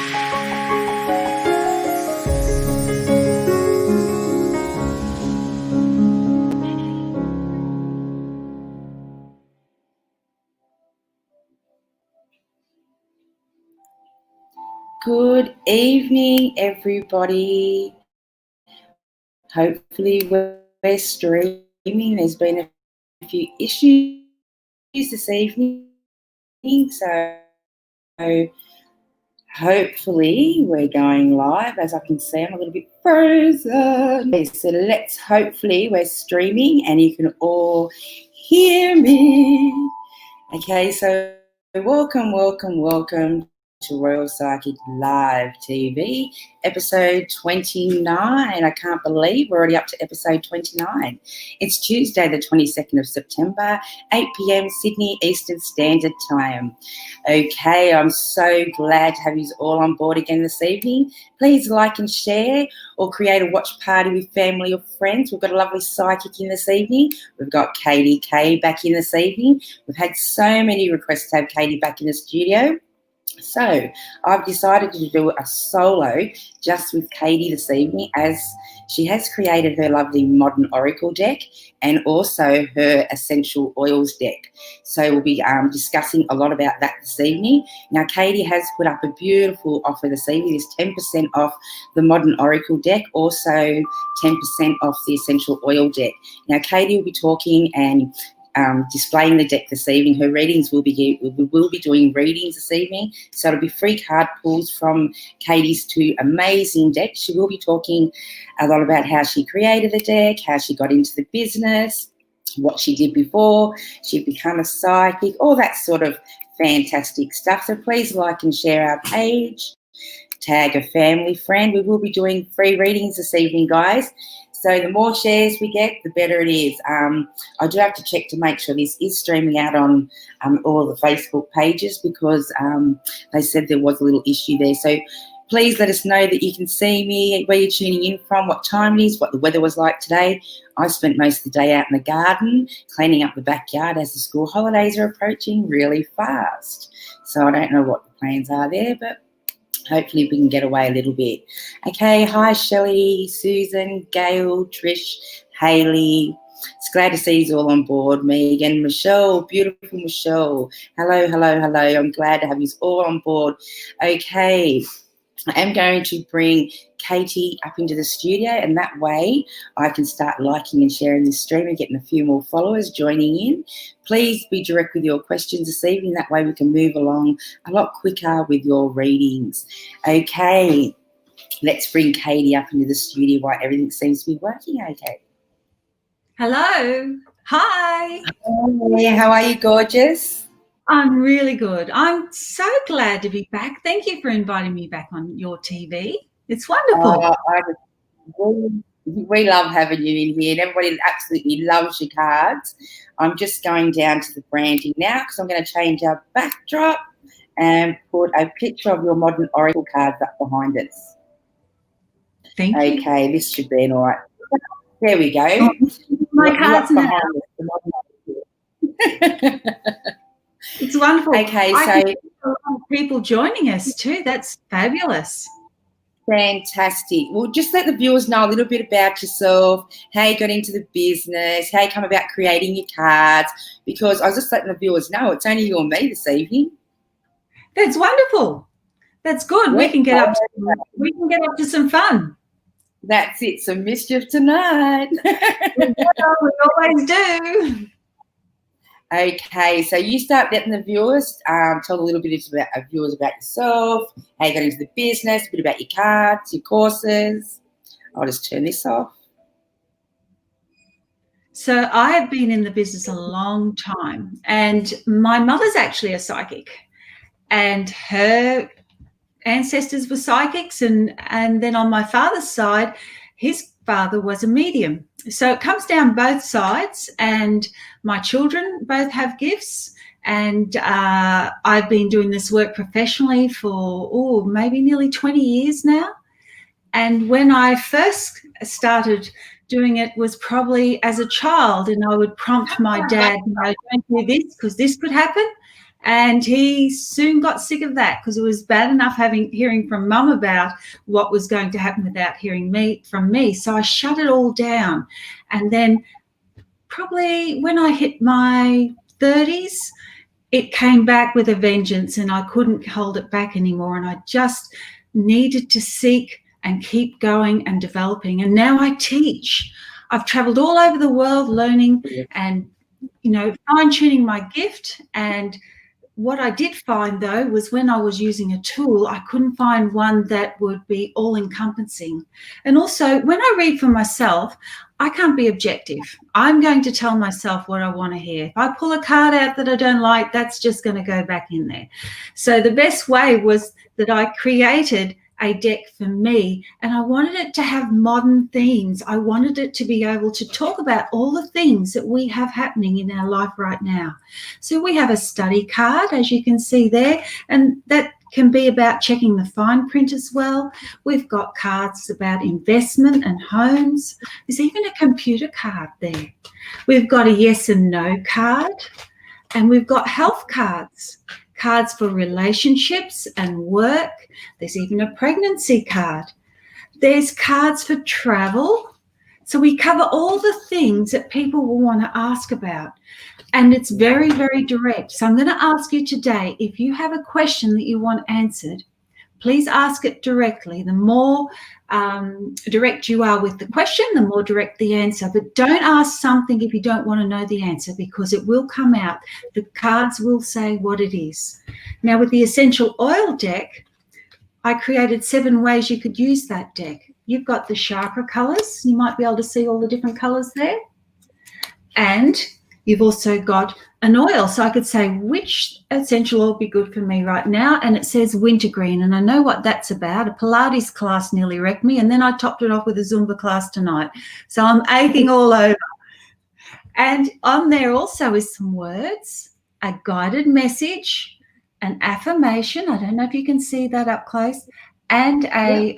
Good evening, everybody. Hopefully we're streaming. There's been a few issues this evening, so hopefully we're going live. As I can see, I'm a little bit frozen. Okay, so hopefully we're streaming and you can all hear me. Okay, so welcome to Royale Psychic Live TV, episode 29. I can't believe we're already up to episode 29. It's Tuesday, the 22nd of September, 8 p.m. Sydney Eastern Standard Time. Okay, I'm so glad to have you all on board again this evening. Please like and share or create a watch party with family or friends. We've got a lovely psychic in this evening. We've got Katie K back in this evening. We've had so many requests to have Katie back in the studio. So I've decided to do a solo just with Katie this evening, as she has created her lovely modern oracle deck and also her essential oils deck. So we'll be discussing a lot about that this evening. Now, Katie has put up a beautiful offer this evening. There's 10% off the modern oracle deck, also 10% off the essential oil deck. Now, Katie will be talking and displaying the deck this evening. Her readings will be doing readings this evening, so it'll be free card pulls from Katie's two amazing decks. She will be talking a lot about how she created the deck, how she got into the business, what she did before she'd become a psychic, all that sort of fantastic stuff. So please like and share our page, tag a family friend. We will be doing free readings this evening, guys. So the more shares we get, the better it is. I do have to check to make sure this is streaming out on all the Facebook pages, because they said there was a little issue there. So please let us know that you can see me, where you're tuning in from, what time it is, what the weather was like today. I spent most of the day out in the garden, cleaning up the backyard as the school holidays are approaching really fast. So I don't know what the plans are there, but hopefully we can get away a little bit. Okay, hi Shelley, Susan, Gail, Trish, Hayley. It's glad to see you all on board. Megan, Michelle, beautiful Michelle. Hello. I'm glad to have you all on board. Okay, I am going to bring Katie up into the studio, and that way I can start liking and sharing this stream and getting a few more followers joining in. Please be direct with your questions this evening. That way we can move along a lot quicker with your readings. Okay, let's bring Katie up into the studio while everything seems to be working okay. Hello. Hi. Hey, how are you, gorgeous? I'm really good. I'm so glad to be back. Thank you for inviting me back on your TV. It's wonderful. We love having you in here, and everybody absolutely loves your cards. I'm just going down to the branding now, because I'm going to change our backdrop and put a picture of your modern oracle cards up behind us. Thank you. Okay, this should be all right. There we go. My cards now. It's wonderful. Okay, so a lot of people joining us too. That's fabulous. Fantastic. Well, just let the viewers know a little bit about yourself, how you got into the business, how you come about creating your cards, because I was just letting the viewers know it's only you and me this evening. That's wonderful. That's good. Yeah. We can get up to some fun. That's it. Some mischief tonight. We always do. Okay, so you start letting the viewers tell a little bit about yourself, how you got into the business, a bit about your cards, your courses. I'll just turn this off. So I have been in the business a long time, and my mother's actually a psychic, and her ancestors were psychics, and then on my father's side, his father was a medium. So it comes down both sides, and my children both have gifts, and I've been doing this work professionally for maybe nearly 20 years now. And when I first started doing it was probably as a child, and I would prompt my dad, no, don't do this because this could happen. And he soon got sick of that because it was bad enough hearing from Mum about what was going to happen without hearing from me. So I shut it all down. And then probably when I hit my 30s, it came back with a vengeance, and I couldn't hold it back anymore. And I just needed to seek and keep going and developing. And now I teach. I've traveled all over the world learning and, fine-tuning my gift. And what I did find, though, was when I was using a tool, I couldn't find one that would be all-encompassing. And also, when I read for myself, I can't be objective. I'm going to tell myself what I want to hear. If I pull a card out that I don't like, that's just going to go back in there. So the best way was that I created a deck for me, and I wanted it to have modern themes. I wanted it to be able to talk about all the things that we have happening in our life right now. So we have a study card, as you can see there, and that can be about checking the fine print as well. We've got cards about investment and homes. There's even a computer card there. We've got a yes and no card, and we've got health cards. Cards for relationships and work. There's even a pregnancy card. There's cards for travel. So we cover all the things that people will want to ask about. And it's very, very direct. So I'm going to ask you today, if you have a question that you want answered, please ask it directly. The more direct you are with the question, the more direct the answer. But don't ask something if you don't want to know the answer, because it will come out. The cards will say what it is. Now, with the essential oil deck, I created 7 ways you could use that deck. You've got the chakra colors. You might be able to see all the different colors there. And you've also got an oil. So I could say, which essential oil would be good for me right now? And it says wintergreen. And I know what that's about. A Pilates class nearly wrecked me. And then I topped it off with a Zumba class tonight. So I'm aching all over. And on there also is some words, a guided message, an affirmation. I don't know if you can see that up close. And a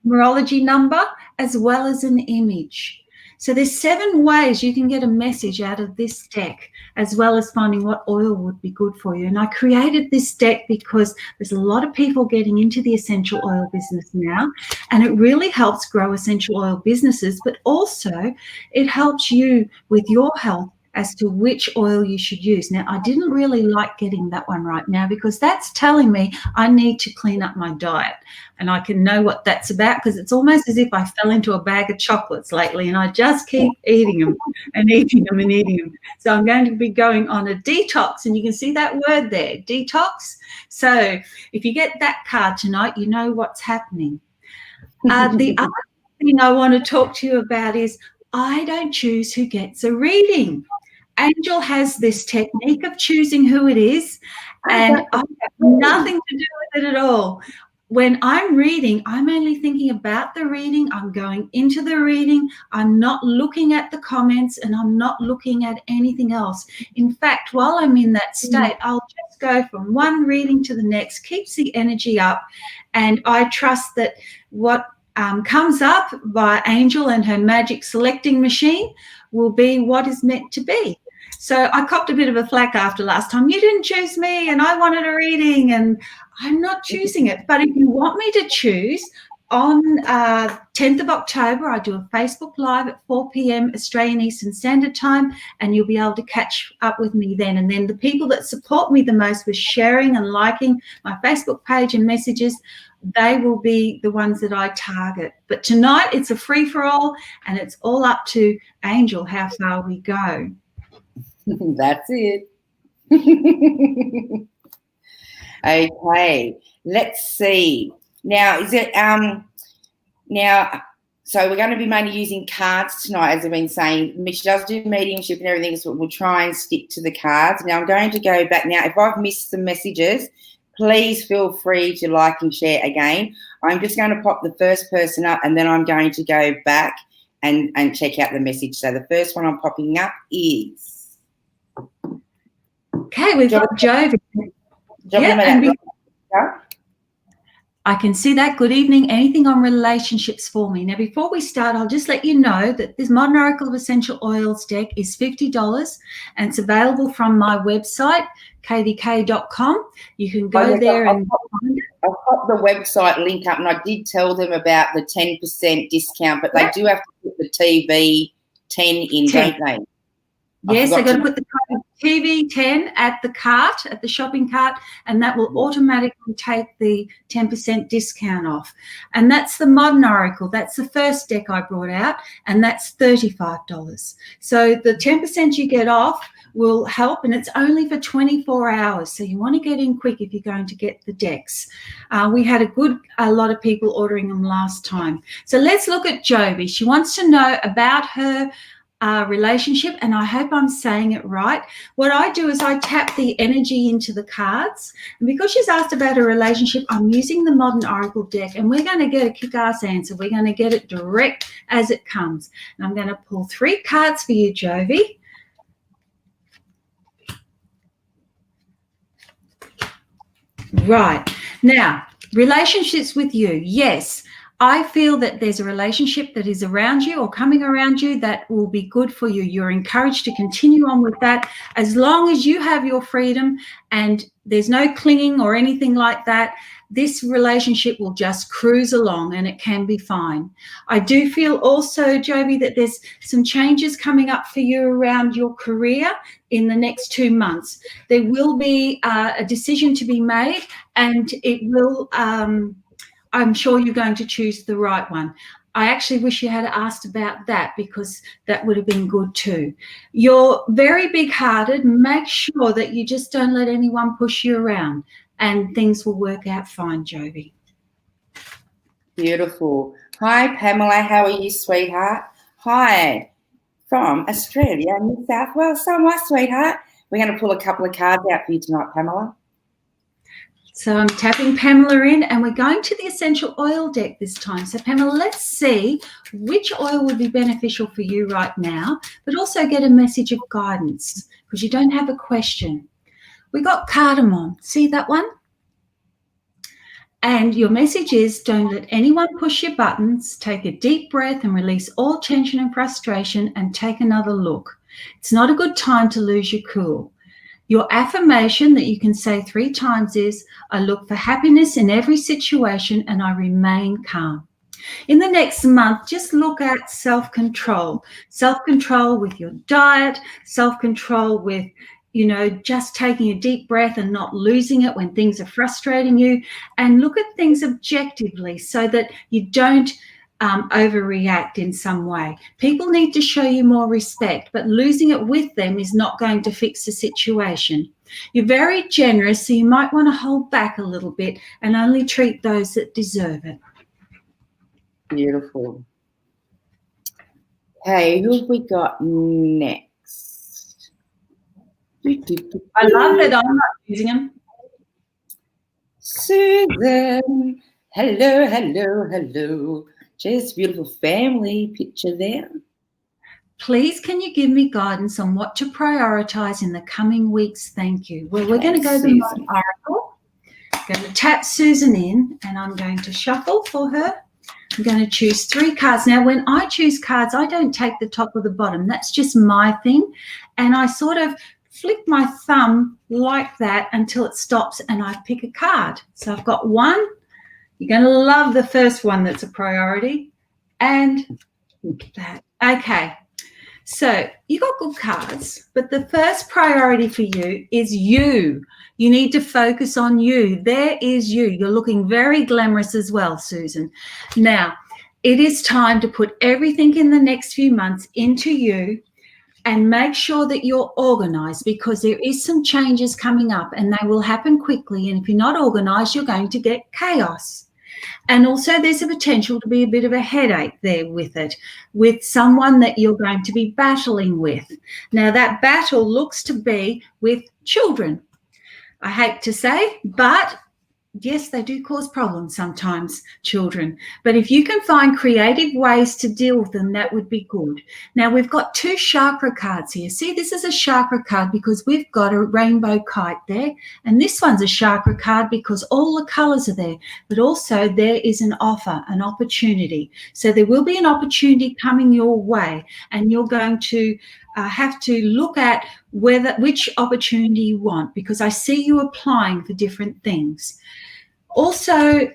numerology number, as well as an image. So there's 7 ways you can get a message out of this deck, as well as finding what oil would be good for you. And I created this deck because there's a lot of people getting into the essential oil business now, and it really helps grow essential oil businesses, but also it helps you with your health as to which oil you should use. Now, I didn't really like getting that one right now, because that's telling me I need to clean up my diet. And I can know what that's about, because it's almost as if I fell into a bag of chocolates lately and I just keep eating them and eating them and eating them. So I'm going to be going on a detox, and you can see that word there, detox. So if you get that card tonight, you know what's happening. The other thing I want to talk to you about is I don't choose who gets a reading. Angel has this technique of choosing who it is, and I have nothing to do with it at all. When I'm reading, I'm only thinking about the reading. I'm going into the reading. I'm not looking at the comments, and I'm not looking at anything else. In fact, while I'm in that state, I'll just go from one reading to the next, keeps the energy up, and I trust that what comes up by Angel and her magic selecting machine will be what is meant to be. So I copped a bit of a flack after last time. You didn't choose me, and I wanted a reading, and I'm not choosing it. But if you want me to choose, on 10th of October, I do a Facebook Live at 4 p.m. Australian Eastern Standard Time, and you'll be able to catch up with me then. And then the people that support me the most with sharing and liking my Facebook page and messages, they will be the ones that I target. But tonight it's a free-for-all, and it's all up to Angel how far we go. That's it. Okay, let's see. Now, is it now? So we're going to be mainly using cards tonight, as I've been saying. She does do mediumship and everything, so we'll try and stick to the cards. Now I'm going to go back. Now, if I've missed some messages, please feel free to like and share again. I'm just going to pop the first person up, and then I'm going to go back and check out the message. So the first one I'm popping up is. Okay, we've got Jovi. I can see that. Good evening. Anything on relationships for me? Now, before we start, I'll just let you know that this Modern Oracle of Essential Oils deck is $50 and it's available from my website, kdk.com. You can go there and find it. I'll pop the website link up, and I did tell them about the 10% discount, but they do have to put the TV 10 in, don't they? Yes, they've got to put the code TV10 at the cart, at the shopping cart, and that will automatically take the 10% discount off. And that's the Modern Oracle. That's the first deck I brought out, and that's $35. So the 10% you get off will help, and it's only for 24 hours. So you want to get in quick if you're going to get the decks. We had a lot of people ordering them last time. So let's look at Jovi. She wants to know about her relationship, and I hope I'm saying it right. What I do is I tap the energy into the cards, and because she's asked about a relationship, I'm using the Modern Oracle deck, and we're going to get a kick-ass answer. We're going to get it direct as it comes. And I'm going to pull 3 cards for you, Jovi. Right. Now, relationships with you. Yes, I feel that there's a relationship that is around you or coming around you that will be good for you. You're encouraged to continue on with that as long as you have your freedom and there's no clinging or anything like that. This relationship will just cruise along and it can be fine. I do feel also, Jovi, that there's some changes coming up for you around your career in the next 2 months. There will be a decision to be made, and it will, I'm sure you're going to choose the right one. I actually wish you had asked about that, because that would have been good too. You're very big-hearted. Make sure that you just don't let anyone push you around, and things will work out fine, Jovi. Beautiful. Hi, Pamela. How are you, sweetheart? Hi, from Australia, New South Wales. So am I, sweetheart. We're going to pull a couple of cards out for you tonight, Pamela. So I'm tapping Pamela in, and we're going to the essential oil deck this time. So Pamela, let's see which oil would be beneficial for you right now, but also get a message of guidance, because you don't have a question. We got cardamom. See that one? And your message is, don't let anyone push your buttons. Take a deep breath and release all tension and frustration, and take another look. It's not a good time to lose your cool. Your affirmation that you can say 3 times is, I look for happiness in every situation and I remain calm. In the next month, just look at self-control. Self-control with your diet, self-control with, just taking a deep breath and not losing it when things are frustrating you, and look at things objectively so that you don't overreact in some way. People need to show you more respect, but losing it with them is not going to fix the situation. You're very generous, so you might want to hold back a little bit and only treat those that deserve it. Beautiful. Hey, who have we got next? I love that I'm not using them. Susan. Hello, hello, hello. Just beautiful family picture there. Please, can you give me guidance on what to prioritize in the coming weeks? Thank you. Well, we're going to go to the Modern Oracle. I'm going to tap Susan in, and I'm going to shuffle for her. I'm going to choose 3 cards. Now, when I choose cards, I don't take the top or the bottom. That's just my thing. And I sort of flick my thumb like that until it stops, and I pick a card. So I've got 1. You're going to love the first one that's a priority. And that. Okay. So you got good cards, but the first priority for you is you. You need to focus on you. There is you. You're looking very glamorous as well, Susan. Now, it is time to put everything in the next few months into you, and make sure that you're organized, because there is some changes coming up and they will happen quickly. And if you're not organized, you're going to get chaos. And also there's a potential to be a bit of a headache there with it, with someone that you're going to be battling with. Now, that battle looks to be with children. I hate to say, but yes, they do cause problems sometimes, children. But if you can find creative ways to deal with them, that would be good. Now, we've got 2 chakra cards here. See, this is a chakra card because we've got a rainbow kite there. And this one's a chakra card because all the colors are there. But also there is an offer, an opportunity. So there will be an opportunity coming your way, and you're going to have to look at which opportunity you want, because I see you applying for different things. Also,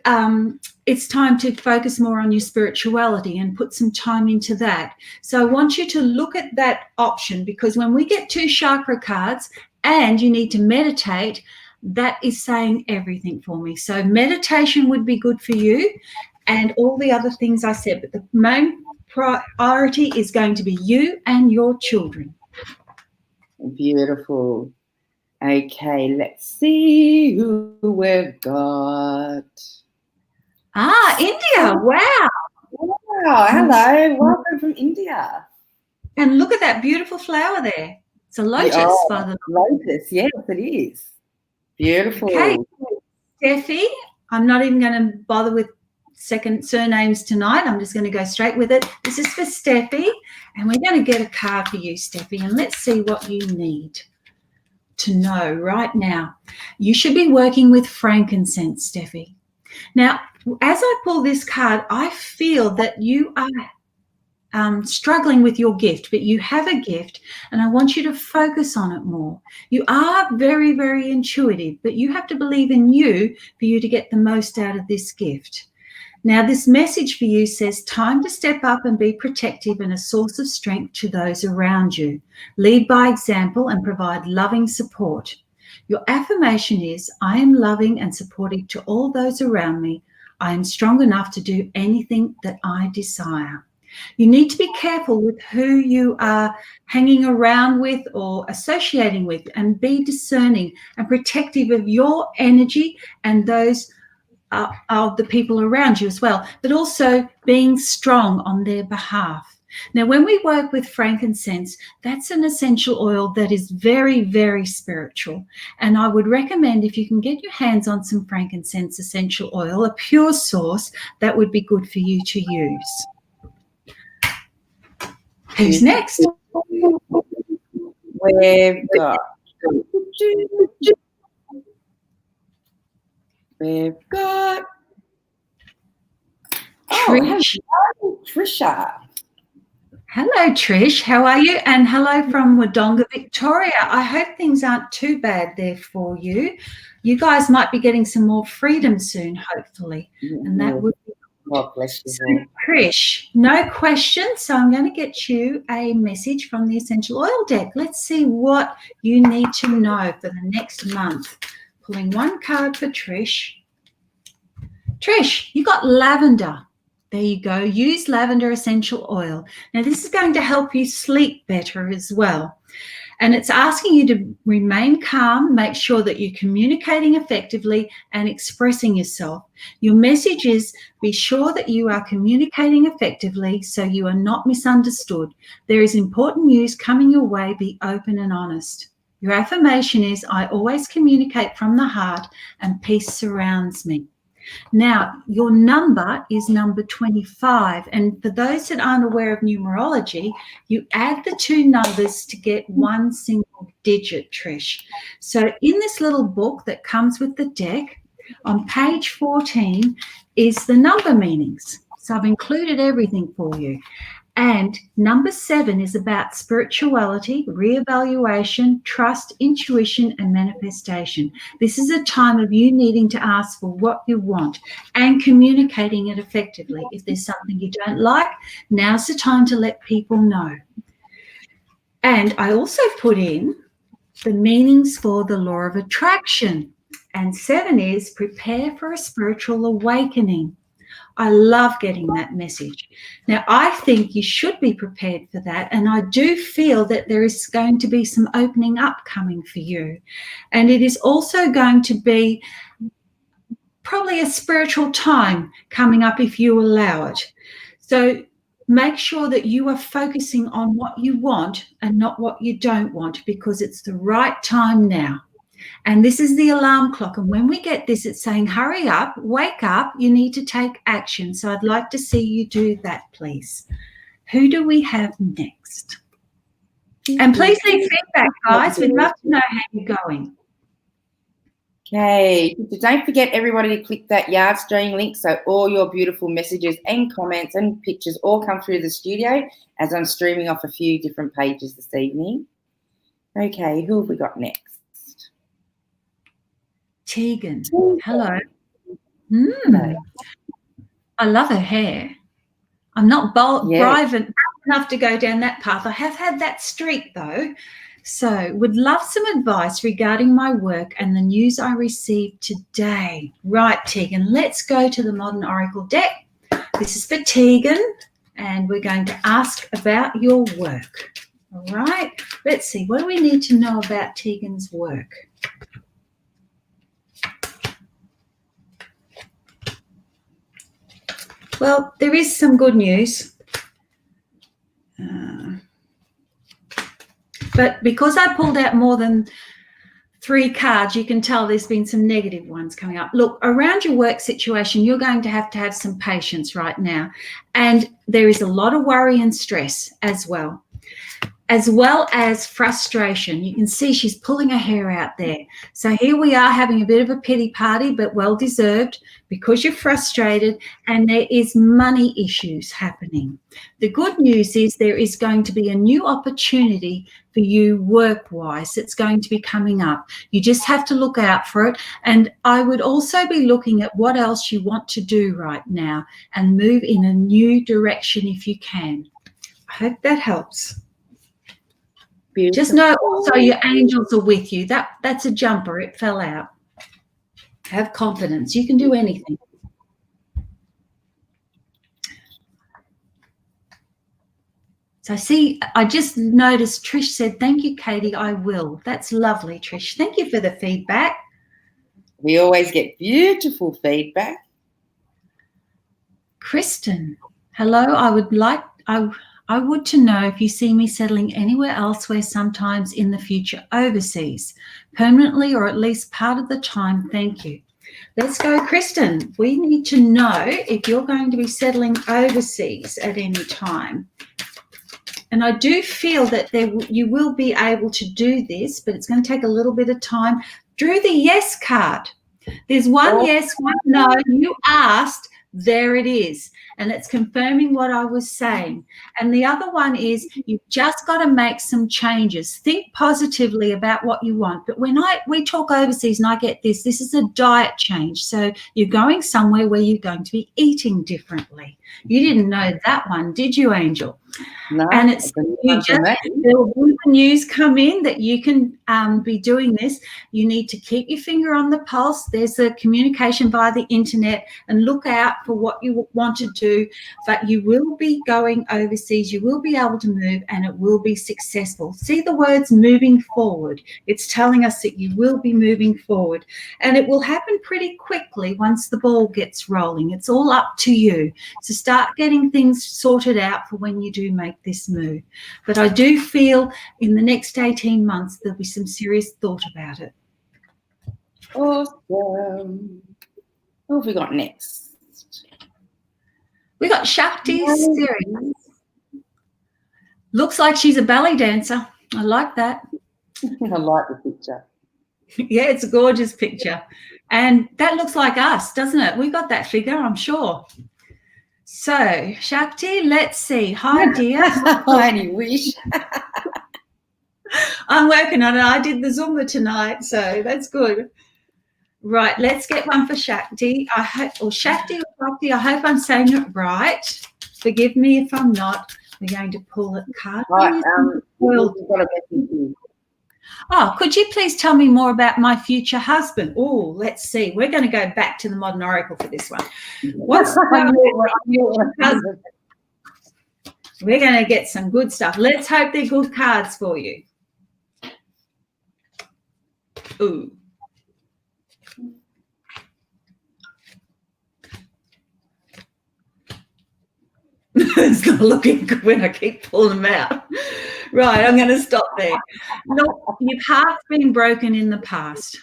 it's time to focus more on your spirituality and put some time into that. So I want you to look at that option, because when we get 2 chakra cards and you need to meditate, that is saying everything for me. So meditation would be good for you and all the other things I said, but the main priority is going to be you and your children. Beautiful. Okay, let's see who we've got. India. Wow. Wow, hello. Welcome from India. And look at that beautiful flower there. It's a lotus, by the way. Lotus, yes, it is. Beautiful. Okay, Steffi, I'm not even going to bother with second surnames tonight. I'm just going to go straight with it. This is for Steffi, and we're going to get a card for you, Steffi, and let's see what you need to know right now. You should be working with frankincense, Steffi. Now, as I pull this card, I feel that you are struggling with your gift, but you have a gift, and I want you to focus on it more. You are very, very intuitive, but you have to believe in you for you to get the most out of this gift. Now, this message for you says, time to step up and be protective and a source of strength to those around you. Lead by example and provide loving support. Your affirmation is, I am loving and supportive to all those around me. I am strong enough to do anything that I desire. You need to be careful with who you are hanging around with or associating with, and be discerning and protective of your energy and those of the people around you as well, but also being strong on their behalf. Now, when we work with frankincense, that's an essential oil that is very, very spiritual. And I would recommend, if you can get your hands on some frankincense essential oil, a pure source, that would be good for you to use. Who's next? We've got Trish. Hello, Trisha. Hello, Trish. How are you? And hello from Wodonga, Victoria. I hope things aren't too bad there for you. You guys might be getting some more freedom soon, hopefully. And that would be God bless you. so, Trish, no questions. So I'm going to get you a message from the Essential Oil deck. Let's see what you need to know for the next month. Pulling one card for Trish. Trish, you got lavender. There you go. Use lavender essential oil. Now, this is going to help you sleep better as well. And it's asking you to remain calm, make sure that you're communicating effectively and expressing yourself. Your message is, be sure that you are communicating effectively so you are not misunderstood. There is important news coming your way. Be open and honest. Your affirmation is, I always communicate from the heart and peace surrounds me. Now, your number is number 25. And for those that aren't aware of numerology, you add the 2 numbers to get one single digit, Trish. So in this little book that comes with the deck, on page 14 is the number meanings. So I've included everything for you. And number 7 is about spirituality, reevaluation, trust, intuition, and manifestation. This is a time of you needing to ask for what you want and communicating it effectively. If there's something you don't like, now's the time to let people know. And I also put in the meanings for the law of attraction. And 7 is prepare for a spiritual awakening. I love getting that message. Now, I think you should be prepared for that. And I do feel that there is going to be some opening up coming for you. And it is also going to be probably a spiritual time coming up if you allow it. So make sure that you are focusing on what you want and not what you don't want, because it's the right time now. And this is the alarm clock. And when we get this, it's saying, hurry up, wake up, you need to take action. So I'd like to see you do that, please. Who do we have next? And please leave feedback, guys. We'd love to know how you're going. Okay, so don't forget everybody to click that Yard Stream link so all your beautiful messages and comments and pictures all come through the studio as I'm streaming off a few different pages this evening. Okay, who have we got next? Tegan. Hello. I love her hair. I'm not brave enough to go down that path. I have had that streak though. So would love some advice regarding my work and the news I received today. Right, Tegan, let's go to the Modern Oracle deck. This is for Tegan, and we're going to ask about your work. All right, let's see. What do we need to know about Tegan's work? Well, there is some good news. But because I pulled out more than 3 cards, you can tell there's been some negative ones coming up. Look, around your work situation, you're going to have some patience right now. And there is a lot of worry and stress as well as frustration. You can see she's pulling her hair out there. So here we are having a bit of a pity party, but well-deserved because you're frustrated and there is money issues happening. The good news is there is going to be a new opportunity for you work-wise that's going to be coming up. You just have to look out for it. And I would also be looking at what else you want to do right now and move in a new direction if you can. I hope that helps. Beautiful. Just know also your angels are with you. That's a jumper. It fell out. Have confidence. You can do anything. So see, I just noticed Trish said, thank you, Katie, I will. That's lovely, Trish. Thank you for the feedback. We always get beautiful feedback. Kristen, hello. I would to know if you see me settling anywhere elsewhere sometimes in the future overseas, permanently or at least part of the time. Thank you. Let's go, Kristen. We need to know if you're going to be settling overseas at any time. And I do feel that you will be able to do this, but it's going to take a little bit of time. Drew the yes card. There's one yes, one no. You asked. There it is. And it's confirming what I was saying. And the other one is you've just got to make some changes. Think positively about what you want. But when we talk overseas and I get this is a diet change. So you're going somewhere where you're going to be eating differently. You didn't know that one, did you, Angel? No. And it's there will be news come in that you can be doing this. You need to keep your finger on the pulse. There's a communication via the internet, and look out for what you want to do. But you will be going overseas. You will be able to move, and it will be successful. See the words moving forward. It's telling us that you will be moving forward, and it will happen pretty quickly once the ball gets rolling. It's all up to you. So start getting things sorted out for when you do make this move. But I do feel in the next 18 months there'll be some serious thought about it. Awesome. What have we got next? We got Shakti Siri. Looks like she's a ballet dancer. I like that. I like the picture. Yeah, it's a gorgeous picture. And that looks like us, doesn't it? We got that figure, I'm sure. So, Shakti, let's see. Hi, dear. I only wish. I'm working on it. I did the Zumba tonight, so that's good. Right, let's get one for Shakti. Shakti, I hope I'm saying it right. Forgive me if I'm not. We're going to pull a card. Right, we've got a message here. Oh, could you please tell me more about my future husband? Oh, let's see. We're going to go back to the Modern Oracle for this one. What's husband? We're going to get some good stuff. Let's hope they're good cards for you. Ooh. It's not looking good when I keep pulling them out. Right, I'm going to stop there. Look, your heart's been broken in the past,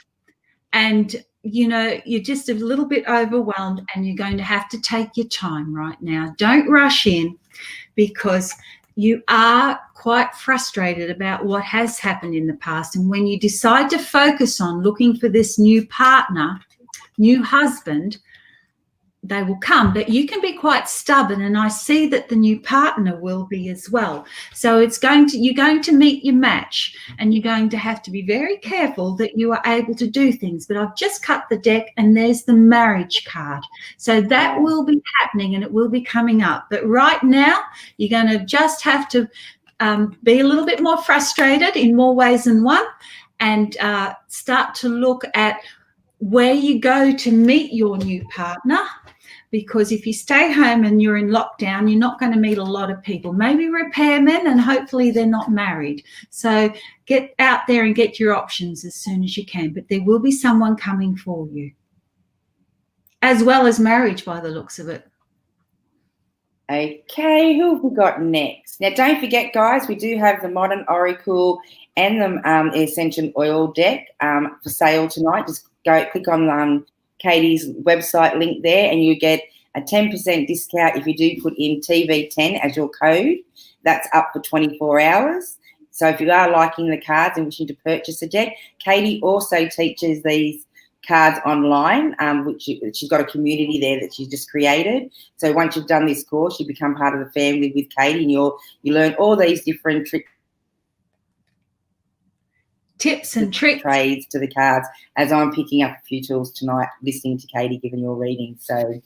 and you're just a little bit overwhelmed, and you're going to have to take your time right now. Don't rush in, because you are quite frustrated about what has happened in the past. And when you decide to focus on looking for this new partner, new husband, they will come. But you can be quite stubborn, and I see that the new partner will be as well. So you're going to meet your match, and you're going to have to be very careful that you are able to do things. But I've just cut the deck, and there's the marriage card. So that will be happening, and it will be coming up. But right now, you're going to just have to be a little bit more frustrated in more ways than one, and start to look at where you go to meet your new partner. Because if you stay home and you're in lockdown, you're not going to meet a lot of people, maybe repairmen, and hopefully they're not married. So get out there and get your options as soon as you can. But there will be someone coming for you, as well as marriage by the looks of it. Okay, who have we got next? Now, don't forget, guys, we do have the Modern Oracle and the Essential Oil deck for sale tonight. Just go click on Katie's website link there, and you get a 10% discount if you do put in TV10 as your code. That's up for 24 hours. So if you are liking the cards and wishing to purchase a deck, Katie also teaches these cards online, which she's got a community there that she's just created. So once you've done this course, you become part of the family with Katie, and you learn all these different tips and tricks, trades to the cards, as I'm picking up a few tools tonight, listening to Katie giving your reading. So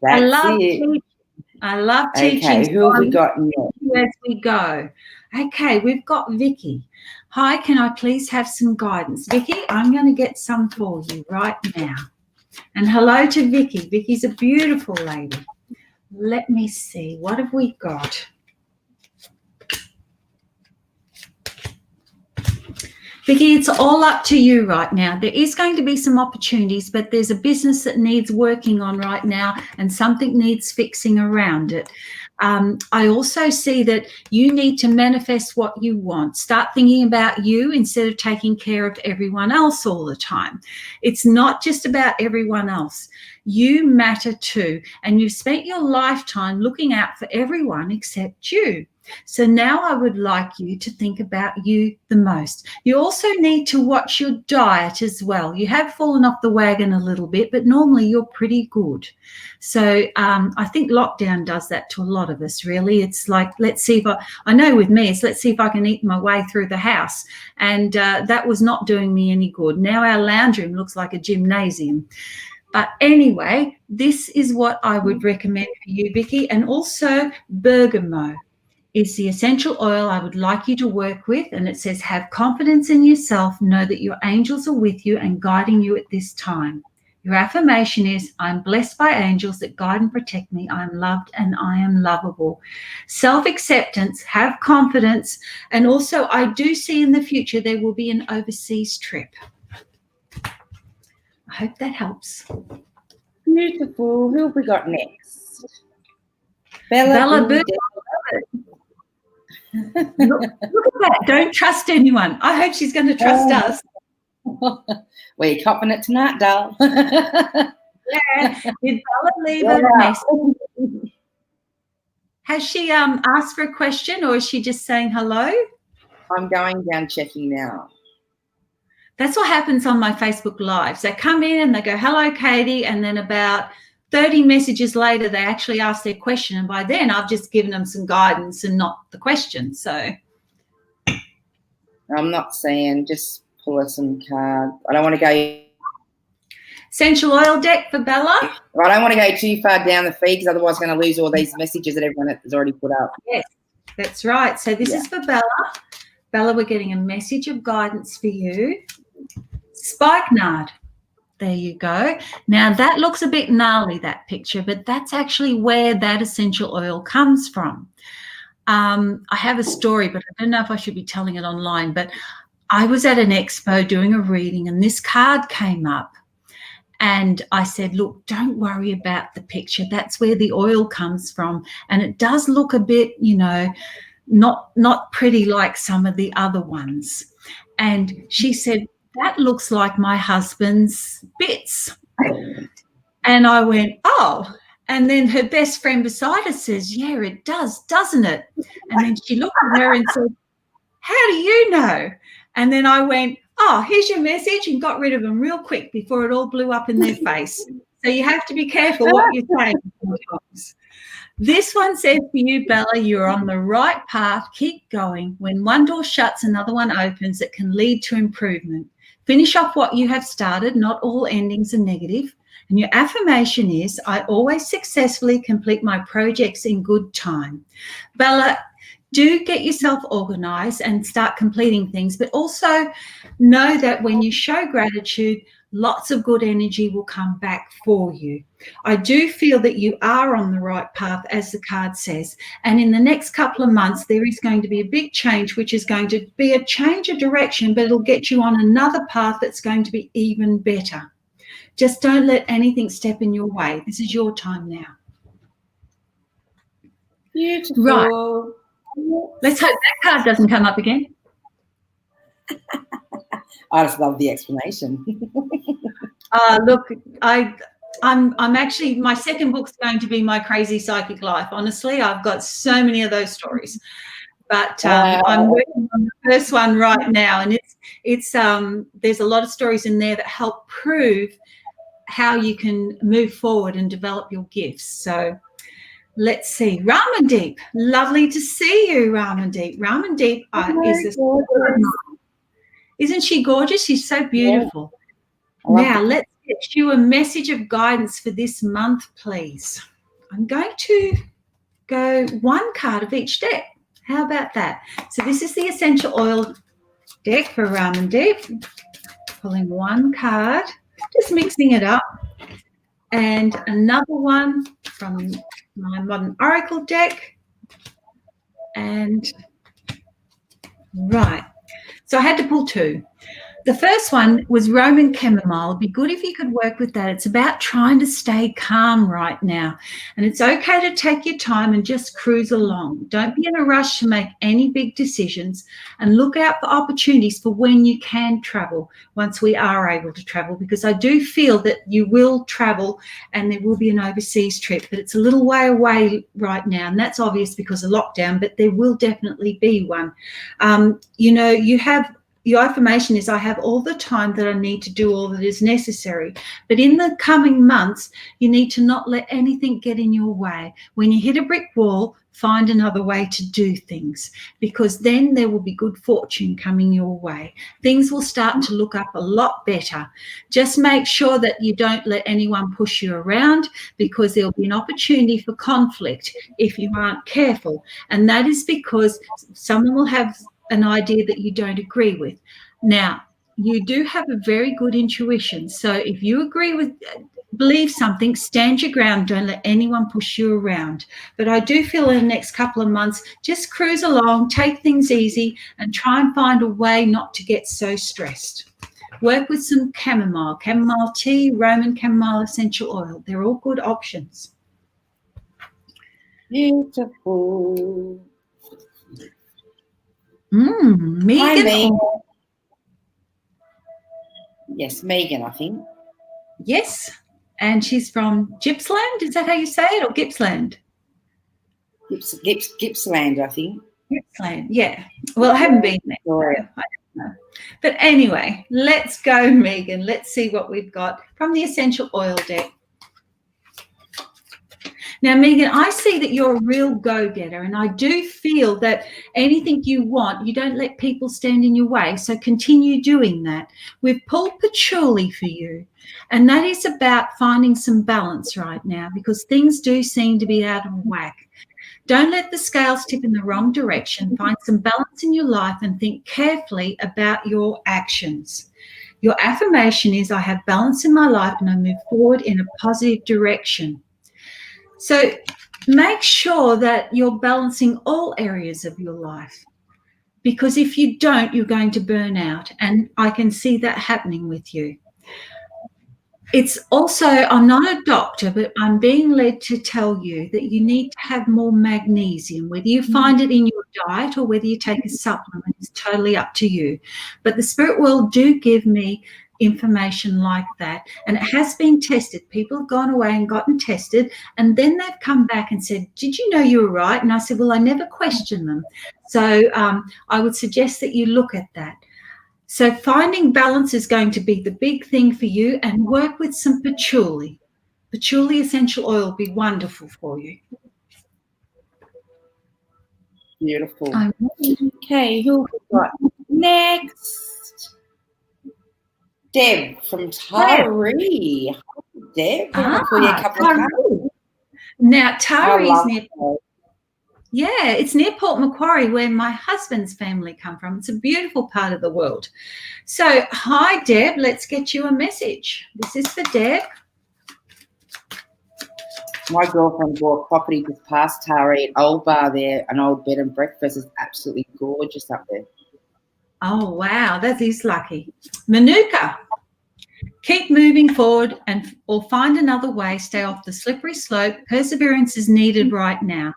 that's it. I love teaching. Okay, who have we got next? As we go. Okay, we've got Vicky. Hi, can I please have some guidance? Vicky, I'm going to get some for you right now. And hello to Vicky. Vicky's a beautiful lady. Let me see. What have we got? Vicky, it's all up to you right now. There is going to be some opportunities, but there's a business that needs working on right now, and something needs fixing around it. I also see that you need to manifest what you want. Start thinking about you instead of taking care of everyone else all the time. It's not just about everyone else. You matter too, and you've spent your lifetime looking out for everyone except you. So now I would like you to think about you the most. You also need to watch your diet as well. You have fallen off the wagon a little bit, but normally you're pretty good. So I think lockdown does that to a lot of us, really. It's like, let's see if I know with me, it's let's see if I can eat my way through the house. And that was not doing me any good. Now our lounge room looks like a gymnasium. But anyway, this is what I would recommend for you, Vicky. And also bergamot is the essential oil I would like you to work with. And it says, have confidence in yourself. Know that your angels are with you and guiding you at this time. Your affirmation is, I'm blessed by angels that guide and protect me. I'm loved and I am lovable. Self-acceptance, have confidence. And also I do see in the future there will be an overseas trip. I hope that helps. Beautiful. Who have we got next? Bella Bird. Look at that. Don't trust anyone. I hope she's going to trust us. Well, you're copping it tonight, doll. Yeah. Did Bella leave a message? Has she asked for a question, or is she just saying hello? I'm going down checking now. That's what happens on my Facebook Lives. They come in and they go, hello, Katie, and then about 30 messages later, they actually ask their question, and by then I've just given them some guidance and not the question. So I'm not saying, just pull us some cards. I don't want to go essential oil deck for Bella. I don't want to go too far down the feed, because otherwise I'm going to lose all these messages that everyone has already put up. Yes, that's right. So this is for Bella. Bella, we're getting a message of guidance for you. Spikenard. There you go. Now that looks a bit gnarly, that picture, but that's actually where that essential oil comes from. I have a story, but I don't know if I should be telling it online, but I was at an expo doing a reading and this card came up, and I said, look, don't worry about the picture. That's where the oil comes from. And it does look a bit, not pretty like some of the other ones. And she said, that looks like my husband's bits. And I went, oh. And then her best friend beside her says, yeah, it does, doesn't it? And then she looked at her and said, how do you know? And then I went, oh, here's your message, and got rid of them real quick before it all blew up in their face. So you have to be careful what you're saying sometimes. This one says for you, Bella, you're on the right path. Keep going. When one door shuts, another one opens. It can lead to improvement. Finish off what you have started. Not all endings are negative. And your affirmation is, I always successfully complete my projects in good time. Bella, do get yourself organised and start completing things, but also know that when you show gratitude, lots of good energy will come back for you. I do feel that you are on the right path, as the card says, and in the next couple of months there is going to be a big change, which is going to be a change of direction, but it'll get you on another path that's going to be even better. Just don't let anything step in your way. This is your time now. Beautiful. Right. Let's hope that card doesn't come up again. I just love the explanation. Look, I'm actually, my second book's going to be my crazy psychic life. Honestly, I've got so many of those stories, but I'm working on the first one right now, and it's there's a lot of stories in there that help prove how you can move forward and develop your gifts. So let's see. Ramandeep, lovely to see you, Ramandeep. Ramandeep is isn't she gorgeous? She's so beautiful. Yeah. Now let's get you a message of guidance for this month, please. I'm going to go one card of each deck. How about that? So this is the essential oil deck for Ramandeep. Pulling one card, just mixing it up, and another one from my Modern Oracle deck. And right, so I had to pull two. The first one was Roman chamomile. It'd be good if you could work with that. It's about trying to stay calm right now. And it's okay to take your time and just cruise along. Don't be in a rush to make any big decisions, and look out for opportunities for when you can travel, once we are able to travel, because I do feel that you will travel and there will be an overseas trip, but it's a little way away right now. And that's obvious because of lockdown, but there will definitely be one. You know, your affirmation is, I have all the time that I need to do all that is necessary. But in the coming months, you need to not let anything get in your way. When you hit a brick wall, find another way to do things, because then there will be good fortune coming your way. Things will start to look up a lot better. Just make sure that you don't let anyone push you around, because there'll be an opportunity for conflict if you aren't careful. And that is because someone will have an idea that you don't agree with. Now, you do have a very good intuition. So if you believe something, stand your ground. Don't let anyone push you around. But I do feel in the next couple of months, just cruise along, take things easy, and try and find a way not to get so stressed. Work with some chamomile tea, Roman chamomile essential oil. They're all good options. Beautiful. Megan. Hi, Megan. Yes, Megan, I think. Yes, and she's from Gippsland. Is that how you say it, or Gippsland? Gippsland, I think. Gippsland, yeah. Well, I haven't been there. Sorry. I don't know. But anyway, let's go, Megan. Let's see what we've got from the essential oil deck. Now, Megan, I see that you're a real go-getter, and I do feel that anything you want, you don't let people stand in your way, so continue doing that. We've pulled patchouli for you, and that is about finding some balance right now, because things do seem to be out of whack. Don't let the scales tip in the wrong direction. Find some balance in your life and think carefully about your actions. Your affirmation is, I have balance in my life and I move forward in a positive direction. So make sure that you're balancing all areas of your life, because if you don't, you're going to burn out, and I can see that happening with you. It's also, I'm not a doctor, but I'm being led to tell you that you need to have more magnesium. Whether you find it in your diet or whether you take a supplement, it's totally up to you. But the spirit world do give me information like that, and it has been tested. People have gone away and gotten tested, and then they've come back and said, did you know you were right? And I said, well, I never question them. So I would suggest that you look at that. So finding balance is going to be the big thing for you, and work with some patchouli. Patchouli essential oil will be wonderful for you. Beautiful. Okay, who have we got next? Deb from Taree. Deb, we're going to call you a couple of cards. Now, Taree is near... Yeah, it's near Port Macquarie, where my husband's family come from. It's a beautiful part of the world. So, hi, Deb. Let's get you a message. This is for Deb. My girlfriend bought property just past Taree, Old Bar there, an old bed and breakfast. Is absolutely gorgeous up there. Oh, wow. That is lucky. Manuka. Keep moving forward or find another way. Stay off the slippery slope. Perseverance is needed right now.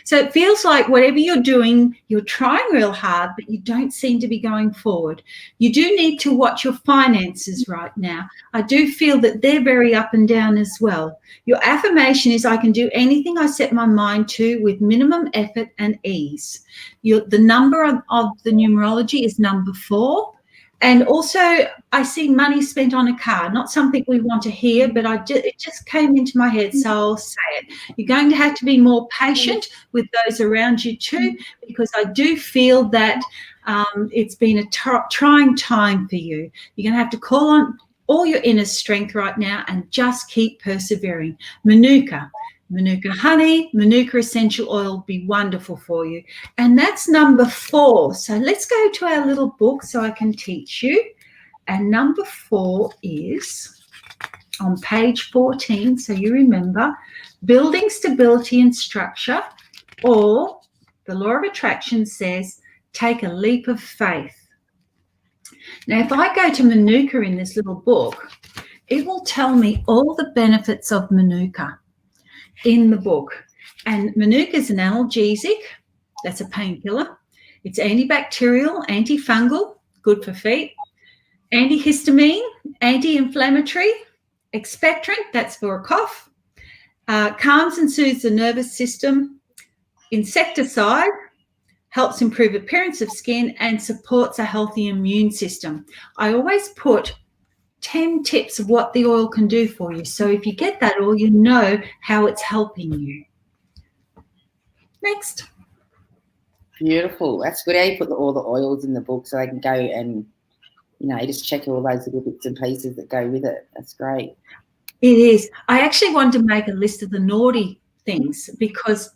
So it feels like whatever you're doing, you're trying real hard, but you don't seem to be going forward. You do need to watch your finances right now. I do feel that they're very up and down as well. Your affirmation is, I can do anything I set my mind to with minimum effort and ease. The number of the numerology is number 4. And also, I see money spent on a car, not something we want to hear, but it just came into my head, so I'll say it. You're going to have to be more patient with those around you too, because I do feel that it's been a trying time for you. You're going to have to call on all your inner strength right now and just keep persevering. Manuka honey, Manuka essential oil will be wonderful for you. And that's number 4. So let's go to our little book so I can teach you. And number 4 is on page 14. So you remember, building stability and structure, or the law of attraction says, take a leap of faith. Now, if I go to Manuka in this little book, it will tell me all the benefits of Manuka in the book. And Manuka is an analgesic. That's a painkiller. It's antibacterial, antifungal, good for feet, antihistamine, anti-inflammatory, expectorant, that's for a cough, calms and soothes the nervous system, insecticide, helps improve appearance of skin, and supports a healthy immune system. I always put 10 tips of what the oil can do for you. So if you get that oil, you know how it's helping you. Next. Beautiful. That's good how you put all the oils in the book so they can go and, just check all those little bits and pieces that go with it. That's great. It is. I actually wanted to make a list of the naughty things because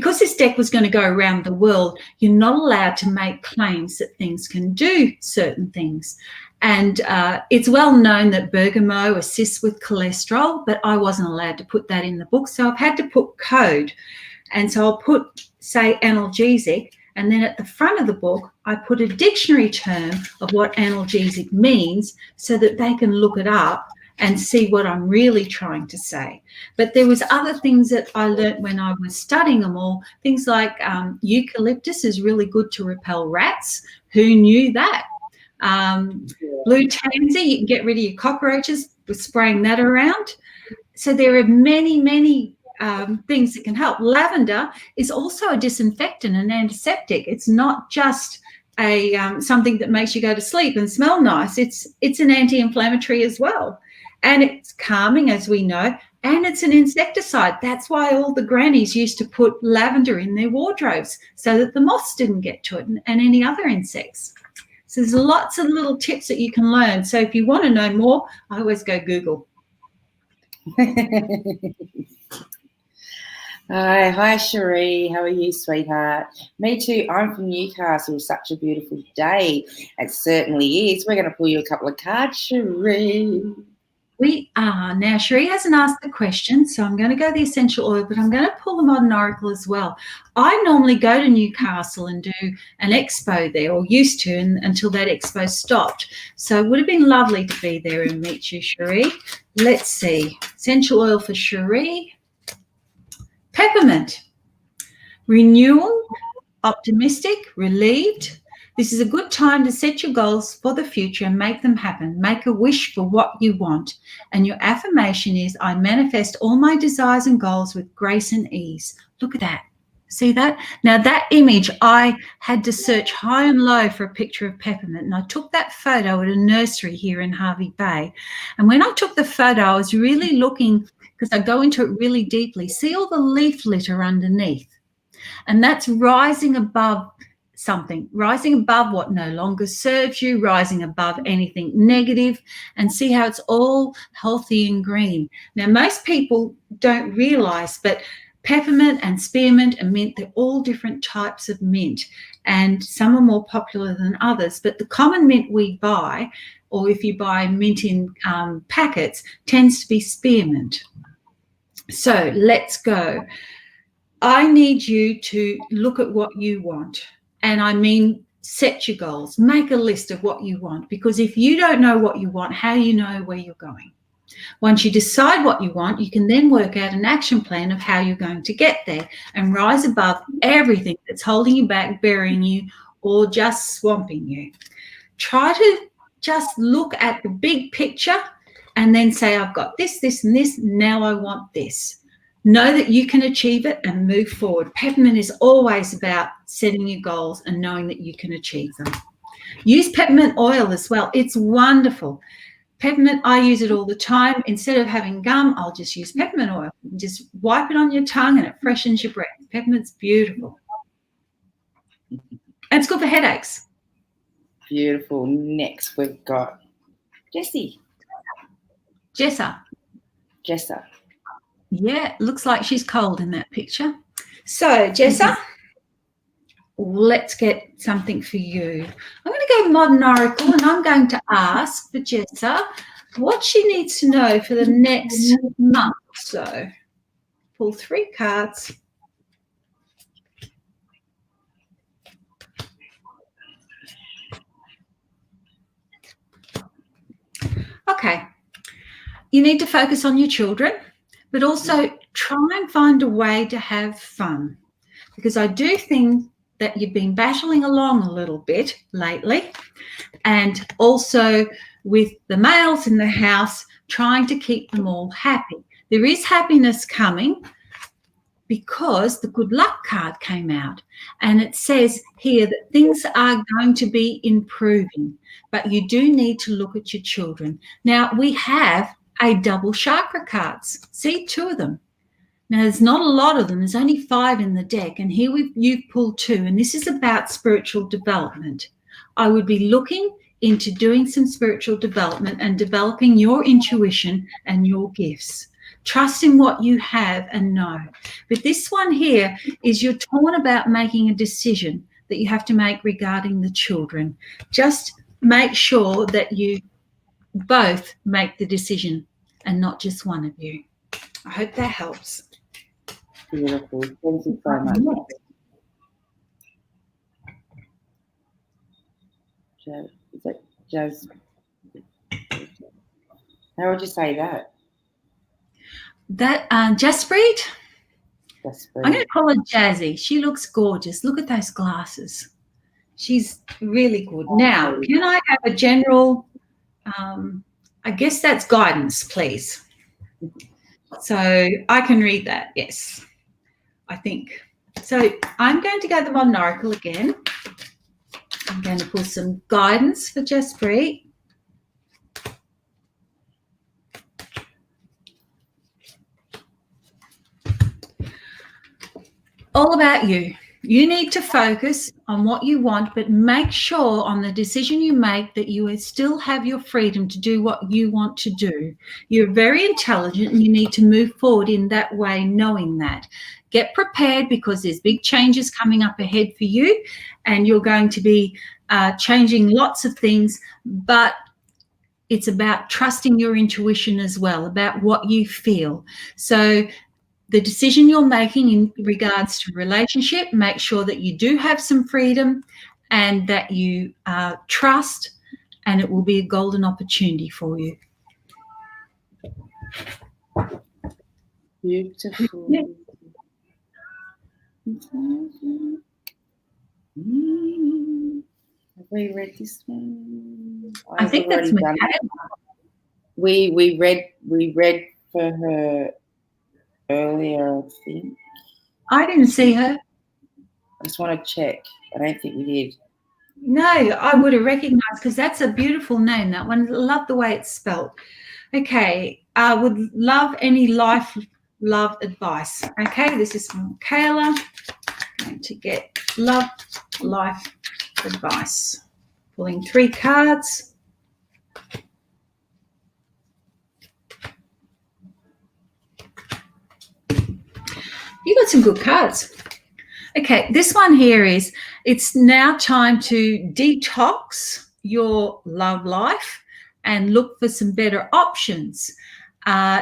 this deck was going to go around the world. You're not allowed to make claims that things can do certain things. And it's well known that bergamot assists with cholesterol, but I wasn't allowed to put that in the book. So I've had to put code. And so I'll put, say, analgesic, and then at the front of the book, I put a dictionary term of what analgesic means so that they can look it up and see what I'm really trying to say. But there was other things that I learnt when I was studying them all, things like eucalyptus is really good to repel rats. Who knew that? Blue tansy, you can get rid of your cockroaches with spraying that around. So there are many, many things that can help. Lavender is also a disinfectant and antiseptic. It's not just a something that makes you go to sleep and smell nice. It's an anti-inflammatory as well. And it's calming, as we know, and it's an insecticide. That's why all the grannies used to put lavender in their wardrobes so that the moths didn't get to it and any other insects. So there's lots of little tips that you can learn. So if you want to know more, I always go Google. Hi, Cherie. How are you, sweetheart? Me too. I'm from Newcastle. Such a beautiful day. It certainly is. We're going to pull you a couple of cards, Cherie. We are. Now, Cherie hasn't asked the question, so I'm going to go the essential oil, but I'm going to pull the modern oracle as well. I normally go to Newcastle and do an expo there, or used to, until that expo stopped. So it would have been lovely to be there and meet you, Cherie. Let's see. Essential oil for Cherie. Peppermint. Renewal, optimistic, relieved. This is a good time to set your goals for the future and make them happen. Make a wish for what you want. And your affirmation is, I manifest all my desires and goals with grace and ease. Look at that. See that? Now that image, I had to search high and low for a picture of peppermint, and I took that photo at a nursery here in Hervey Bay. And when I took the photo, I was really looking, because I go into it really deeply, see all the leaf litter underneath. And that's rising above something, rising above what no longer serves you, rising above anything negative, and see how it's all healthy and green. Now, most people don't realize, but peppermint and spearmint and mint, they're all different types of mint, and some are more popular than others. But the common mint we buy, or if you buy mint in packets, tends to be spearmint. So let's go. I need you to look at what you want. And I mean, set your goals, make a list of what you want, because if you don't know what you want, how do you know where you're going? Once you decide what you want, you can then work out an action plan of how you're going to get there and rise above everything that's holding you back, burying you, or just swamping you. Try to just look at the big picture and then say, I've got this, this, and this. Now I want this. Know that you can achieve it and move forward. Peppermint is always about setting your goals and knowing that you can achieve them. Use peppermint oil as well. It's wonderful. Peppermint, I use it all the time. Instead of having gum, I'll just use peppermint oil. Just wipe it on your tongue and it freshens your breath. Peppermint's beautiful. And it's good for headaches. Beautiful. Next, we've got Jessie. Jessa. Yeah, looks like she's cold in that picture. So, Jessa, let's get something for you. I'm going to go modern oracle, and I'm going to ask for Jessa what she needs to know for the next month. So, pull 3 cards. Okay. You need to focus on your children, but also try and find a way to have fun, because I do think that you've been battling along a little bit lately, and also with the males in the house, trying to keep them all happy. There is happiness coming because the good luck card came out, and it says here that things are going to be improving, but you do need to look at your children. Now, we have a double chakra cards. See, 2 of them. Now, there's not a lot of them. There's only 5 in the deck, and here you've pulled 2, and this is about spiritual development. I would be looking into doing some spiritual development and developing your intuition and your gifts. Trust in what you have and know. But this one here is you're torn about making a decision that you have to make regarding the children. Just make sure that you both make the decision and not just one of you. I hope that helps. Beautiful. Thank you so much. Is that Jazz? How would you say that? That Jaspreet? Jaspreet. I'm going to call her Jazzy. She looks gorgeous. Look at those glasses. She's really good. Now, can I have a general, I guess that's guidance, please. So I can read that, yes, I think. So I'm going to go the modern oracle again. I'm going to pull some guidance for Jaspreet. All about you. You need to focus on what you want, but make sure on the decision you make that you still have your freedom to do what you want to do. You're very intelligent and you need to move forward in that way, knowing that. Get prepared, because there's big changes coming up ahead for you, and you're going to be changing lots of things, but it's about trusting your intuition as well, about what you feel. So the decision you're making in regards to relationship, make sure that you do have some freedom and that you trust, and it will be a golden opportunity for you. Beautiful. Yeah. Have we read this one? I think that's Michaela. We read for her earlier, I think. I didn't see her. I just want to check. I don't think we did. No, I would have recognised, because that's a beautiful name, that one. Love the way it's spelled. Okay, I would love any love advice. Okay, this is from Michaela. I'm going to get life advice. Pulling 3 cards. You got some good cards. Okay, this one here is, it's now time to detox your love life and look for some better options.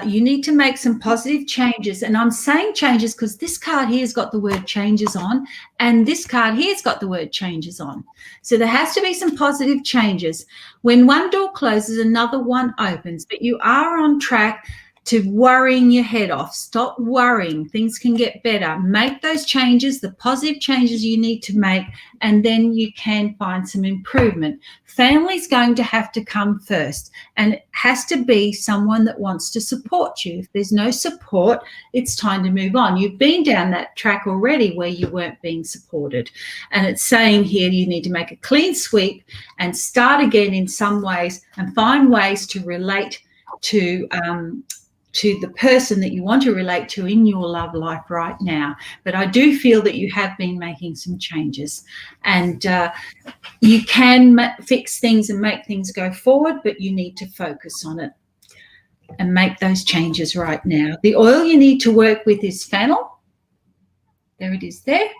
You need to make some positive changes. And I'm saying changes because this card here has got the word changes on, and this card here has got the word changes on. So there has to be some positive changes. When one door closes, another one opens, but you are on track to worrying your head off. Stop worrying. Things can get better. Make those changes, the positive changes you need to make, and then you can find some improvement. Family's going to have to come first, and it has to be someone that wants to support you. If there's no support, it's time to move on. You've been down that track already where you weren't being supported. And it's saying here you need to make a clean sweep and start again in some ways, and find ways to relate to the person that you want to relate to in your love life right now. But I do feel that you have been making some changes, and you can fix things and make things go forward, but you need to focus on it and make those changes right now. The oil you need to work with is fennel. There it is there.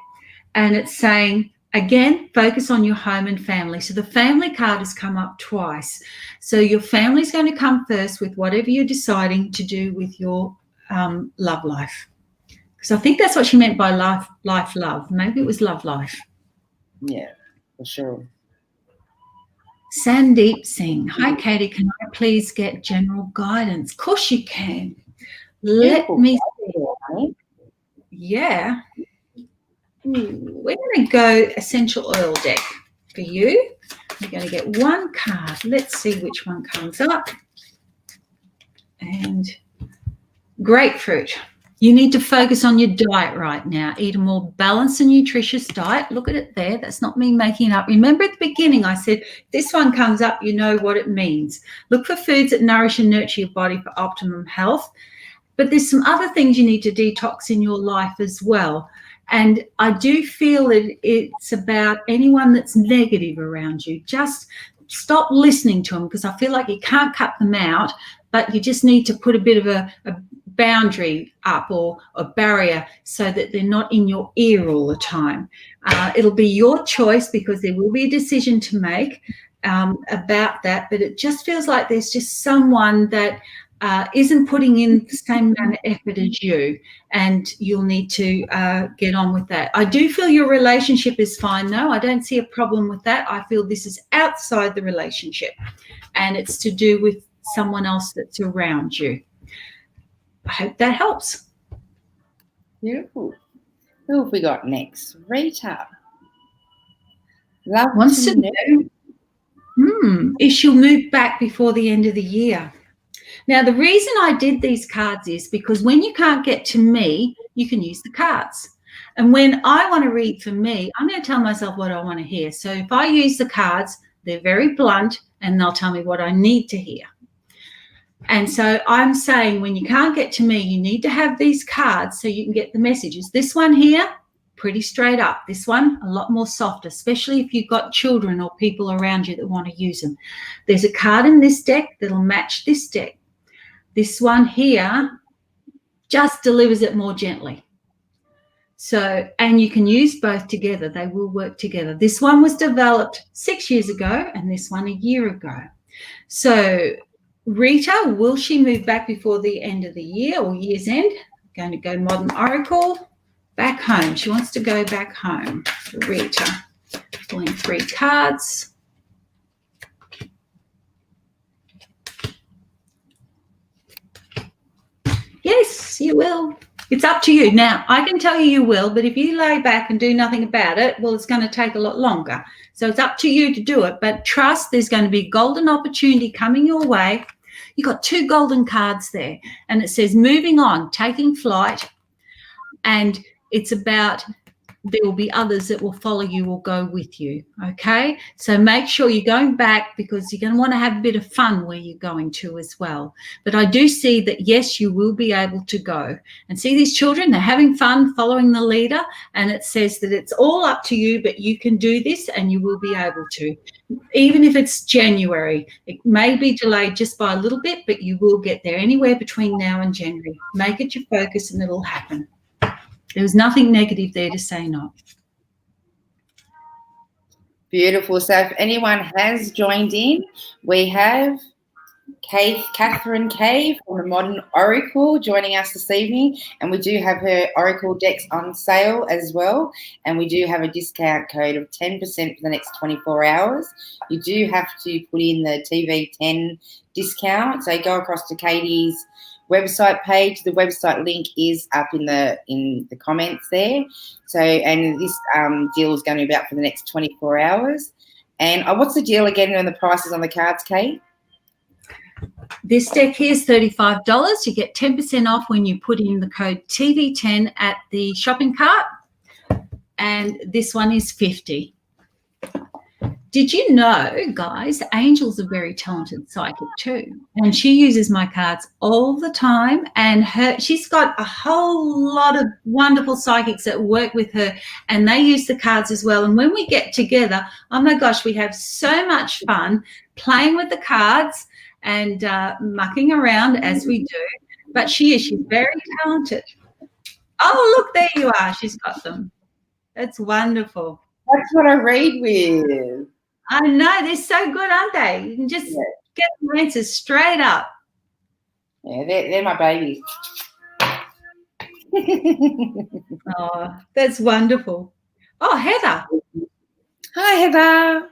And it's saying, again, focus on your home and family. So the family card has come up twice. So your family's going to come first with whatever you're deciding to do with your love life. Because I think that's what she meant by love. Maybe it was love life. Yeah, for sure. Sandeep Singh. Hi, Katie. Can I please get general guidance? Of course you can. Let me see. Yeah. We're going to go essential oil deck for you. We're going to get one card. Let's see which one comes up. And grapefruit. You need to focus on your diet right now. Eat a more balanced and nutritious diet. Look at it there. That's not me making it up. Remember at the beginning I said, this one comes up, you know what it means. Look for foods that nourish and nurture your body for optimum health. But there's some other things you need to detox in your life as well. And I do feel that it's about anyone that's negative around you. Just stop listening to them, because I feel like you can't cut them out, but you just need to put a bit of a boundary up, or a barrier, so that they're not in your ear all the time. It'll be your choice, because there will be a decision to make about that. But it just feels like there's just someone that isn't putting in the same amount of effort as you, and you'll need to get on with that. I do feel your relationship is fine, though. I don't see a problem with that. I feel this is outside the relationship, and it's to do with someone else that's around you. I hope that helps. Beautiful. Who have we got next? Rita. Love Wants to know if she'll move back before the end of the year. Now, the reason I did these cards is because when you can't get to me, you can use the cards. And when I want to read for me, I'm going to tell myself what I want to hear. So if I use the cards, they're very blunt, and they'll tell me what I need to hear. And so I'm saying, when you can't get to me, you need to have these cards so you can get the messages. This one here, pretty straight up. This one, a lot more soft, especially if you've got children or people around you that want to use them. There's a card in this deck that'll match this deck. This one here just delivers it more gently. So, and you can use both together. They will work together. This one was developed 6 years ago, and this one a year ago. So Rita, will she move back before the end of the year or year's end? Going to go Modern Oracle. Back home. She wants to go back home. Rita. Pulling 3 cards. Yes, you will. It's up to you. Now, I can tell you will, but if you lay back and do nothing about it, well, it's going to take a lot longer. So it's up to you to do it. But trust, there's going to be a golden opportunity coming your way. You've got 2 golden cards there, and it says moving on, taking flight, and it's about there will be others that will follow you or go with you, okay? So make sure you're going back because you're going to want to have a bit of fun where you're going to as well. But I do see that, yes, you will be able to go. And see these children, they're having fun following the leader, and it says that it's all up to you, but you can do this and you will be able to. Even if it's January, it may be delayed just by a little bit, but you will get there anywhere between now and January. Make it your focus and it'll happen. There was nothing negative there to say not. Beautiful. So if anyone has joined in, we have Catherine Cave from the Modern Oracle joining us this evening, and we do have her Oracle decks on sale as well, and we do have a discount code of 10% for the next 24 hours. You do have to put in the TV10 discount, so go across to Katie's website page. The website link is up in the comments there. So, and this deal is going to be about for the next 24 hours. And what's the deal again on the prices on the cards, Kate? This deck here is $35. You get 10% off when you put in the code TV10 at the shopping cart. And this one is $50. Did you know, guys, Angel's a very talented psychic too. And she uses my cards all the time. And she's got a whole lot of wonderful psychics that work with her, and they use the cards as well. And when we get together, oh my gosh, we have so much fun playing with the cards and mucking around as we do. But she's very talented. Oh, look, there you are. She's got them. That's wonderful. That's what I read with. I know, they're so good, aren't they? You can just get the answers straight up. Yeah, they're my babies. Oh, that's wonderful. Oh, Heather. Hi, Heather.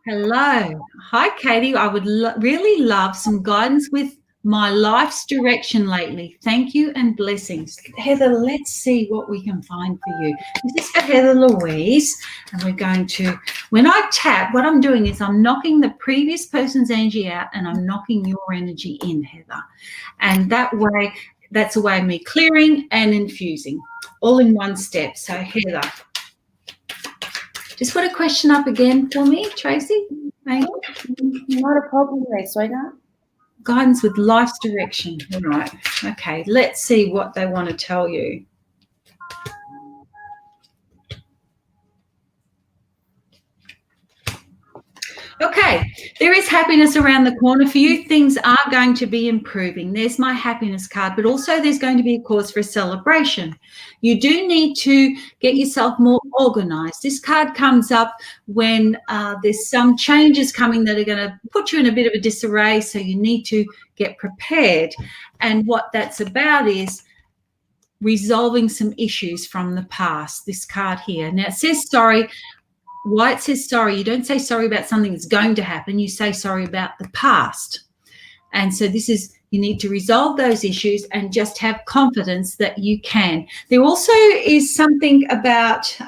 Hello. Hi, Katie. I would really love some guidance with my life's direction lately. Thank you and blessings. Heather, let's see what we can find for you. This is for Heather Louise, and we're going to, when I tap, what I'm doing is I'm knocking the previous person's energy out and I'm knocking your energy in, Heather. And that way, that's a way of me clearing and infusing all in one step. So, Heather, just put a question up again for me, Tracy. Not a problem there, sweetheart. Guidance with life's direction. All right. Okay, let's see what they want to tell you. Okay, there is happiness around the corner for you. Things are going to be improving. There's my happiness card, but also there's going to be a cause for a celebration. You do need to get yourself more organized. This card comes up when there's some changes coming that are going to put you in a bit of a disarray, so you need to get prepared. And what that's about is resolving some issues from the past, this card here. Now, it says sorry. Why it says sorry, you don't say sorry about something that's going to happen, you say sorry about the past. And so this is, you need to resolve those issues and just have confidence that you can. There also is something about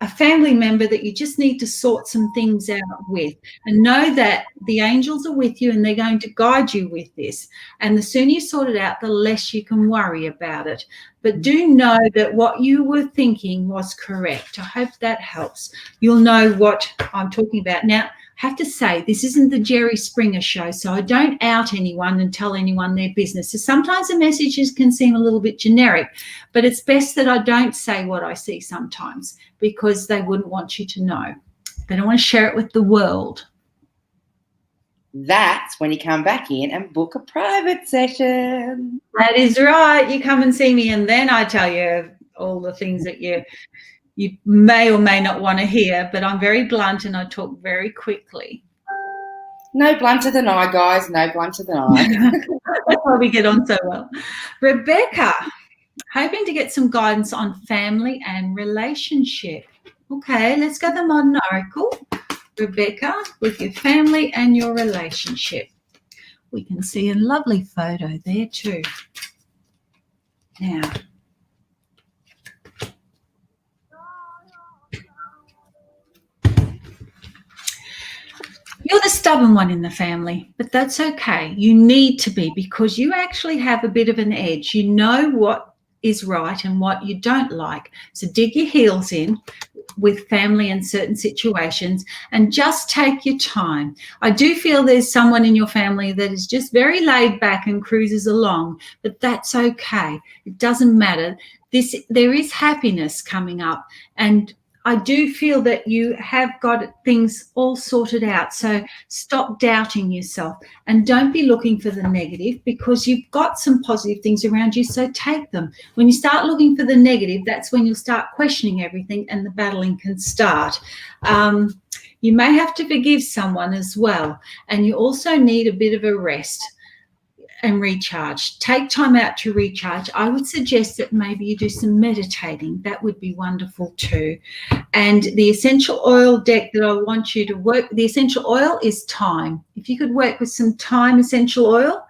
a family member that you just need to sort some things out with, and know that the angels are with you and they're going to guide you with this. And the sooner you sort it out, the less you can worry about it. But do know that what you were thinking was correct. I hope that helps. You'll know what I'm talking about. Now, I have to say, this isn't the Jerry Springer show, so I don't out anyone and tell anyone their business. So sometimes the messages can seem a little bit generic, but it's best that I don't say what I see sometimes, because they wouldn't want you to know. They don't want to share it with the world. That's when you come back in and book a private session. That is right. You come and see me, and then I tell you all the things that you may or may not want to hear, but I'm very blunt and I talk very quickly. No blunter than I, guys. No blunter than I. That's why we get on so well. Rebecca, hoping to get some guidance on family and relationship. Okay, let's go to the modern oracle. Rebecca, with your family and your relationship. We can see a lovely photo there too. Now, you're the stubborn one in the family, but that's okay. You need to be, because you actually have a bit of an edge. You know what is right and what you don't like. So dig your heels in with family in certain situations and just take your time. I do feel there's someone in your family that is just very laid back and cruises along, but that's okay. It doesn't matter. There is happiness coming up, and I do feel that you have got things all sorted out. So stop doubting yourself and don't be looking for the negative, because you've got some positive things around you, so take them. When you start looking for the negative, that's when you'll start questioning everything and the battling can start. You may have to forgive someone as well, and you also need a bit of a rest and recharge. Take time out to recharge. I would suggest that maybe you do some meditating. That would be wonderful too. And the essential oil deck that I want you to work, the essential oil is thyme. If you could work with some thyme essential oil,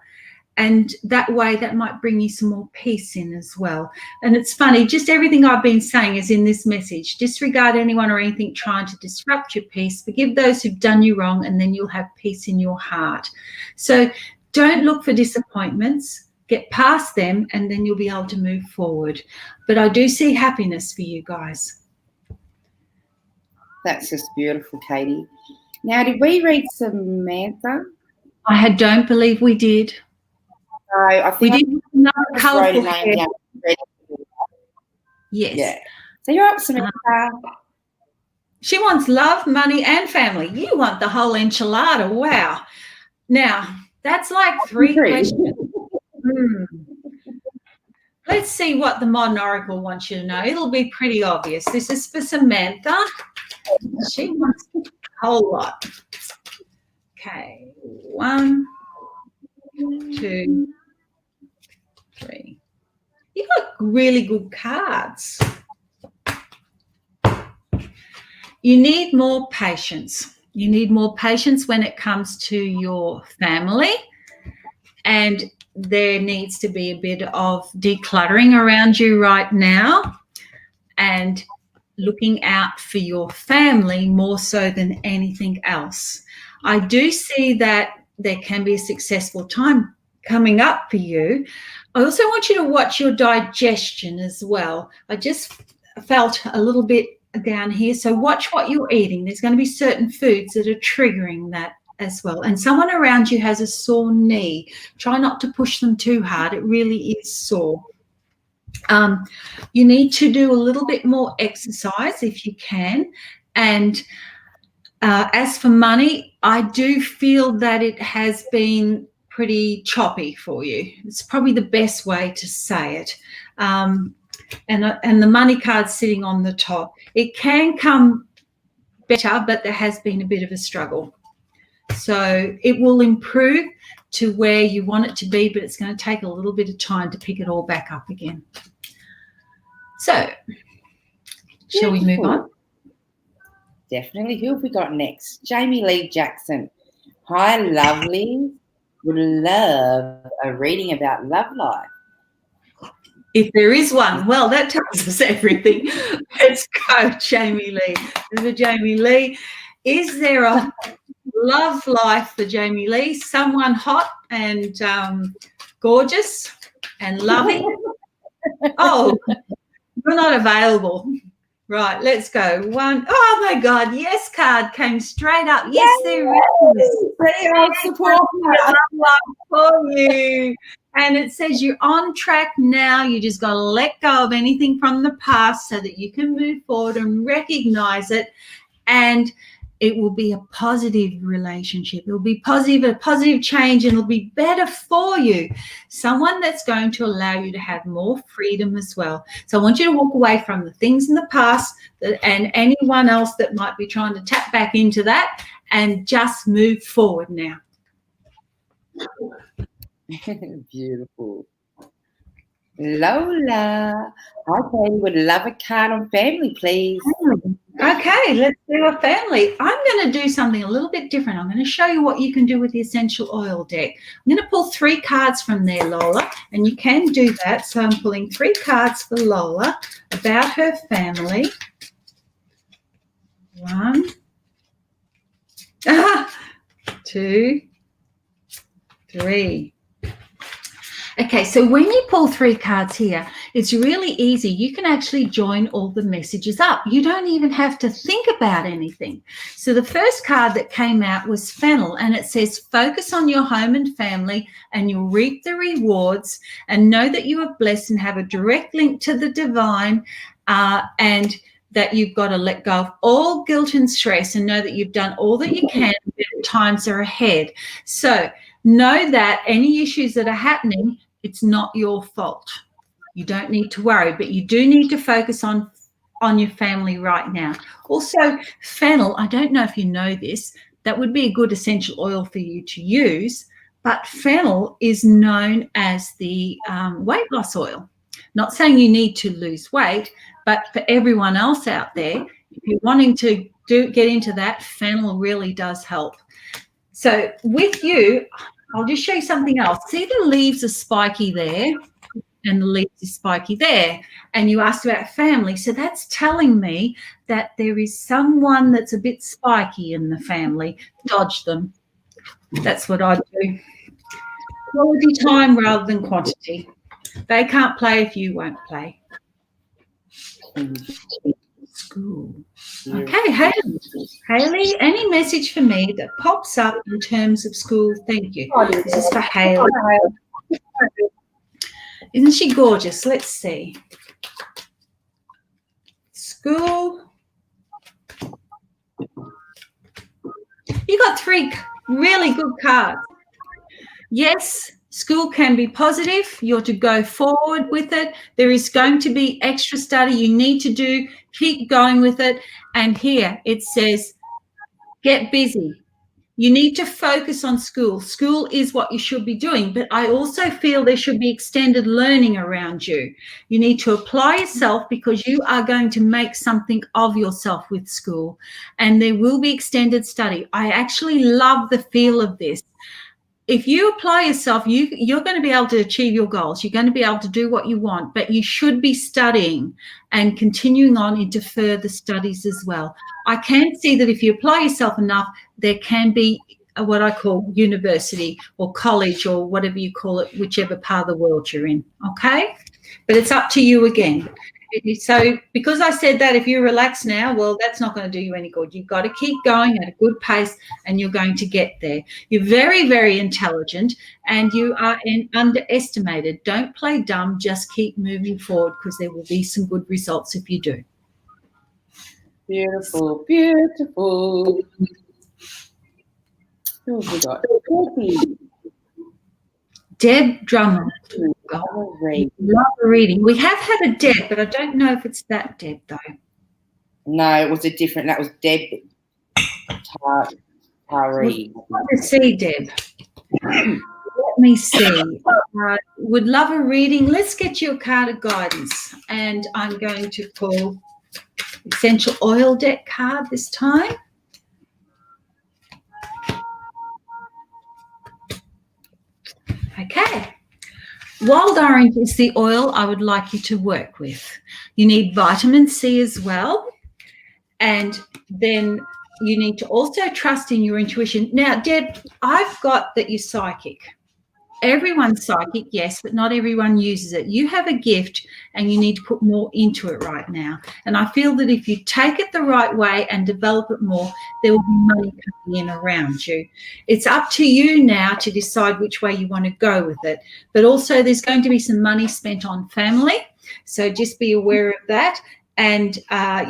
and that way that might bring you some more peace in as well. And it's funny, just everything I've been saying is in this message. Disregard anyone or anything trying to disrupt your peace. Forgive those who've done you wrong, and then you'll have peace in your heart. So don't look for disappointments, get past them, and then you'll be able to move forward. But I do see happiness for you guys. That's just beautiful, Katie. Now, did we read Samantha? I don't believe we did. No, I think we did another colourful hair. Yes. Yeah. So you're up, Samantha. She wants love, money, and family. You want the whole enchilada. Wow. Now, that's like 3 questions. Let's see what the modern oracle wants you to know. It'll be pretty obvious. This is for Samantha. She wants a whole lot. Okay. 1, 2, 3. You got really good cards. You need more patience. You need more patience when it comes to your family, and there needs to be a bit of decluttering around you right now and looking out for your family more so than anything else. I do see that there can be a successful time coming up for you. I also want you to watch your digestion as well. I just felt a little bit down here, so watch what you're eating. There's going to be certain foods that are triggering that as well. And someone around you has a sore knee. Try not to push them too hard. It really is sore. You need to do a little bit more exercise if you can. And as for money, I do feel that it has been pretty choppy for you. It's probably the best way to say it. And the money card's sitting on the top. It can come better, but there has been a bit of a struggle. So it will improve to where you want it to be, but it's going to take a little bit of time to pick it all back up again. So, shall we move on? Definitely. Who have we got next? Jamie Lee Jackson. Hi, lovely. Would love a reading about love life. If there is one, well, that tells us everything. Let's go, Jamie Lee. For Jamie Lee, is there a love life for Jamie Lee? Someone hot and gorgeous and loving? Oh, you're not available. Right, let's go. 1. Oh, my God. Yes card came straight up. Yes, there is. Support for you. And it says you're on track now. You just got to let go of anything from the past so that you can move forward and recognize it. And it will be a positive relationship. It will be positive, a positive change, and it'll be better for you. Someone that's going to allow you to have more freedom as well. So I want you to walk away from the things in the past and anyone else that might be trying to tap back into that, and just move forward now. Beautiful. Lola. Okay, would love a card on family, please. Okay, let's do a family. I'm going to do something a little bit different. I'm going to show you what you can do with the essential oil deck. I'm going to pull 3 cards from there, Lola, and you can do that. So I'm pulling 3 cards for Lola about her family. 1, 2, 3. Okay, so when you pull 3 cards here, it's really easy. You can actually join all the messages up. You don't even have to think about anything. So the first card that came out was Fennel, and it says, focus on your home and family and you'll reap the rewards, and know that you are blessed and have a direct link to the divine, and that you've got to let go of all guilt and stress and know that you've done all that you can. Better times are ahead. So know that any issues that are happening, it's not your fault. You don't need to worry, but you do need to focus on your family right now. Also, fennel, I don't know if you know this, that would be a good essential oil for you to use, but fennel is known as the weight loss oil. Not saying you need to lose weight, but for everyone else out there, if you're wanting to get into that, fennel really does help. So with you, I'll just show you something else. See, the leaves are spiky there and the leaves are spiky there. And you asked about family. So that's telling me that there is someone that's a bit spiky in the family. Dodge them. That's what I do. Quality time rather than quantity. They can't play if you won't play. School. Okay, Hayley, any message for me that pops up in terms of school? Thank you. This is for Hayley. Isn't she gorgeous? Let's see. School. You got 3 really good cards. Yes, school can be positive. You're to go forward with it. There is going to be extra study you need to do. Keep going with it. And here it says, get busy. You need to focus on school. School is what you should be doing, but I also feel there should be extended learning around you. You need to apply yourself because you are going to make something of yourself with school, and there will be extended study. I actually love the feel of this. If you apply yourself, you're going to be able to achieve your goals. You're going to be able to do what you want, but you should be studying and continuing on into further studies as well. I can see that if you apply yourself enough, there can be what I call university or college or whatever you call it, whichever part of the world you're in, okay? But it's up to you again. So because I said that, if you relax now, well, that's not going to do you any good. You've got to keep going at a good pace and you're going to get there. You're very, very intelligent and you are underestimated. Don't play dumb. Just keep moving forward because there will be some good results if you do. Beautiful, beautiful. Who have we got? Deb Drummond. Love a reading. We have had a Deb, but I don't know if it's that Deb though. No, it was a different. That was Deb Tari. Let's see, Deb. Let me see. Would love a reading. Let's get you a card of guidance, and I'm going to pull essential oil deck card this time. Okay. Wild orange is the oil I would like you to work with. You need vitamin C as well. And then you need to also trust in your intuition. Now, Deb, I've got that you're psychic. Everyone's psychic, yes, but not everyone uses it. You have a gift and you need to put more into it right now. And I feel that if you take it the right way and develop it more, there will be money coming in around you. It's up to you now to decide which way you want to go with it. But also there's going to be some money spent on family. So just be aware of that. and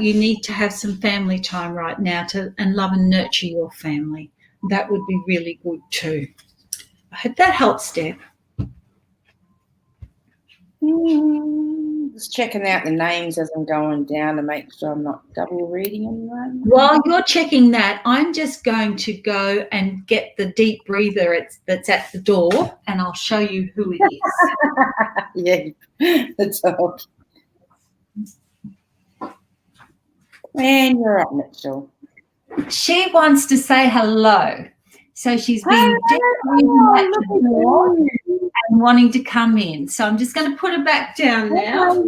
you need to have some family time right now and love and nurture your family. That would be really good too. I hope that helps, Deb. Just checking out the names as I'm going down to make sure I'm not double reading anyone. While you're checking that, I'm just going to go and get the deep breather that's at the door, and I'll show you who it is. Yeah, that's all. And you're up, Mitchell. She wants to say hello. So she's been deep breathing at the door and wanting to come in. So I'm just going to put her back down now.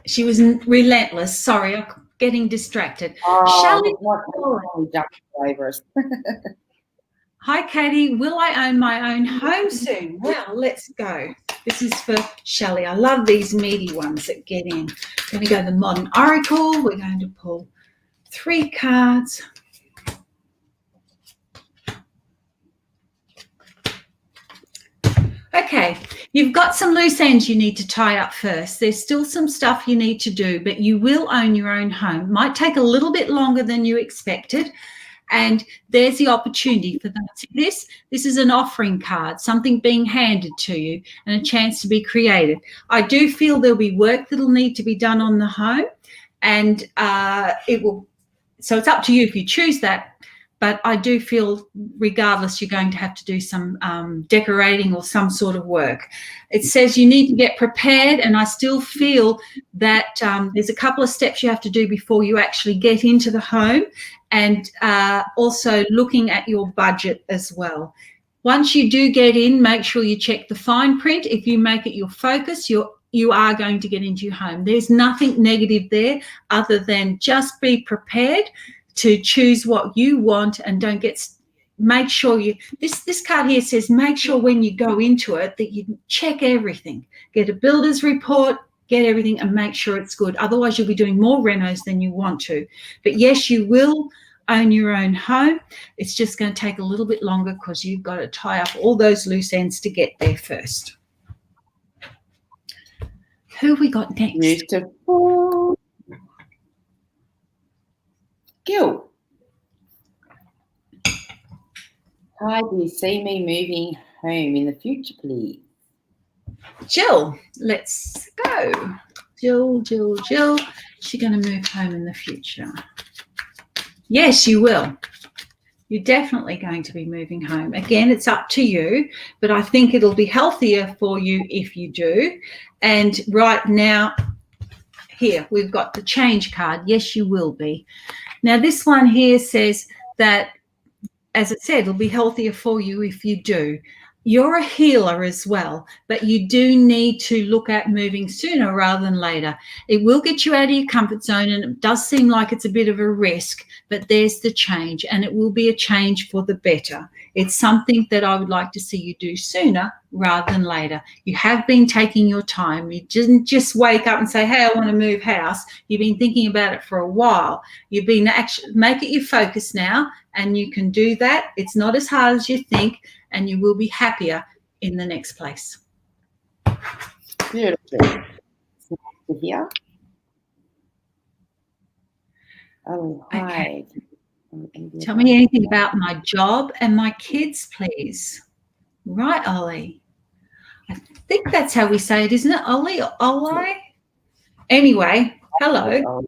She was relentless. Sorry, I'm getting distracted. Shelley, hi, Katie. Will I own my own home soon? Well, let's go. This is for Shelley. I love these meaty ones that get in. We're going to go to the Modern Oracle. We're going to pull 3 cards. Okay, you've got some loose ends you need to tie up first. There's still some stuff you need to do, but you will own your own home. Might take a little bit longer than you expected, and there's the opportunity for that. This is an offering card, something being handed to you and a chance to be creative. I do feel there'll be work that'll need to be done on the home, and it will. So it's up to you if you choose that. But I do feel regardless, you're going to have to do some decorating or some sort of work. It says you need to get prepared, and I still feel that there's a couple of steps you have to do before you actually get into the home, and also looking at your budget as well. Once you do get in, make sure you check the fine print. If you make it your focus, you are going to get into your home. There's nothing negative there other than just be prepared to choose what you want, and make sure this card here says make sure when you go into it that you check everything, get a builder's report, get everything, and make sure it's good. Otherwise you'll be doing more renos than you want to. But yes, you will own your own home. It's just going to take a little bit longer because you've got to tie up all those loose ends to get there first. Who have we got next? Beautiful. Gil. Hi, do you see me moving home in the future, please? Jill, let's go. Jill. She's going to move home in the future. Yes, you will. You're definitely going to be moving home. Again, it's up to you, but I think it'll be healthier for you if you do. And right now, here, we've got the change card. Yes, you will be. Now, this one here says that, as it said, it'll be healthier for you if you do. You're a healer as well, but you do need to look at moving sooner rather than later. It will get you out of your comfort zone, and it does seem like it's a bit of a risk, but there's the change, and it will be a change for the better. It's something that I would like to see you do sooner rather than later. You have been taking your time. You didn't just wake up and say, hey, I want to move house. You've been thinking about it for a while. You've been actually make it your focus now, and you can do that. It's not as hard as you think, and you will be happier in the next place. Beautiful. It's nice to hear. Oh, hi. Okay. Tell me anything about my job and my kids, please. Right, Ollie. I think that's how we say it, isn't it, Ollie? Ollie? Anyway, hello.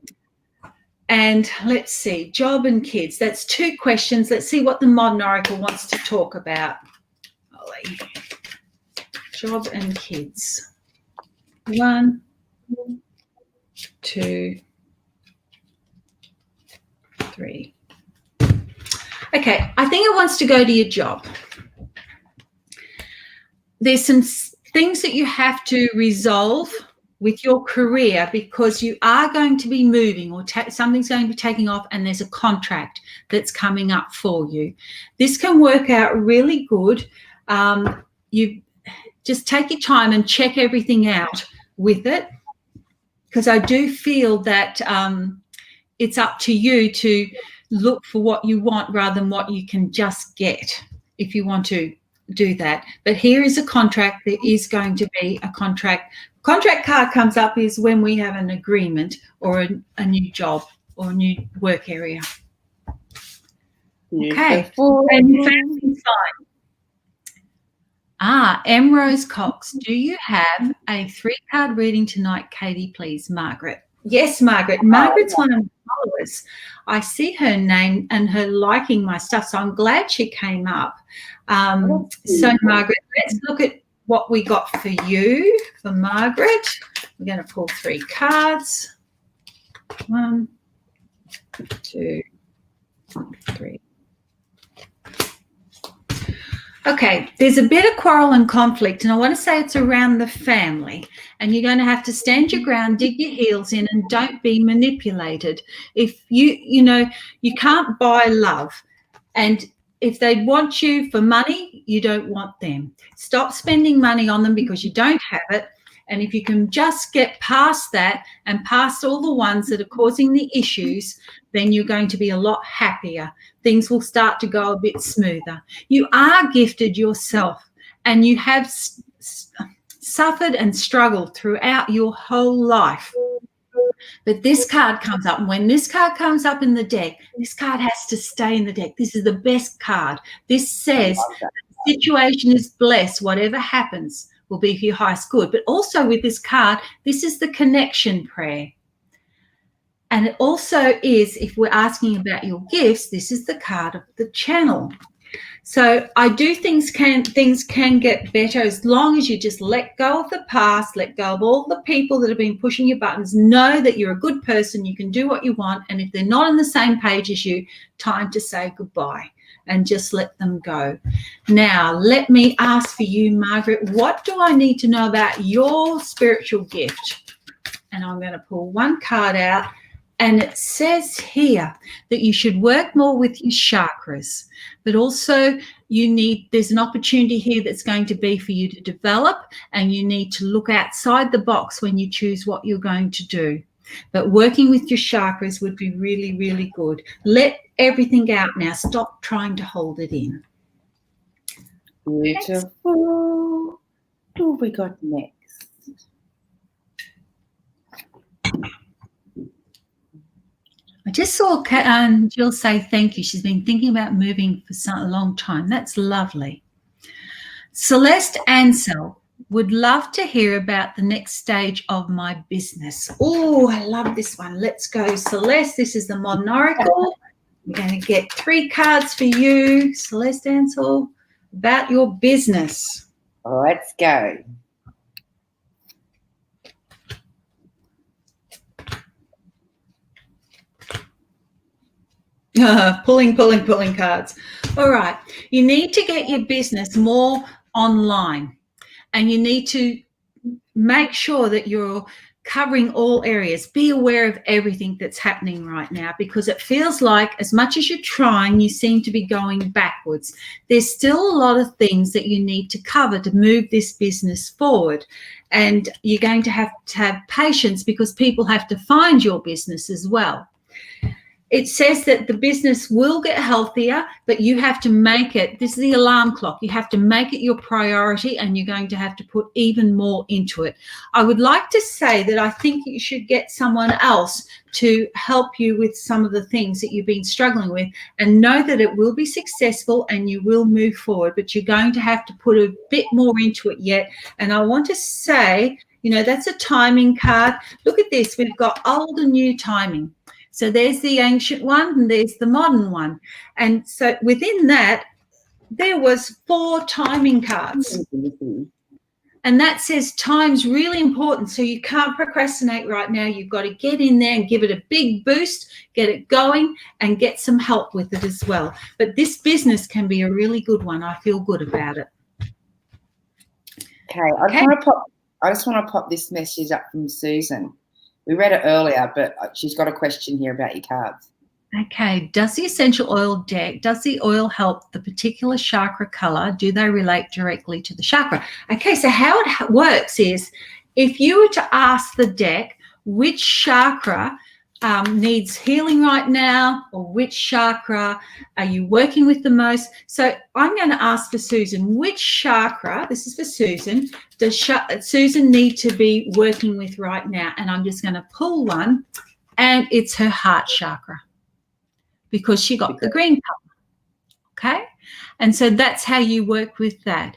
And let's see, job and kids. That's 2 questions. Let's see what the Modern Oracle wants to talk about. Ollie. Job and kids. 1, 2, 3. Okay, I think it wants to go to your job. There's some things that you have to resolve with your career because you are going to be moving, or something's going to be taking off, and there's a contract that's coming up for you. This can work out really good. You just take your time and check everything out with it, because I do feel that it's up to you to look for what you want rather than what you can just get if you want to do that. But here is a contract. There is going to be a contract. Contract card comes up is when we have an agreement or a new job or a new work area. Okay. And family sign. M. Rose Cox, do you have a 3-card reading tonight, Katie, please? Margaret. Yes, Margaret. Margaret's one of my followers. I see her name and her liking my stuff, so I'm glad she came up. So, Margaret, let's look at what we got for you, for Margaret. We're going to pull 3 cards. 1, 2, 3. Okay, there's a bit of quarrel and conflict, and I want to say it's around the family, and you're going to have to stand your ground, dig your heels in, and don't be manipulated. If you can't buy love, and if they want you for money, you don't want them. Stop spending money on them because you don't have it. And if you can just get past that and past all the ones that are causing the issues, then you're going to be a lot happier. Things will start to go a bit smoother. You are gifted yourself, and you have suffered and struggled throughout your whole life. But this card comes up, and when this card comes up in the deck, this card has to stay in the deck. This is the best card. This says that the situation is blessed. Whatever happens will be for your highest good. But also with this card, this is the connection prayer. And it also is, if we're asking about your gifts, this is the card of the channel. So I do things can get better as long as you just let go of the past, let go of all the people that have been pushing your buttons, know that you're a good person, you can do what you want, and if they're not on the same page as you, time to say goodbye and just let them go. Now, let me ask for you, Margaret, what do I need to know about your spiritual gift? And I'm going to pull 1 card out. And it says here that you should work more with your chakras, but also there's an opportunity here that's going to be for you to develop, and you need to look outside the box when you choose what you're going to do. But working with your chakras would be really, really good. Let everything out now. Stop trying to hold it in. Beautiful. What have we got next? I just saw Jill say thank you. She's been thinking about moving for a long time. That's lovely. Celeste Ansel would love to hear about the next stage of my business. Oh, I love this one. Let's go, Celeste. This is the Modern Oracle. We're going to get 3 cards for you, Celeste Ansel, about your business. Let's go. Pulling cards. All right. You need to get your business more online, and you need to make sure that you're covering all areas. Be aware of everything that's happening right now, because it feels like as much as you're trying, you seem to be going backwards. There's still a lot of things that you need to cover to move this business forward. And you're going to have patience, because people have to find your business as well. It says that the business will get healthier, but you have to make it, this is the alarm clock, you have to make it your priority, and you're going to have to put even more into it. I would like to say that I think you should get someone else to help you with some of the things that you've been struggling with, and know that it will be successful and you will move forward, but you're going to have to put a bit more into it yet. And I want to say, that's a timing card. Look at this. We've got old and new timing. So there's the ancient one and there's the modern one. And so within that, there was 4 timing cards. And that says time's really important. So you can't procrastinate right now. You've got to get in there and give it a big boost, get it going, and get some help with it as well. But this business can be a really good one. I feel good about it. Okay. I just want to pop this message up from Susan. We read it earlier, but she's got a question here about your cards. Okay. Does the essential oil deck, does the oil help the particular chakra color? Do they relate directly to the chakra? Okay, so how it works is, if you were to ask the deck which chakra needs healing right now, or which chakra are you working with the most? So I'm going to ask for Susan, which chakra, this is for Susan, does Susan need to be working with right now? And I'm just going to pull one, and it's her heart chakra, because she got the green color. Okay? And so that's how you work with that.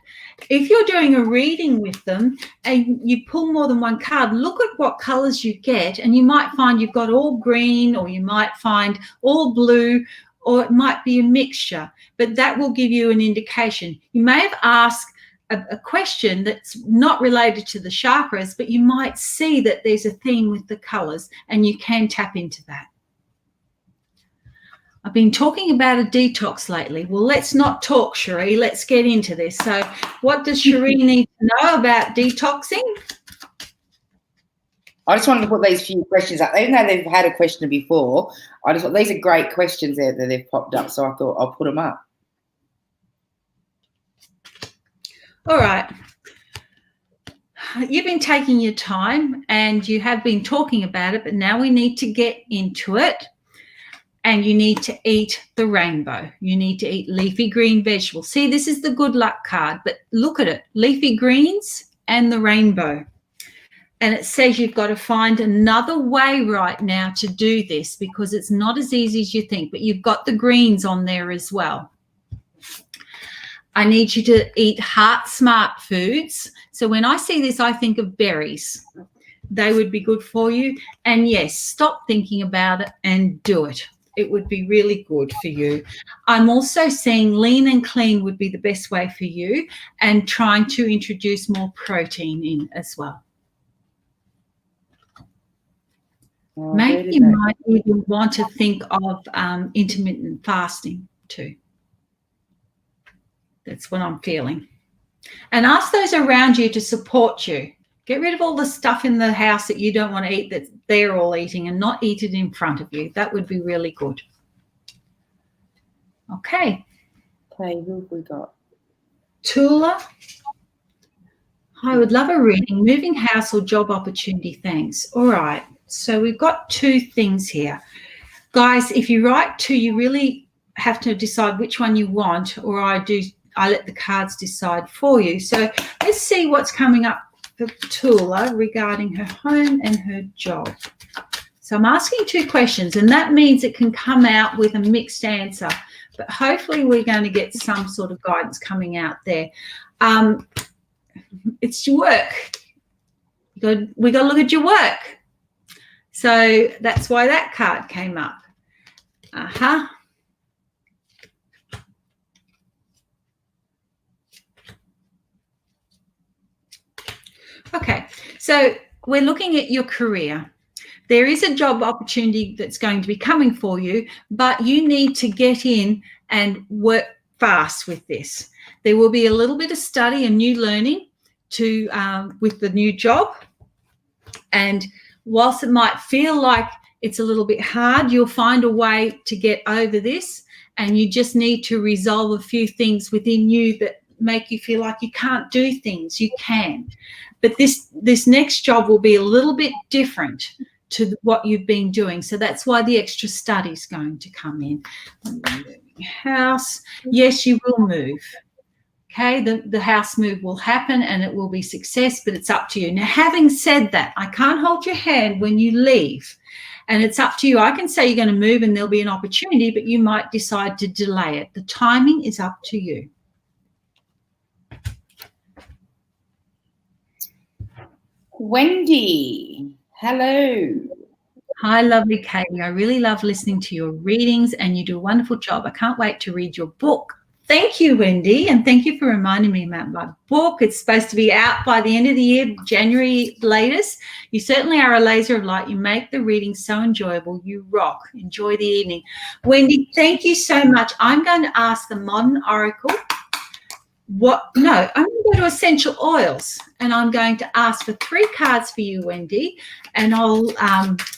If you're doing a reading with them and you pull more than one card, look at what colors you get, and you might find you've got all green, or you might find all blue, or it might be a mixture, but that will give you an indication. You may have asked a question that's not related to the chakras, but you might see that there's a theme with the colors, and you can tap into that. I've been talking about a detox lately. Well, let's not talk, Cherie. Let's get into this. So what does Cherie need to know about detoxing? I just wanted to put these few questions up. Even though they've had a question before, I just thought these are great questions there that they've popped up, so I thought I'll put them up. All right. You've been taking your time and you have been talking about it, but now we need to get into it. And you need to eat the rainbow. You need to eat leafy green vegetables. See, this is the good luck card, but look at it. Leafy greens and the rainbow. And it says you've got to find another way right now to do this, because it's not as easy as you think, but you've got the greens on there as well. I need you to eat heart smart foods. So when I see this, I think of berries. They would be good for you. And yes, stop thinking about it and do it. It would be really good for you. I'm also seeing lean and clean would be the best way for you, and trying to introduce more protein in as well. Oh, maybe you might even want to think of intermittent fasting too. That's what I'm feeling. And ask those around you to support you. Get rid of all the stuff in the house that you don't want to eat that they're all eating, and not eat it in front of you. That would be really good. Okay. Okay, who have we got? Tula. I would love a reading. Moving house or job opportunity, thanks. All right. So we've got two things here. Guys, if you write two, you really have to decide which one you want, or I let the cards decide for you. So let's see what's coming up for Tula regarding her home and her job. So I'm asking two questions, and that means it can come out with a mixed answer, but hopefully we're going to get some sort of guidance coming out there. It's your work. We got to look at your work. So that's why that card came up. Okay, so we're looking at your career. There is a job opportunity that's going to be coming for you, but you need to get in and work fast with this. There will be a little bit of study and new learning with the new job. And whilst it might feel like it's a little bit hard, you'll find a way to get over this, and you just need to resolve a few things within you that make you feel like you can't do things. You can. But this next job will be a little bit different to what you've been doing. So that's why the extra study is going to come in. House, yes, you will move. Okay, the house move will happen and it will be success, but it's up to you. Now, having said that, I can't hold your hand when you leave, and it's up to you. I can say you're going to move and there'll be an opportunity, but you might decide to delay it. The timing is up to you. Wendy, hello. Hi, lovely Katie. I really love listening to your readings, and you do a wonderful job. I can't wait to read your book. Thank you, Wendy, and thank you for reminding me about my book. It's supposed to be out by the end of the year, January latest. You certainly are a laser of light. You make the reading so enjoyable. You rock. Enjoy the evening. Wendy, thank you so much. I'm going to ask the Modern Oracle I'm going to go to essential oils, and I'm going to ask for 3 cards for you, Wendy, and I'll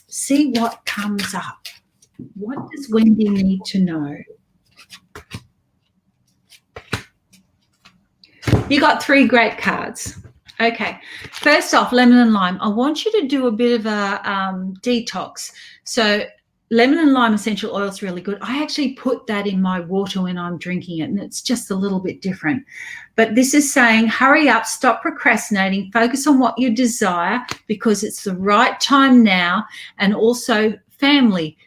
see what comes up. What does Wendy need to know? You got 3 great cards. Okay. First off, lemon and lime. I want you to do a bit of a detox. So lemon and lime essential oil is really good. I actually put that in my water when I'm drinking it, and it's just a little bit different. But this is saying, hurry up, stop procrastinating, focus on what you desire because it's the right time now, and also family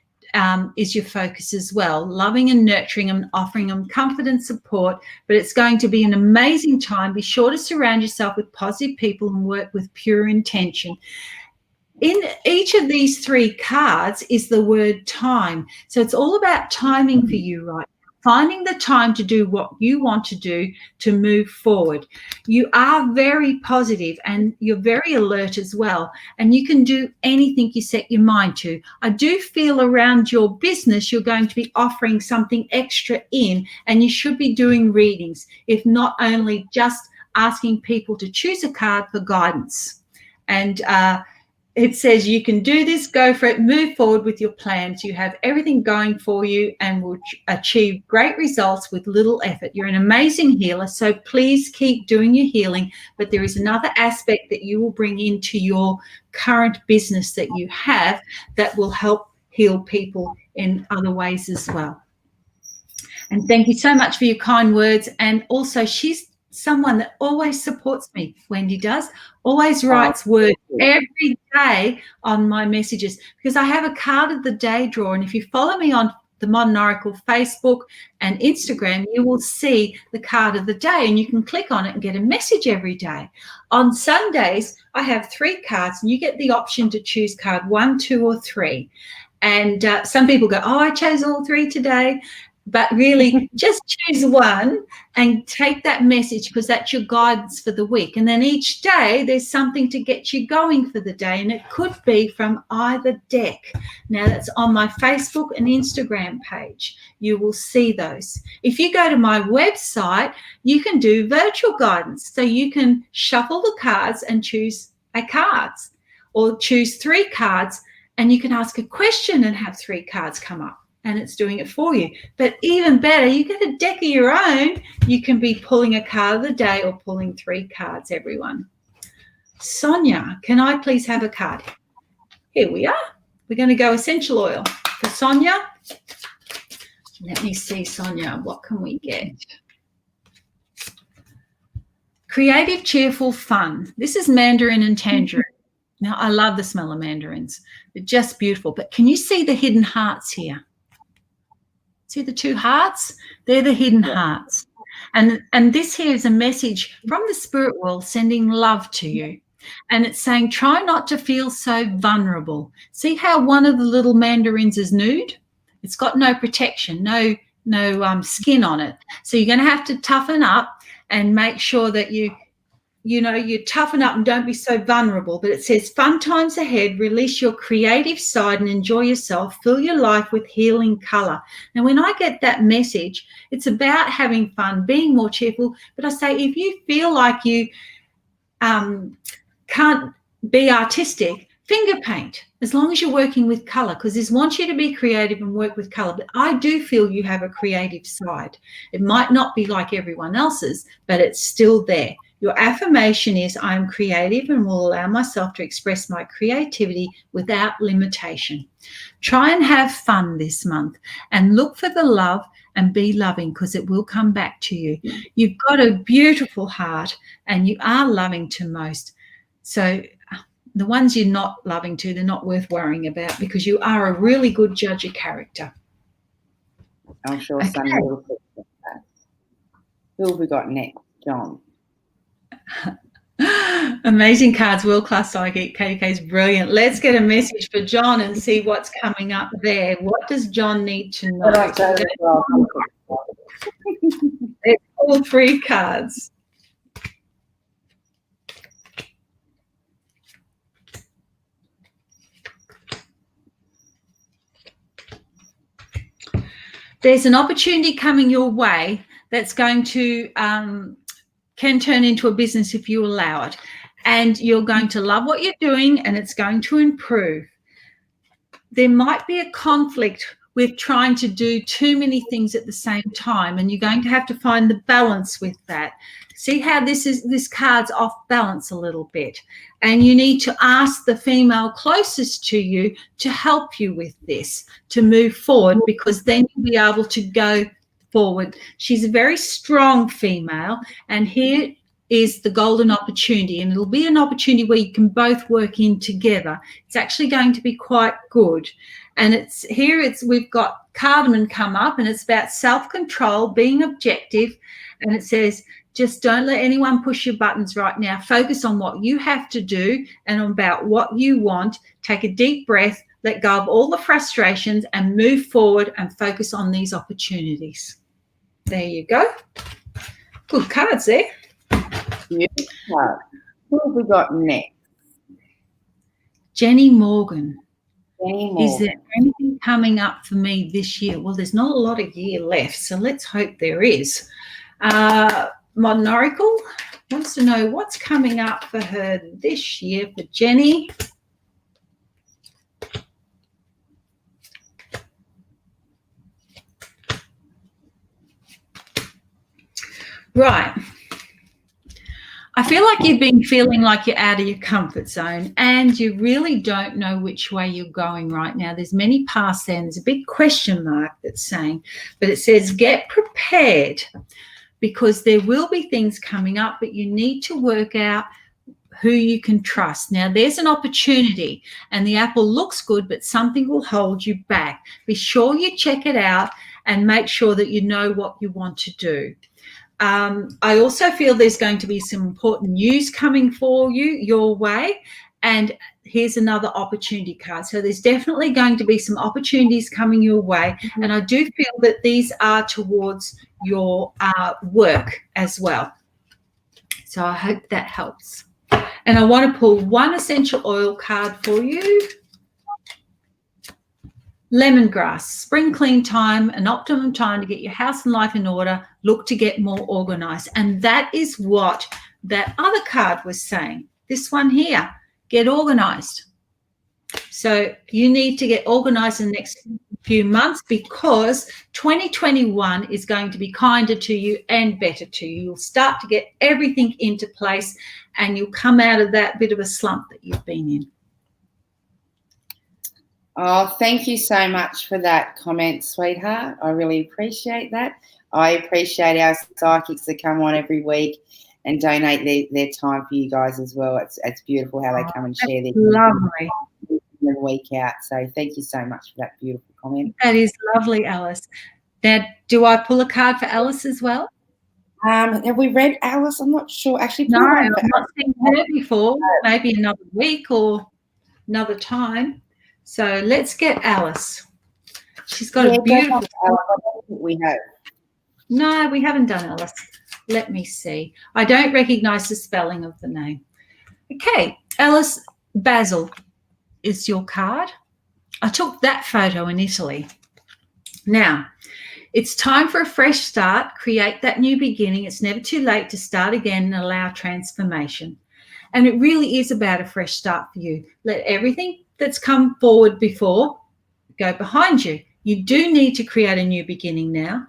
is your focus as well, loving and nurturing them, offering them comfort and support. But it's going to be an amazing time. Be sure to surround yourself with positive people and work with pure intention. In each of these 3 cards is the word time. So it's all about timing for you right now. Finding the time to do what you want to do to move forward. You are very positive and you're very alert as well, and you can do anything you set your mind to. I do feel around your business you're going to be offering something extra in, and you should be doing readings, if not only just asking people to choose a card for guidance. And it says you can do this, go for it, move forward with your plans. You have everything going for you and will achieve great results with little effort. You're an amazing healer, so please keep doing your healing. But there is another aspect that you will bring into your current business that you have that will help heal people in other ways as well. And thank you so much for your kind words. And also, she's someone that always supports me. Wendy does, always writes words every day on my messages, because I have a card of the day draw. And if you follow me on the Modern Oracle Facebook and Instagram, you will see the card of the day, and you can click on it and get a message every day. On Sundays, I have 3 cards, and you get the option to choose card 1, 2, or 3. And some people go, oh, I chose all 3 today. But really, just choose one and take that message, because that's your guidance for the week. And then each day there's something to get you going for the day, and it could be from either deck. Now, that's on my Facebook and Instagram page. You will see those. If you go to my website, you can do virtual guidance. So you can shuffle the cards and choose a card, or choose 3 cards, and you can ask a question and have 3 cards come up, and it's doing it for you. But even better, you get a deck of your own. You can be pulling a card of the day or pulling 3 cards, everyone. Sonia, can I please have a card? Here we are. We're going to go essential oil for Sonia. Let me see, Sonia, what can we get? Creative, cheerful, fun. This is mandarin and tangerine. Now, I love the smell of mandarins. They're just beautiful. But can you see the hidden hearts here? See the 2 hearts? They're the hidden hearts. And this here is a message from the spirit world sending love to you. And it's saying, try not to feel so vulnerable. See how one of the little mandarins is nude? It's got no protection, no skin on it. So you're going to have to toughen up and make sure that you toughen up and don't be so vulnerable. But it says, fun times ahead, release your creative side and enjoy yourself. Fill your life with healing color. Now, when I get that message, it's about having fun, being more cheerful. But I say, if you feel like you can't be artistic, finger paint, as long as you're working with color, because this wants you to be creative and work with color. But I do feel you have a creative side. It might not be like everyone else's, but it's still there. Your affirmation is, I am creative and will allow myself to express my creativity without limitation. Try and have fun this month and look for the love and be loving, because it will come back to you. You've got a beautiful heart and you are loving to most. So the ones you're not loving to, they're not worth worrying about, because you are a really good judge of character. I'm sure Sonia will fix that. Who have we got next? John. Amazing cards, world-class psychic. KDK's brilliant. Let's get a message for John and see what's coming up there. What does John need to know? It's all 3 cards. There's an opportunity coming your way that's going to can turn into a business if you allow it. And you're going to love what you're doing and it's going to improve. There might be a conflict with trying to do too many things at the same time, and you're going to have to find the balance with that. See how this card's off balance a little bit, and you need to ask the female closest to you to help you with this, to move forward, because then you'll be able to go forward. She's a very strong female, and here is the golden opportunity, and it'll be an opportunity where you can both work in together. It's actually going to be quite good. And we've got cardamom come up, and it's about self-control, being objective, and it says, just don't let anyone push your buttons right now. Focus on what you have to do and about what you want. Take a deep breath, let go of all the frustrations, and move forward and focus on these opportunities. There you go. Good cards there. Beautiful card. What have we got next? Jenny Morgan. Jenny Morgan. Is there anything coming up for me this year? Well, there's not a lot of year left, so let's hope there is. Modern Oracle wants to know what's coming up for her this year for Jenny. Right. I feel like you've been feeling like you're out of your comfort zone, and you really don't know which way you're going right now. There's many paths there, and there's a big question mark that's saying, but it says get prepared, because there will be things coming up, but you need to work out who you can trust. Now, there's an opportunity, and the apple looks good, but something will hold you back. Be sure you check it out and make sure that you know what you want to do. I also feel there's going to be some important news coming for you your way, and here's another opportunity card. So there's definitely going to be some opportunities coming your way, and I do feel that these are towards your work as well. So I hope that helps. And I want to pull one essential oil card for you. Lemongrass, spring clean time, an optimum time to get your house and life in order. Look to get more organized. And that is what that other card was saying. This one here, get organized. So you need to get organized in the next few months, because 2021 is going to be kinder to you and better to you. You'll start to get everything into place, and you'll come out of that bit of a slump that you've been in. Oh, thank you so much for that comment, sweetheart. I really appreciate that. I appreciate our psychics that come on every week and donate their time for you guys as well. It's beautiful how they come and share their lovely week out. So thank you so much for that beautiful comment. That is lovely, Alice. Now, do I pull a card for Alice as well? Have we read Alice? I'm not sure. Actually, no, I've not seen her before. Maybe another week or another time. So let's get Alice. She's got a beautiful. We have. No, we haven't done Alice. Let me see. I don't recognize the spelling of the name. Okay, Alice, Basil is your card. I took that photo in Italy. Now, it's time for a fresh start. Create that new beginning. It's never too late to start again and allow transformation. And it really is about a fresh start for you. Let everything that's come forward before go behind you. You do need to create a new beginning now,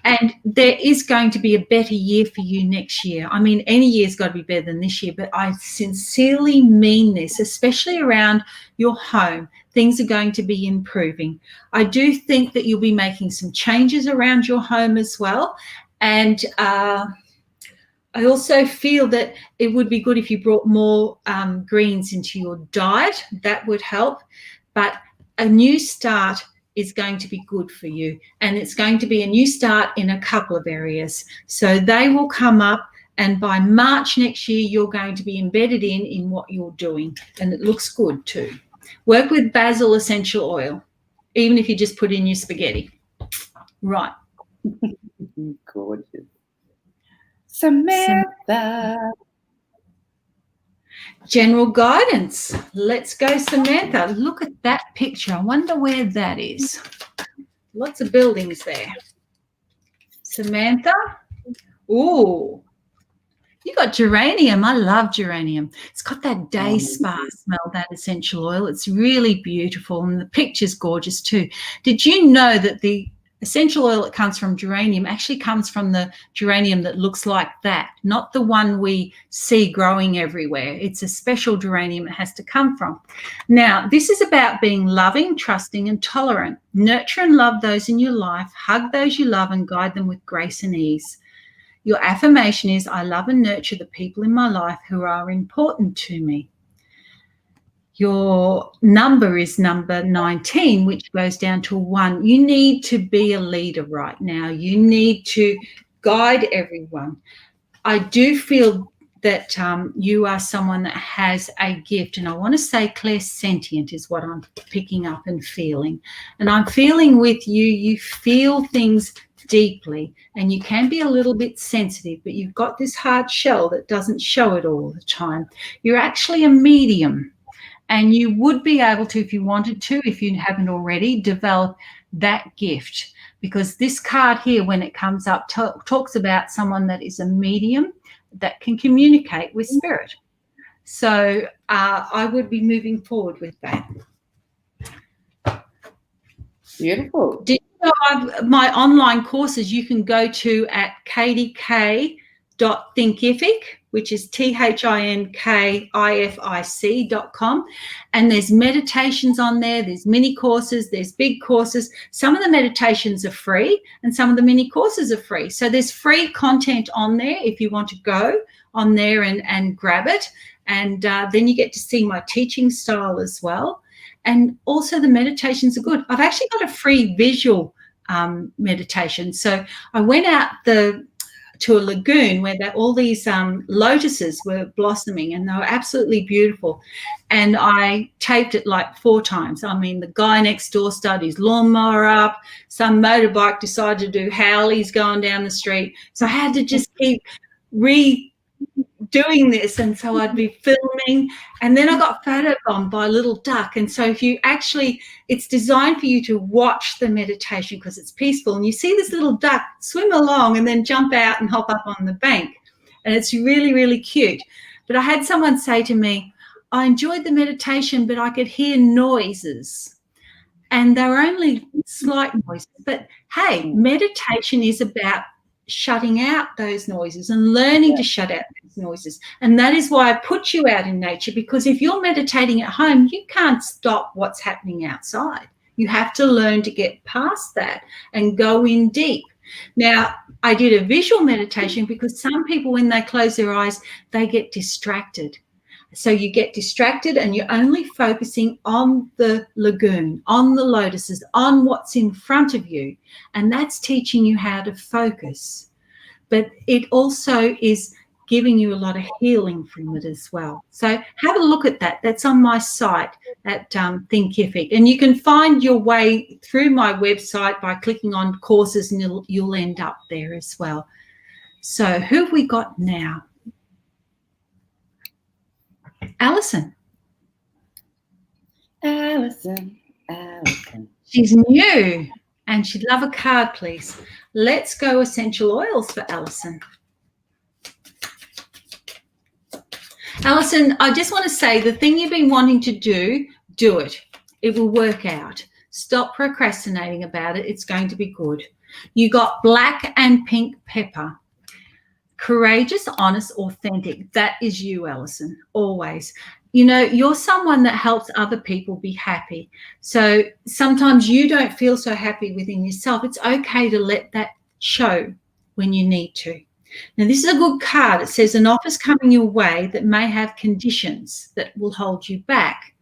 and there is going to be a better year for you next year. I mean, any year's got to be better than this year, but I sincerely mean this, especially around your home. Things are going to be improving. I do think that you'll be making some changes around your home as well, and I also feel that it would be good if you brought more greens into your diet. That would help. But a new start is going to be good for you. And it's going to be a new start in a couple of areas. So they will come up. And by March next year, you're going to be embedded in what you're doing. And it looks good too. Work with basil essential oil, even if you just put in your spaghetti. Right. Gorgeous. Samantha. General guidance. Let's go, Samantha. Look at that picture. I wonder where that is. Lots of buildings there. Samantha. Ooh. You got geranium. I love geranium. It's got that day spa smell, that essential oil. It's really beautiful, and the picture's gorgeous too. Did you know that the essential oil that comes from geranium actually comes from the geranium that looks like that, not the one we see growing everywhere. It's a special geranium it has to come from. Now, this is about being loving, trusting, and tolerant. Nurture and love those in your life, hug those you love, and guide them with grace and ease. Your affirmation is, I love and nurture the people in my life who are important to me. Your number is number 19, which goes down to 1. You need to be a leader right now. You need to guide everyone. I do feel that you are someone that has a gift, and I want to say clairsentient is what I'm picking up and feeling. And I'm feeling with you, you feel things deeply, and you can be a little bit sensitive, but you've got this hard shell that doesn't show it all the time. You're actually a medium. And you would be able to, if you wanted to, if you haven't already, develop that gift. Because this card here, when it comes up, talks about someone that is a medium that can communicate with spirit. So I would be moving forward with that. Beautiful. Did you know my online courses you can go to at katieK.thinkific, which is THINKIFIC.com. And there's meditations on there. There's mini courses. There's big courses. Some of the meditations are free and some of the mini courses are free. So there's free content on there if you want to go on there and grab it. And then you get to see my teaching style as well. And also the meditations are good. I've actually got a free visual meditation. So I went out to a lagoon where all these lotuses were blossoming, and they were absolutely beautiful. And I taped it like 4 times. I mean, the guy next door started his lawnmower up. Some motorbike decided to do howlies going down the street. So I had to just keep doing this, and so I'd be filming, and then I got photobombed by a little duck. And so if you actually, it's designed for you to watch the meditation because it's peaceful, and you see this little duck swim along and then jump out and hop up on the bank, and it's really, really cute. But I had someone say to me, I enjoyed the meditation, but I could hear noises, and they were only slight noises. But hey, meditation is about shutting out those noises and learning to shut out those noises. And that is why I put you out in nature, because if you're meditating at home, you can't stop what's happening outside. You have to learn to get past that and go in deep. Now, I did a visual meditation because some people, when they close their eyes, they get distracted. So you get distracted and you're only focusing on the lagoon, on the lotuses, on what's in front of you. And that's teaching you how to focus. But it also is giving you a lot of healing from it as well. So have a look at that. That's on my site at Thinkific. And you can find your way through my website by clicking on courses, and you'll end up there as well. So who have we got now? Alison. Alison. She's new and she'd love a card, please. Let's go essential oils for Alison. Alison, I just want to say the thing you've been wanting to do it. It will work out. Stop procrastinating about it. It's going to be good. You got black and pink pepper. Courageous, honest, authentic. That is you, Alison, always. You know, you're someone that helps other people be happy. So sometimes you don't feel so happy within yourself. It's okay to let that show when you need to. Now, this is a good card. It says an offer's coming your way that may have conditions that will hold you back.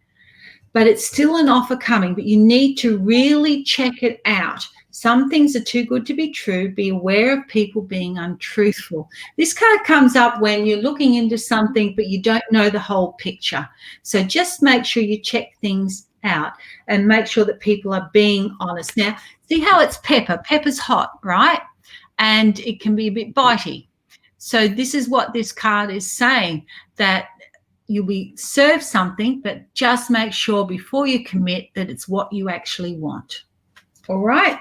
But it's still an offer coming, but you need to really check it out. Some things are too good to be true. Be aware of people being untruthful. This card comes up when you're looking into something, but you don't know the whole picture. So just make sure you check things out and make sure that people are being honest. Now, see how it's pepper. Pepper's hot, right? And it can be a bit bitey. So this is what this card is saying, that you'll be served something, but just make sure before you commit that it's what you actually want. All right.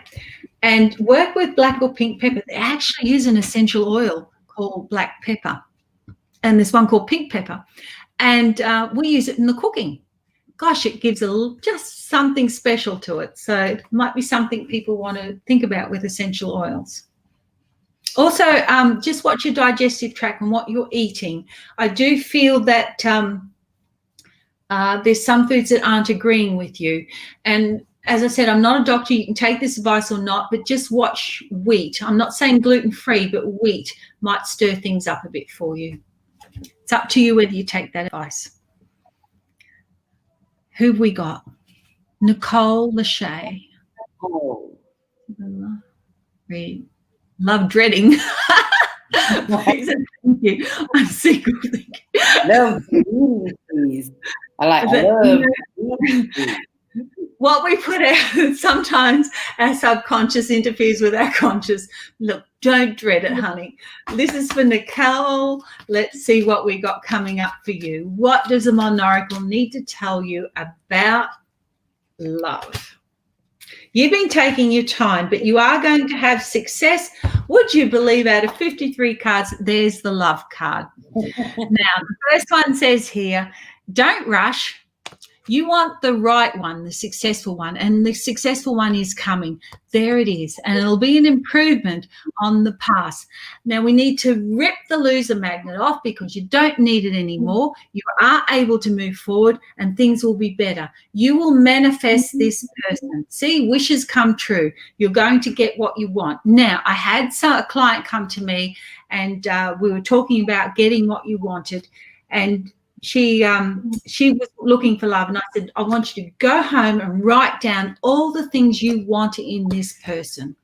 And work with black or pink pepper. They actually use an essential oil called black pepper. And there's one called pink pepper. And we use it in the cooking. gosh, it gives just something special to it. So it might be something people want to think about with essential oils. Also, just watch your digestive tract and what you're eating. I do feel that there's some foods that aren't agreeing with you. And as I said, I'm not a doctor. You can take this advice or not, but just watch wheat. I'm not saying gluten-free, but wheat might stir things up a bit for you. It's up to you whether you take that advice. Who have we got? Nicole Lachey. Oh. Love dreading. Thank you. I'm secretly. Love please. I love what we put out, sometimes our subconscious interferes with our conscious. Look, don't dread it, honey. This is for Nicole. Let's see what we got coming up for you. What does a Modern Oracle need to tell you about love? You've been taking your time, but you are going to have success. Would you believe out of 53 cards, there's the love card. Now, the first one says here, don't rush. You want the right one, the successful one, and the successful one is coming. There it is, and it'll be an improvement on the past. Now, we need to rip the loser magnet off because you don't need it anymore. You are able to move forward and things will be better. You will manifest this person. See, wishes come true. You're going to get what you want. Now, I had a client come to me and we were talking about getting what you wanted, and she was looking for love, and I said, I want you to go home and write down all the things you want in this person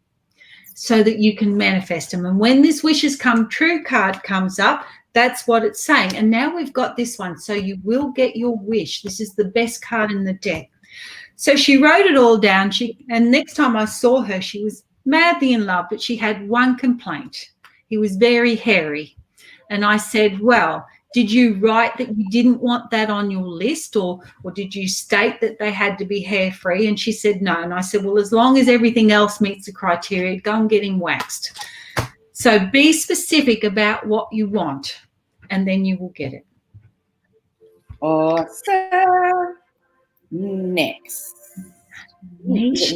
so that you can manifest them. And when this wishes come true card comes up, that's what it's saying. And now we've got this one, so you will get your wish. This is the best card in the deck. So she wrote it all down. And next time I saw her, she was madly in love, but she had one complaint. He was very hairy. And I said, well, did you write that you didn't want that on your list, or did you state that they had to be hair-free? And she said no. And I said, well, as long as everything else meets the criteria, go and get him waxed. So be specific about what you want, and then you will get it. Awesome. Next. Niche.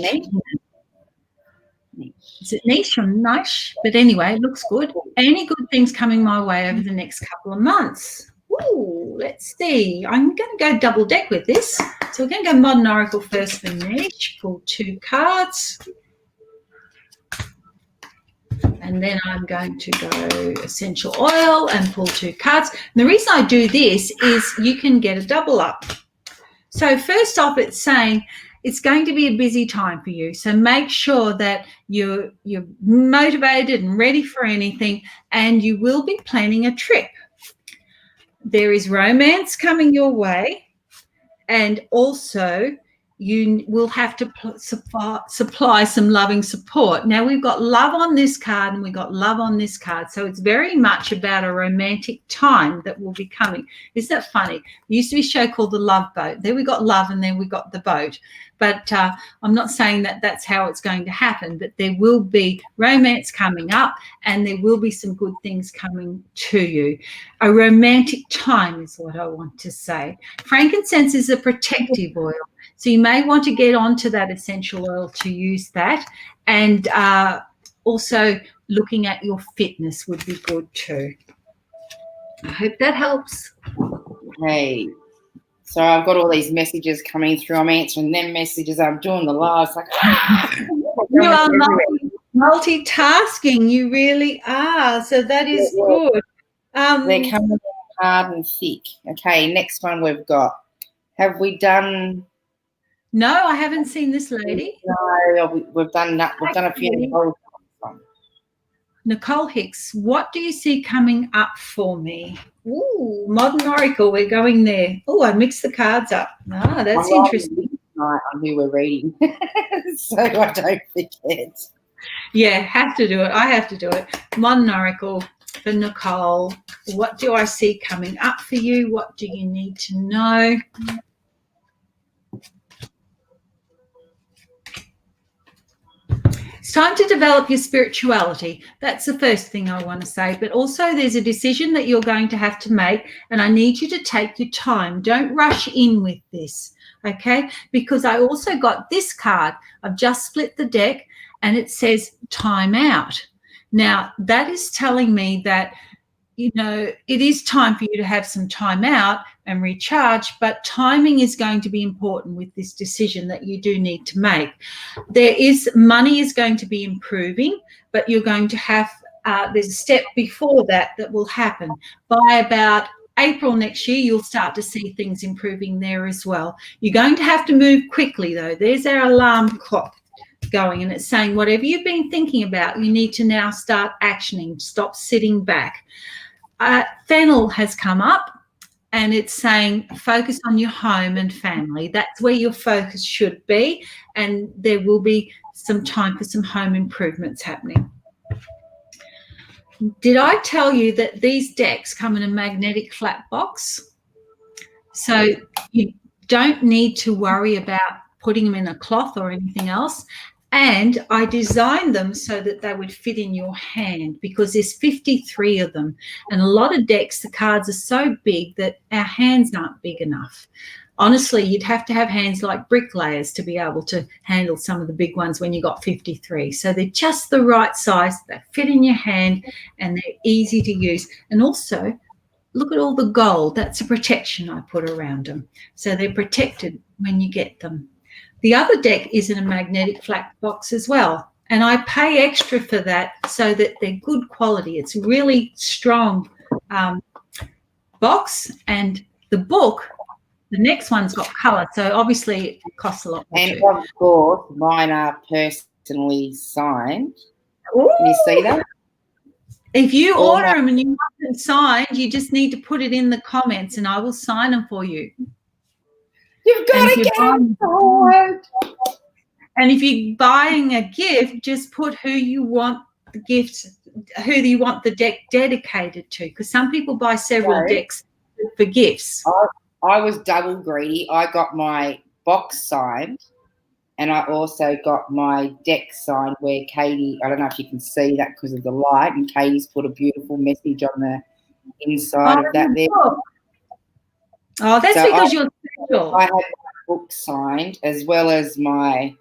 Is it niche or niche? But anyway, it looks good. Any good things coming my way over the next couple of months? Ooh, let's see. I'm going to go double deck with this. So we're going to go Modern Oracle first for niche. Pull 2 cards. And then I'm going to go essential oil and pull 2 cards. And the reason I do this is you can get a double up. So first off, it's saying it's going to be a busy time for you. So make sure that you're motivated and ready for anything, and you will be planning a trip. There is romance coming your way, and also you will have to supply some loving support. Now, we've got love on this card and we've got love on this card. So it's very much about a romantic time that will be coming. Isn't that funny? There used to be a show called The Love Boat. There we got love and then we got the boat. But I'm not saying that that's how it's going to happen, but there will be romance coming up and there will be some good things coming to you. A romantic time is what I want to say. Frankincense is a protective oil. So you may want to get onto that essential oil to use that. And also looking at your fitness would be good too. I hope that helps. Hey, so I've got all these messages coming through. I'm answering them messages. I'm doing the live. It's like, you are multitasking. You really are. So that is good. They're coming hard and thick. Okay, next one we've got. Have we done... No, I haven't seen this lady. No, we've done that. We've done a few. Nicole Hicks, what do you see coming up for me? Ooh, Modern Oracle, we're going there. Oh, I mixed the cards up. Ah, that's interesting. On who we're reading, so I don't forget. Yeah, have to do it. I have to do it. Modern Oracle for Nicole. What do I see coming up for you? What do you need to know? It's time to develop your spirituality. That's the first thing I want to say. But also there's a decision that you're going to have to make, and I need you to take your time. Don't rush in with this, okay? Because I also got this card. I've just split the deck, and it says time out. Now, that is telling me that, you know, it is time for you to have some time out and recharge, but timing is going to be important with this decision that you do need to make. Money is going to be improving, but you're going to have, there's a step before that will happen. By about April next year, you'll start to see things improving there as well. You're going to have to move quickly, though. There's our alarm clock going, and it's saying whatever you've been thinking about, you need to now start actioning. Stop sitting back. Fennel has come up, and it's saying focus on your home and family. That's where your focus should be, and there will be some time for some home improvements happening. Did I tell you that these decks come in a magnetic flat box? So you don't need to worry about putting them in a cloth or anything else. And I designed them so that they would fit in your hand, because there's 53 of them. And a lot of decks, the cards are so big that our hands aren't big enough. Honestly, you'd have to have hands like bricklayers to be able to handle some of the big ones when you got 53. So they're just the right size. They fit in your hand and they're easy to use. And also, look at all the gold. That's a protection I put around them. So they're protected when you get them. The other deck is in a magnetic flat box as well, and I pay extra for that so that they're good quality. It's a really strong box, and the book, the next one's got colour, so obviously it costs a lot more. And of course, mine are personally signed. Ooh. Can you see that? If you order them and you want them signed, you just need to put it in the comments and I will sign them for you. You've got to get it. And if you're buying a gift, just put who you want the gift, who you want the deck dedicated to, because some people buy several decks for gifts. I was double greedy. I got my box signed, and I also got my deck signed where Katie, I don't know if you can see that because of the light, and Katie's put a beautiful message on the inside of that there. Oh, that's so because you're special. I had my book signed as well as my,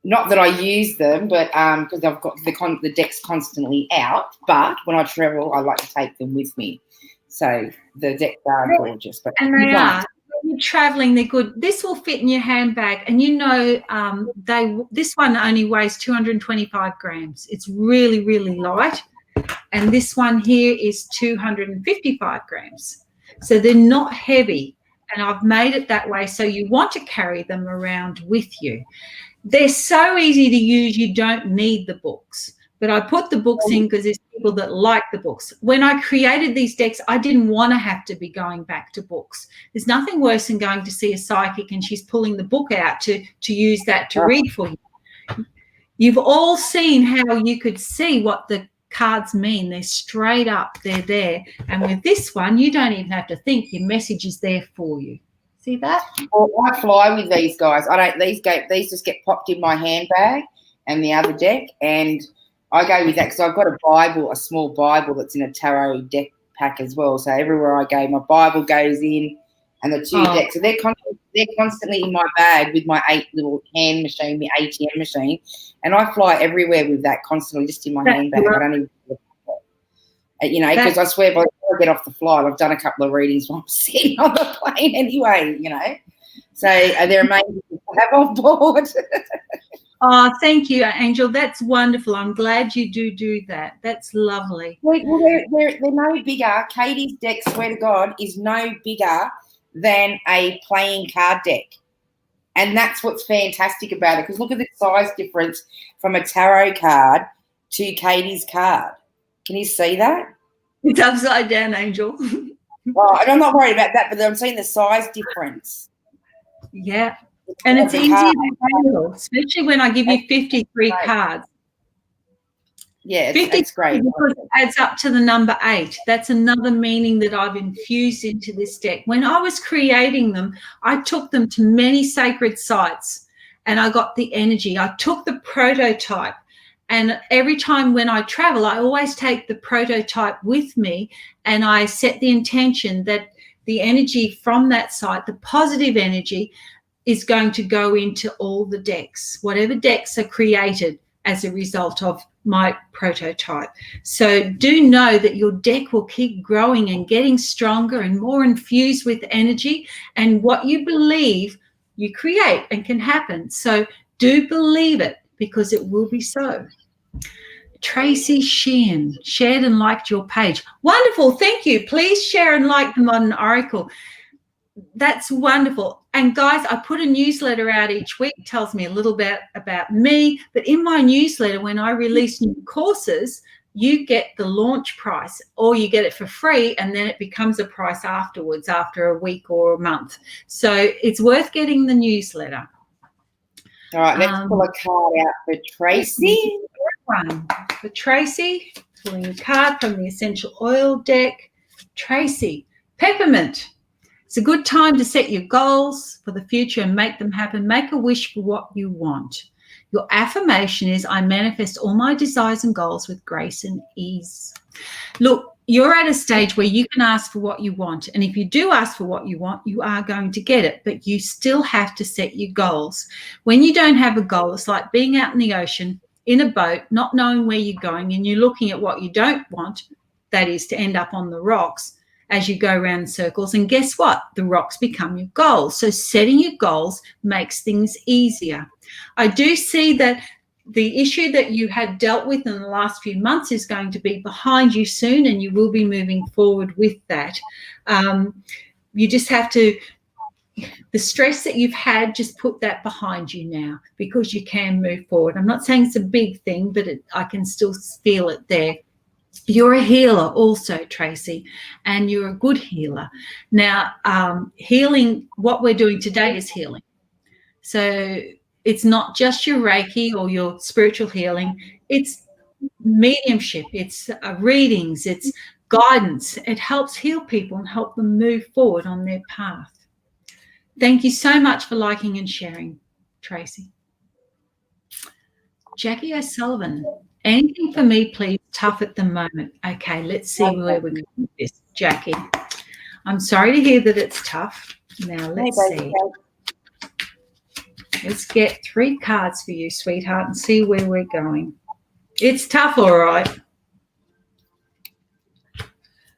not that I use them, but because I've got the decks constantly out, but when I travel, I like to take them with me. So the decks are gorgeous. But and they are. When you're traveling, they're good. This will fit in your handbag, and you know this one only weighs 225 grams. It's really, really light, and this one here is 255 grams. So they're not heavy, and I've made it that way so you want to carry them around with you. They're so easy to use, you don't need the books. But I put the books in because there's people that like the books. When I created these decks, I didn't want to have to be going back to books. There's nothing worse than going to see a psychic and she's pulling the book out to use that to read for you. You've all seen how you could see what the cards mean. They're straight up, they're there. And with this one, you don't even have to think. Your message is there for you. See that? Well, I fly with these guys. These just get popped in my handbag and the other deck, and I go with that because I've got a Bible, a small Bible that's in a tarot deck pack as well. So everywhere I go, my Bible goes in, and the two decks. So they're constantly in my bag with my 8 little hand machine, my ATM machine, and I fly everywhere with that constantly, just in my handbag. I don't even, because I swear by the time I get off the flight, I've done a couple of readings while I'm sitting on the plane anyway. So they're amazing to have on board. Oh, thank you, Angel. That's wonderful. I'm glad you do that. That's lovely. Well, they're no bigger. Katie's deck, swear to God, is no bigger than a playing card deck. And that's what's fantastic about it, because look at the size difference from a tarot card to Katie's card. Can you see that? It's upside down, Angel. Well, and I'm not worried about that, but I'm seeing the size difference. Yeah. And it's easier to handle, especially when I give you 53 cards. Yeah, it's great. Because it adds up to the number 8. That's another meaning that I've infused into this deck. When I was creating them, I took them to many sacred sites and I got the energy. I took the prototype And every time when I travel, I always take the prototype with me, and I set the intention that the energy from that site, the positive energy, is going to go into all the decks, whatever decks are created as a result of my prototype. So do know that your deck will keep growing and getting stronger and more infused with energy, and what you believe you create and can happen. So do believe it, because it will be so. Tracy Sheehan shared and liked your page. Wonderful. Thank you. Please share and like the Modern Oracle. That's wonderful. And guys, I put a newsletter out each week. It tells me a little bit about me. But in my newsletter, when I release new courses, you get the launch price, or you get it for free, and then it becomes a price afterwards, after a week or a month. So it's worth getting the newsletter. All right, let's pull a card out for Tracy. For Tracy, pulling a card from the Essential Oil deck. Tracy, peppermint. It's a good time to set your goals for the future and make them happen. Make a wish for what you want. Your affirmation is, I manifest all my desires and goals with grace and ease. Look, you're at a stage where you can ask for what you want. And if you do ask for what you want, you are going to get it. But you still have to set your goals. When you don't have a goal, it's like being out in the ocean in a boat, not knowing where you're going, and you're looking at what you don't want, that is to end up on the rocks as you go around in circles. And guess what? The rocks become your goals. So setting your goals makes things easier. I do see that the issue that you had dealt with in the last few months is going to be behind you soon, and you will be moving forward with that. You just have to, the stress that you've had, just put that behind you now, because you can move forward. I'm not saying it's a big thing, but I can still feel it there. You're a healer also, Tracy, and you're a good healer. Now, healing, what we're doing today is healing. So it's not just your Reiki or your spiritual healing. It's mediumship. It's readings. It's guidance. It helps heal people and help them move forward on their path. Thank you so much for liking and sharing, Tracy. Jackie O'Sullivan, anything for me, please? Tough at the moment. Okay, let's see where we're going with this, Jackie. I'm sorry to hear that it's tough. Now, let's see. Let's get 3 cards for you, sweetheart, and see where we're going. It's tough, all right.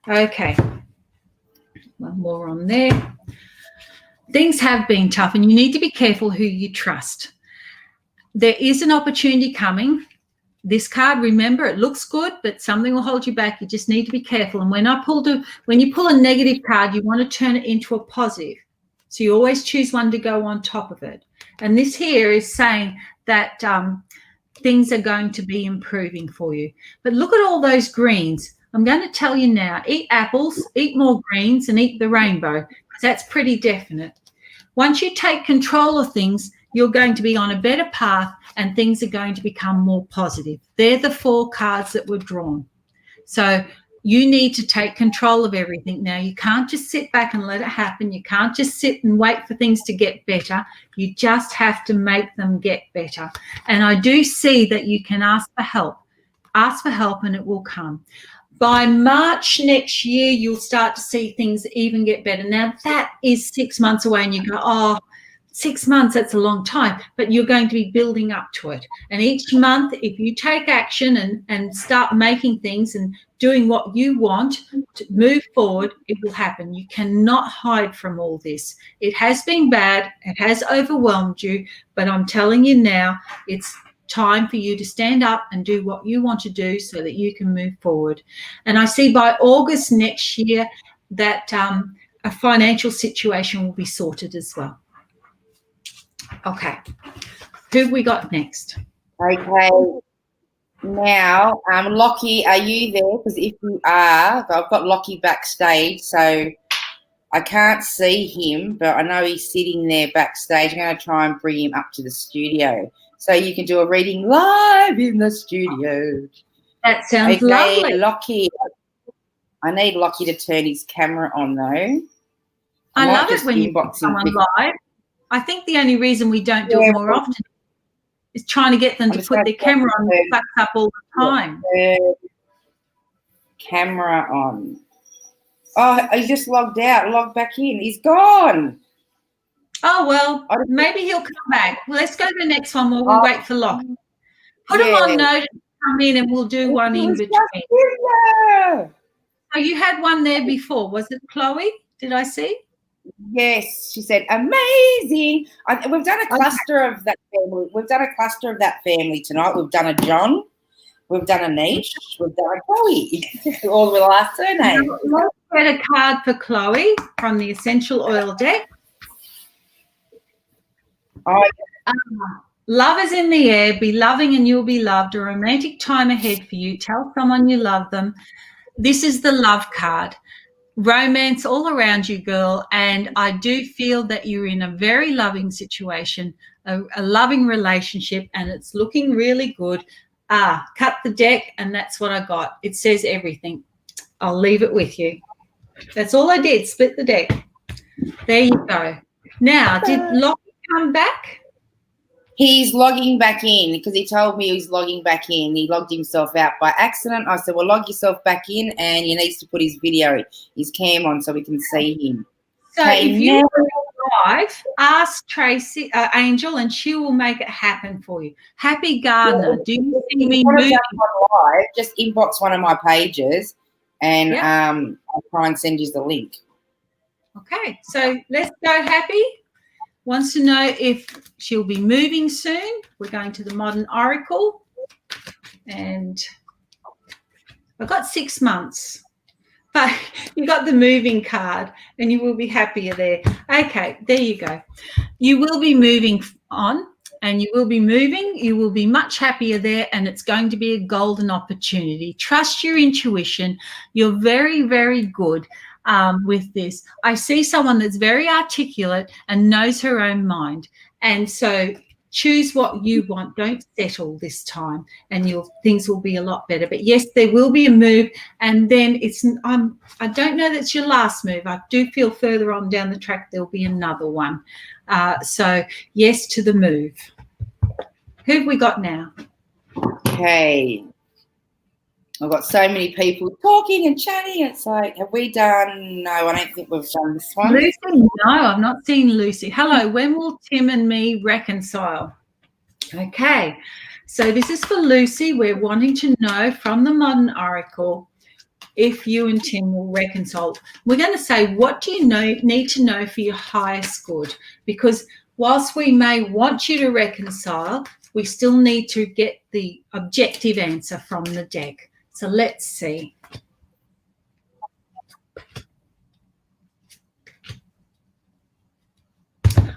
Okay. One more on there. Things have been tough, and you need to be careful who you trust. There is an opportunity coming. This card, remember, it looks good, but something will hold you back. You just need to be careful. And when you pull a negative card, you want to turn it into a positive. So you always choose one to go on top of it. And this here is saying that things are going to be improving for you. But look at all those greens. I'm going to tell you now, eat apples, eat more greens, and eat the rainbow, because that's pretty definite. Once you take control of things, you're going to be on a better path, and things are going to become more positive. They're the 4 cards that were drawn. So you need to take control of everything now. You can't just sit back and let it happen. You can't just sit and wait for things to get better. You just have to make them get better. And I do see that you can ask for help. Ask for help and it will come. By March next year, you'll start to see things even get better. Now, that is 6 months away, and you go, oh, 6 months, that's a long time, but you're going to be building up to it. And each month, if you take action and start making things and doing what you want to move forward, it will happen. You cannot hide from all this. It has been bad. It has overwhelmed you, but I'm telling you now, it's time for you to stand up and do what you want to do so that you can move forward. And I see by August next year that a financial situation will be sorted as well. Okay, who have we got next? Okay, now, Lockie, are you there? Because if you are, I've got Lockie backstage, so I can't see him, but I know he's sitting there backstage. I'm going to try and bring him up to the studio so you can do a reading live in the studio. That sounds lovely. Lockie, I need Lockie to turn his camera on, though. I love it when you come on live. I think the only reason we don't do it more often, It's trying to get them to put their camera on and fucks up all the time. Camera on. Oh, he just logged out, logged back in. He's gone. Oh, well, maybe he'll come back. Well, let's go to the next one while we wait for Lockie. Put him on notice to come in and we'll do one in between. So you had one there before. Was it Chloe? Did I see? Yes, she said, amazing. We've done a cluster of that family. We've done a cluster of that family tonight. We've done a John. We've done a Niche. We've done a Chloe. All the last surname. Let's get a card for Chloe from the Essential Oil deck. Love is in the air. Be loving and you'll be loved. A romantic time ahead for you. Tell someone you love them. This is the love card. Romance all around you, girl. And I do feel that you're in a very loving situation, a loving relationship, and it's looking really good. Cut the deck, and that's what I got. It says everything. I'll leave it with you. That's all I did, split the deck. There you go. Now, did Lockie come back? He's logging back in because he told me he's logging back in. He logged himself out by accident. I said, well, log yourself back in, and he needs to put his video, his cam on so we can see him. So if you live, ask Tracy, Angel, and she will make it happen for you. Happy Gardener, do you see me moving? Live, just inbox one of my pages, and I'll try and send you the link. Okay, so let's go. Happy wants to know if she'll be moving soon. We're going to the Modern Oracle, and I've got 6 months. But you got the moving card, and you will be happier there. Okay, there you go. You will be moving on, and you will be moving. You will be much happier there, and it's going to be a golden opportunity. Trust your intuition. You're very, very good with this. I see someone that's very articulate and knows her own mind, and so choose what you want. Don't settle this time, and your things will be a lot better. But yes, there will be a move, and then I don't know that's your last move. I do feel further on down the track there'll be another one. So yes to the move. Who have we got now? Okay. I've got so many people talking and chatting. It's like, have we done? No, I don't think we've done this one. Lucy? No, I've not seen Lucy. Hello, when will Tim and me reconcile? Okay, so this is for Lucy. We're wanting to know from the Modern Oracle if you and Tim will reconcile. We're going to say, what do you need to know for your highest good? Because whilst we may want you to reconcile, we still need to get the objective answer from the deck. So let's see.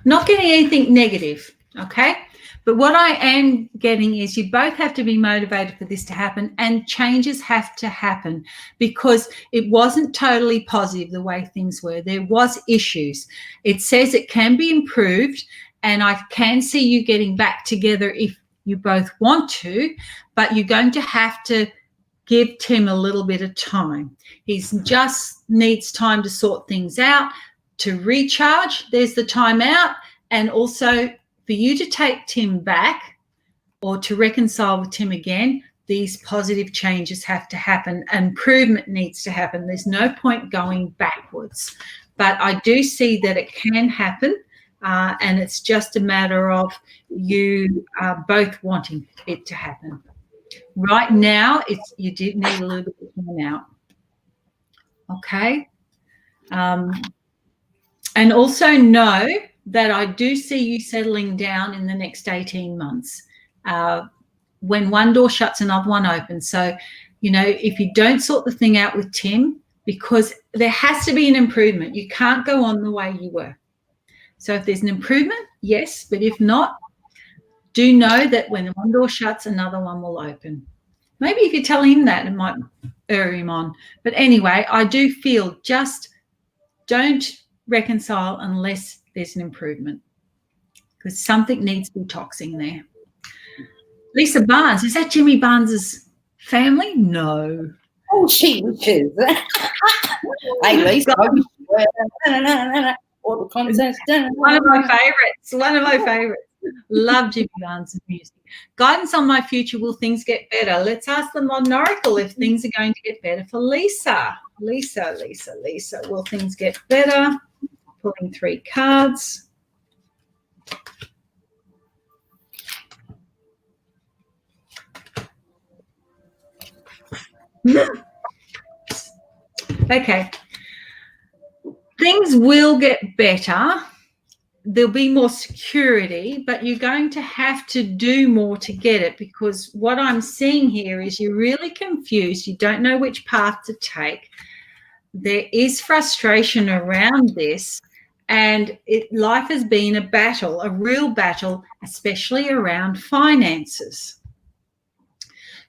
Not getting anything negative, okay? But what I am getting is you both have to be motivated for this to happen, and changes have to happen because it wasn't totally positive the way things were. There was issues. It says it can be improved, and I can see you getting back together if you both want to, but you're going to have to give Tim a little bit of time. He just needs time to sort things out, to recharge. There's the time out, and also for you to take Tim back or to reconcile with Tim again, these positive changes have to happen. Improvement needs to happen. There's no point going backwards. But I do see that it can happen, and it's just a matter of you both wanting it to happen. Right now, you did need a little bit of time out. Okay. And also know that I do see you settling down in the next 18 months. When one door shuts, another one opens. So, you know, if you don't sort the thing out with Tim, because there has to be an improvement. You can't go on the way you were. So if there's an improvement, yes, but if not, do know that when one door shuts, another one will open. Maybe if you tell him that, it might urge him on. But anyway, I do feel just don't reconcile unless there's an improvement, because something needs detoxing there. Lisa Barnes, is that Jimmy Barnes's family? No. Oh, she wishes. Hey, Lisa. All the contests. One of my favourites. One of my favourites. Love Jimmy Barnes' music. Guidance on my future. Will things get better? Let's ask the modern oracle if things are going to get better for Lisa. Lisa. Will things get better? Pulling 3 cards. Okay. Things will get better. There'll be more security, but you're going to have to do more to get it, because what I'm seeing here is you're really confused. You don't know which path to take. There is frustration around this, and life has been a battle, a real battle, especially around finances.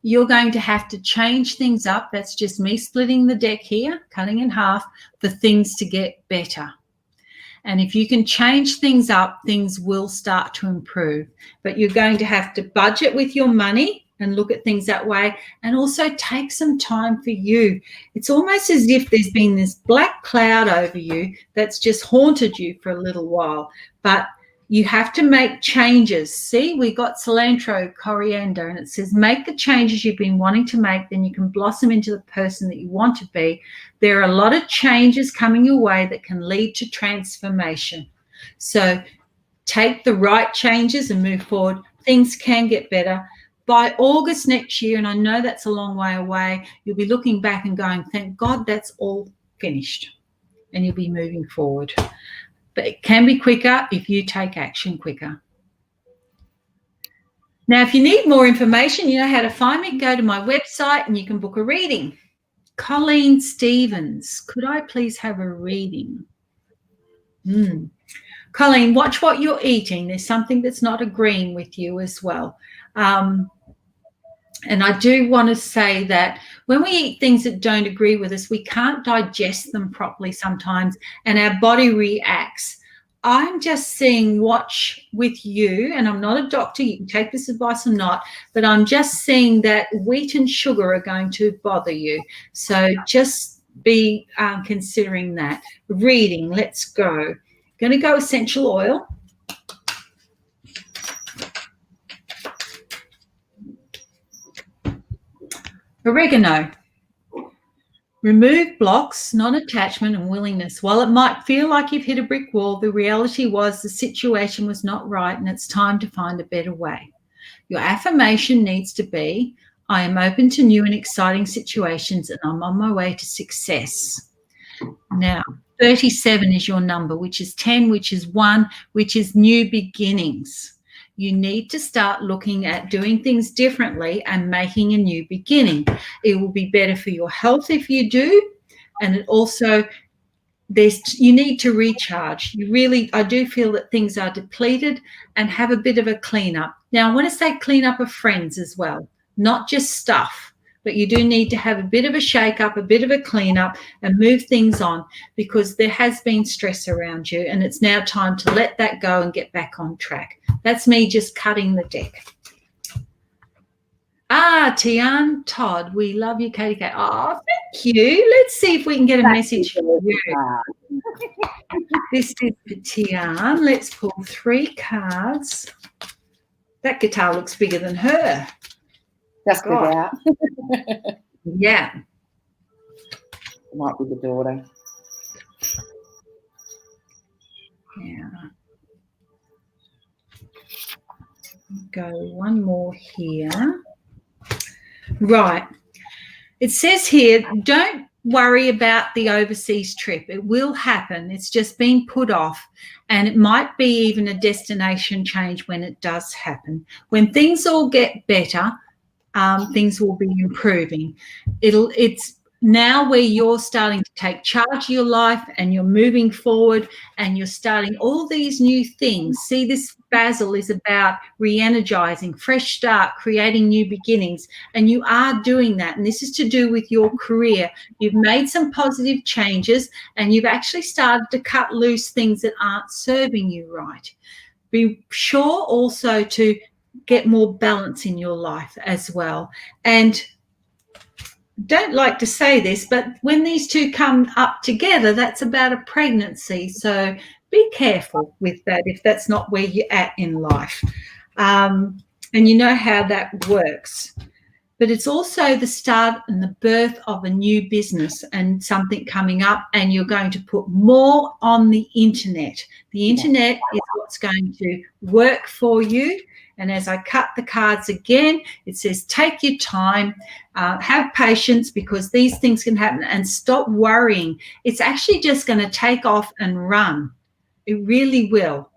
You're going to have to change things up. That's just me splitting the deck here, cutting in half, for things to get better. And if you can change things up, things will start to improve. But you're going to have to budget with your money and look at things that way, and also take some time for you. It's almost as if there's been this black cloud over you that's just haunted you for a little while. But you have to make changes. See, we got cilantro, coriander, and it says make the changes you've been wanting to make, then you can blossom into the person that you want to be. There are a lot of changes coming your way that can lead to transformation. So take the right changes and move forward. Things can get better. By August next year, and I know that's a long way away, you'll be looking back and going, thank God that's all finished, and you'll be moving forward. But it can be quicker if you take action quicker. Now, if you need more information, you know how to find me. Go to my website and you can book a reading. Colleen Stevens, could I please have a reading? Colleen, watch what you're eating. There's something that's not agreeing with you as well. And I do want to say that when we eat things that don't agree with us, we can't digest them properly sometimes, and our body reacts. I'm just seeing watch with you, and I'm not a doctor. You can take this advice or not, but I'm just seeing that wheat and sugar are going to bother you. So just be considering that. Reading, let's go. Going to go essential oil. Oregano. Remove blocks, non-attachment and willingness. While it might feel like you've hit a brick wall, the reality was the situation was not right and it's time to find a better way. Your affirmation needs to be, I am open to new and exciting situations and I'm on my way to success. Now, 37 is your number, which is 10, which is 1, which is new beginnings. You need to start looking at doing things differently and making a new beginning. It will be better for your health if you do, and it also you need to recharge. I do feel that things are depleted, and have a bit of a cleanup. Now, I want to say clean up of friends as well, not just stuff. But you do need to have a bit of a shake up, a bit of a cleanup, and move things on, because there has been stress around you and it's now time to let that go and get back on track. That's me just cutting the deck. Tian Todd, we love you, Katie K. Oh, thank you. Let's see if we can get a message from you. This is for Tian. Let's pull 3 cards. That guitar looks bigger than her. Just good out. Yeah. Might be the daughter. Yeah. Go one more here. Right. It says here, don't worry about the overseas trip. It will happen. It's just been put off, and it might be even a destination change when it does happen. When things all get better, things will be improving. It's now where you're starting to take charge of your life and you're moving forward and you're starting all these new things. See, this basil is about re-energizing, fresh start, creating new beginnings, and you are doing that. And this is to do with your career. You've made some positive changes and you've actually started to cut loose things that aren't serving you right. Be sure also to get more balance in your life as well. And don't like to say this, but when these two come up together, that's about a pregnancy. So be careful with that if that's not where you're at in life. And you know how that works. But it's also the start and the birth of a new business and something coming up, and you're going to put more on the internet. The internet is what's going to work for you. And as I cut the cards again, it says take your time, have patience, because these things can happen, and stop worrying. It's actually just going to take off and run. It really will.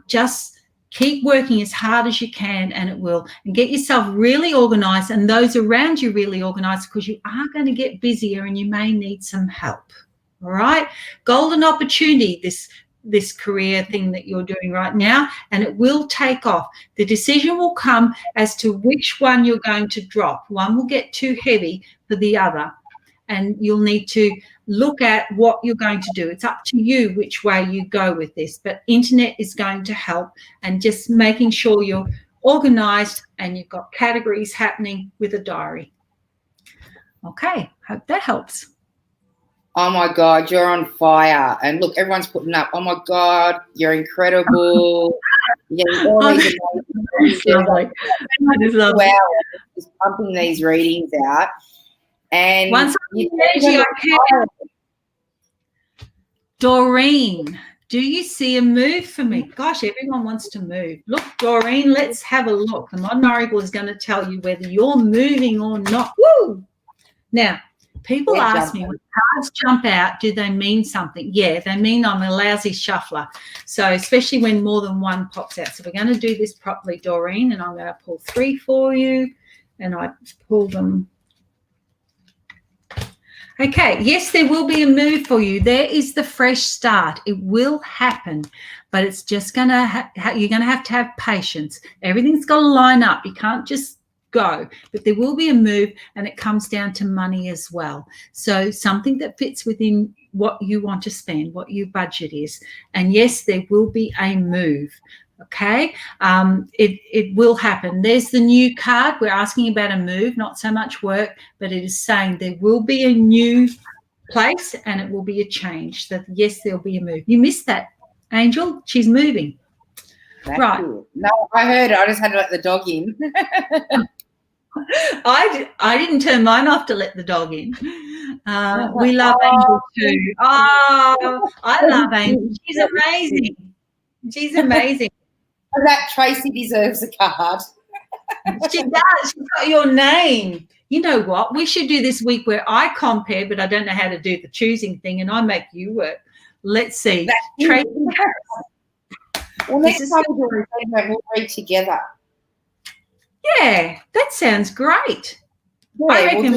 Just keep working as hard as you can, and it will. And get yourself really organised, and those around you really organised, because you are going to get busier and you may need some help. All right? Golden opportunity, this career thing that you're doing right now, and it will take off. The decision will come as to which one you're going to drop. One will get too heavy for the other, and you'll need to look at what you're going to do. It's up to you which way you go with this, but internet is going to help, and just making sure you're organised and you've got categories happening with a diary. Okay, hope that helps. Oh my God, you're on fire. And look, everyone's putting up, oh my God, you're incredible. You're getting all these lovely. That is lovely. Wow, just pumping these readings out. And once I can. Doreen, do you see a move for me? Gosh, everyone wants to move. Look, Doreen, let's have a look. The Modern Oracle is going to tell you whether you're moving or not. Woo! Now, people ask me, when cards jump out, do they mean something? Yeah, they mean I'm a lousy shuffler. So especially when more than one pops out. So we're going to do this properly, Doreen, and I'm going to pull 3 for you. And I pull them. Okay, yes, there will be a move for you. There is the fresh start. It will happen, but it's just going to you're going to have patience. Everything's got to line up. You can't just go, but there will be a move, and it comes down to money as well. So something that fits within what you want to spend, what your budget is. And yes, there will be a move. Okay, it will happen. There's the new card. We're asking about a move, not so much work, but it is saying there will be a new place and it will be a change. So yes, there'll be a move. You missed that, Angel. She's moving. That's right. Cool. No, I heard it. I just had to let the dog in. I didn't turn mine off to let the dog in. We love Angel too. Oh, I love Angel. She's amazing. She's amazing. That Tracy deserves a card. She does. She's got your name. You know what? We should do this week where I compare, but I don't know how to do the choosing thing, and I make you work. Let's see. Tracy. Well, next time we'll do a segment, we'll read together. Yeah, that sounds great. Yeah, I reckon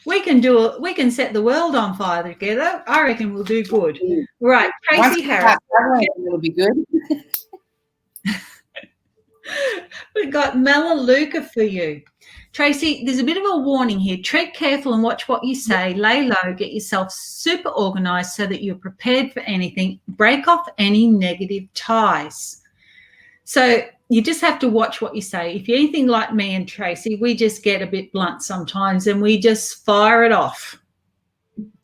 we can set the world on fire together. I reckon we'll do good. Yeah. Right, Tracy Harris. It'll be good. We've got Melaleuca for you. Tracy, there's a bit of a warning here. Tread careful and watch what you say. Lay low, get yourself super organised so that you're prepared for anything. Break off any negative ties. So you just have to watch what you say. If you're anything like me and Tracy, we just get a bit blunt sometimes and we just fire it off.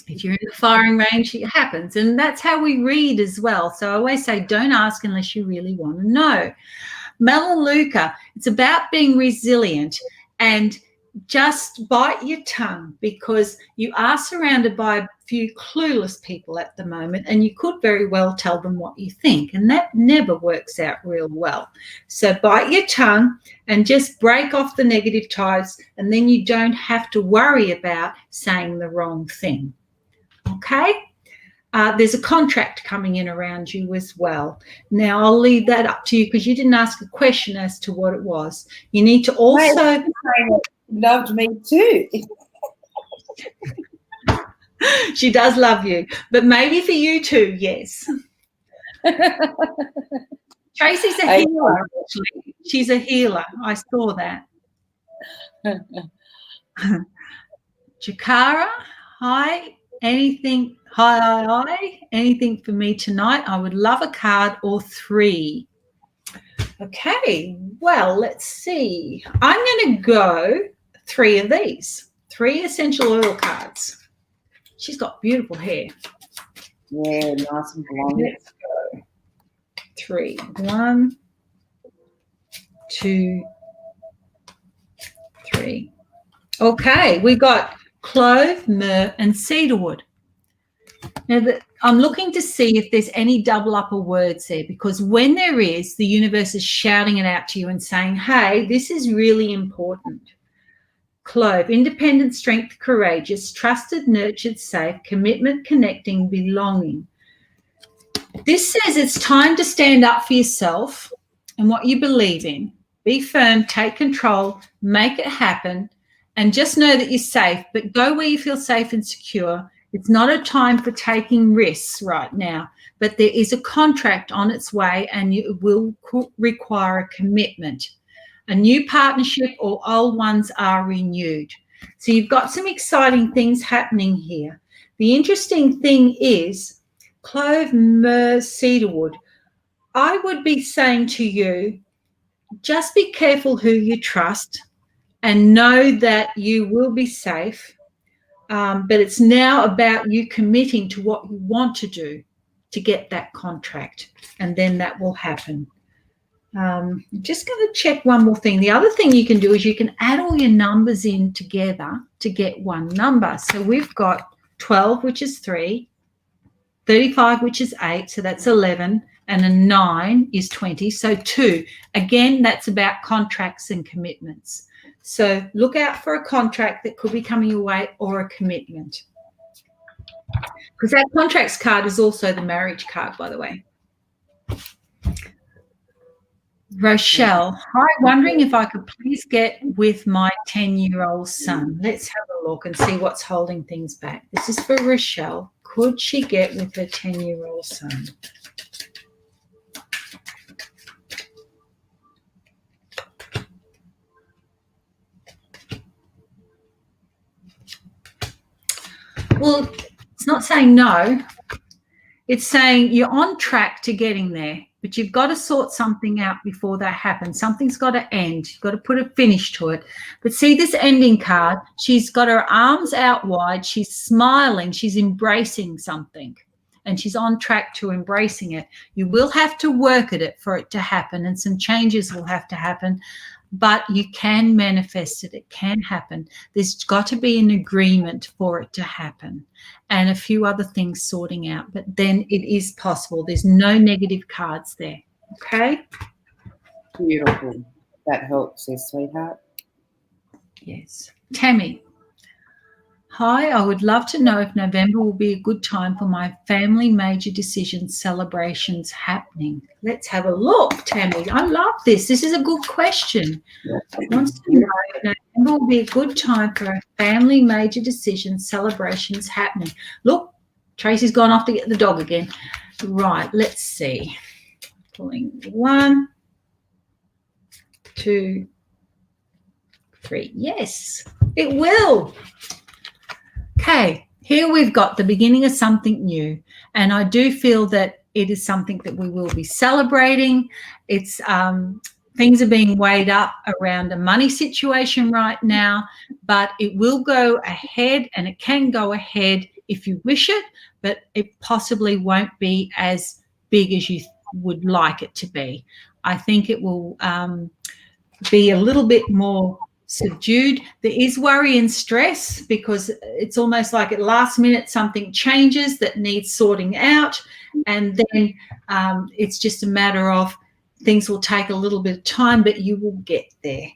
If you're in the firing range, it happens. And that's how we read as well. So I always say, don't ask unless you really want to know. Melaleuca, it's about being resilient and just bite your tongue, because you are surrounded by a few clueless people at the moment, and you could very well tell them what you think, and that never works out real well. So bite your tongue and just break off the negative ties, and then you don't have to worry about saying the wrong thing. Okay? There's a contract coming in around you as well. Now, I'll leave that up to you because you didn't ask a question as to what it was. You need to also... Loved me too. She does love you, but maybe for you too, yes. Tracy's a healer, actually. She's a healer. I saw that. Jakara, hi. Anything... Hi. Anything for me tonight? I would love a card or 3. Okay, well, let's see. I'm going to go 3 of these. 3 essential oil cards. She's got beautiful hair. Yeah, nice and blonde. Let's go. 3. 1, 2, 3. Okay, we got clove, myrrh, and cedarwood. Now, I'm looking to see if there's any double upper words there, because when there is, the universe is shouting it out to you and saying, hey, this is really important. Clove, independent, strength, courageous, trusted, nurtured, safe, commitment, connecting, belonging. This says it's time to stand up for yourself and what you believe in. Be firm, take control, make it happen, and just know that you're safe, but go where you feel safe and secure. It's not a time for taking risks right now, but there is a contract on its way, and it will require a commitment. A new partnership or old ones are renewed. So you've got some exciting things happening here. The interesting thing is clove, myrrh, cedarwood. I would be saying to you, just be careful who you trust and know that you will be safe. But it's now about you committing to what you want to do to get that contract, and then that will happen. I'm just going to check one more thing. The other thing you can do is you can add all your numbers in together to get one number. So we've got 12, which is 3, 35, which is 8, so that's 11, and a 9 is 20, so 2. Again, that's about contracts and commitments. So look out for a contract that could be coming your way, or a commitment. Because that contracts card is also the marriage card, by the way. Rochelle, hi, wondering if I could please get with my 10-year-old son. Let's have a look and see what's holding things back. This is for Rochelle. Could she get with her 10-year-old son? Well, it's not saying no. It's saying you're on track to getting there, but you've got to sort something out before that happens. Something's got to end. You've got to put a finish to it. But see this ending card? She's got her arms out wide. She's smiling. She's embracing something, and she's on track to embracing it. You will have to work at it for it to happen, and some changes will have to happen, but you can manifest it. It can happen. There's got to be an agreement for it to happen, and a few other things sorting out, but then it is possible. There's no negative cards there. Okay? Beautiful. That helps, yes, sweetheart. Yes. Tammy. Hi, I would love to know if November will be a good time for my family major decisions celebrations happening. Let's have a look, Tammy. I love this. This is a good question. Wants to know if November will be a good time for a family major decisions celebrations happening. Look, Tracy's gone off to get the dog again. Right, let's see. Pulling 1, 2, 3. Yes, it will. Okay, here we've got the beginning of something new, and I do feel that it is something that we will be celebrating. It's things are being weighed up around a money situation right now, but it will go ahead, and it can go ahead if you wish it, but it possibly won't be as big as you would like it to be. I think it will be a little bit more subdued. There is worry and stress because it's almost like at last minute something changes that needs sorting out, and then it's just a matter of things will take a little bit of time, but you will get there.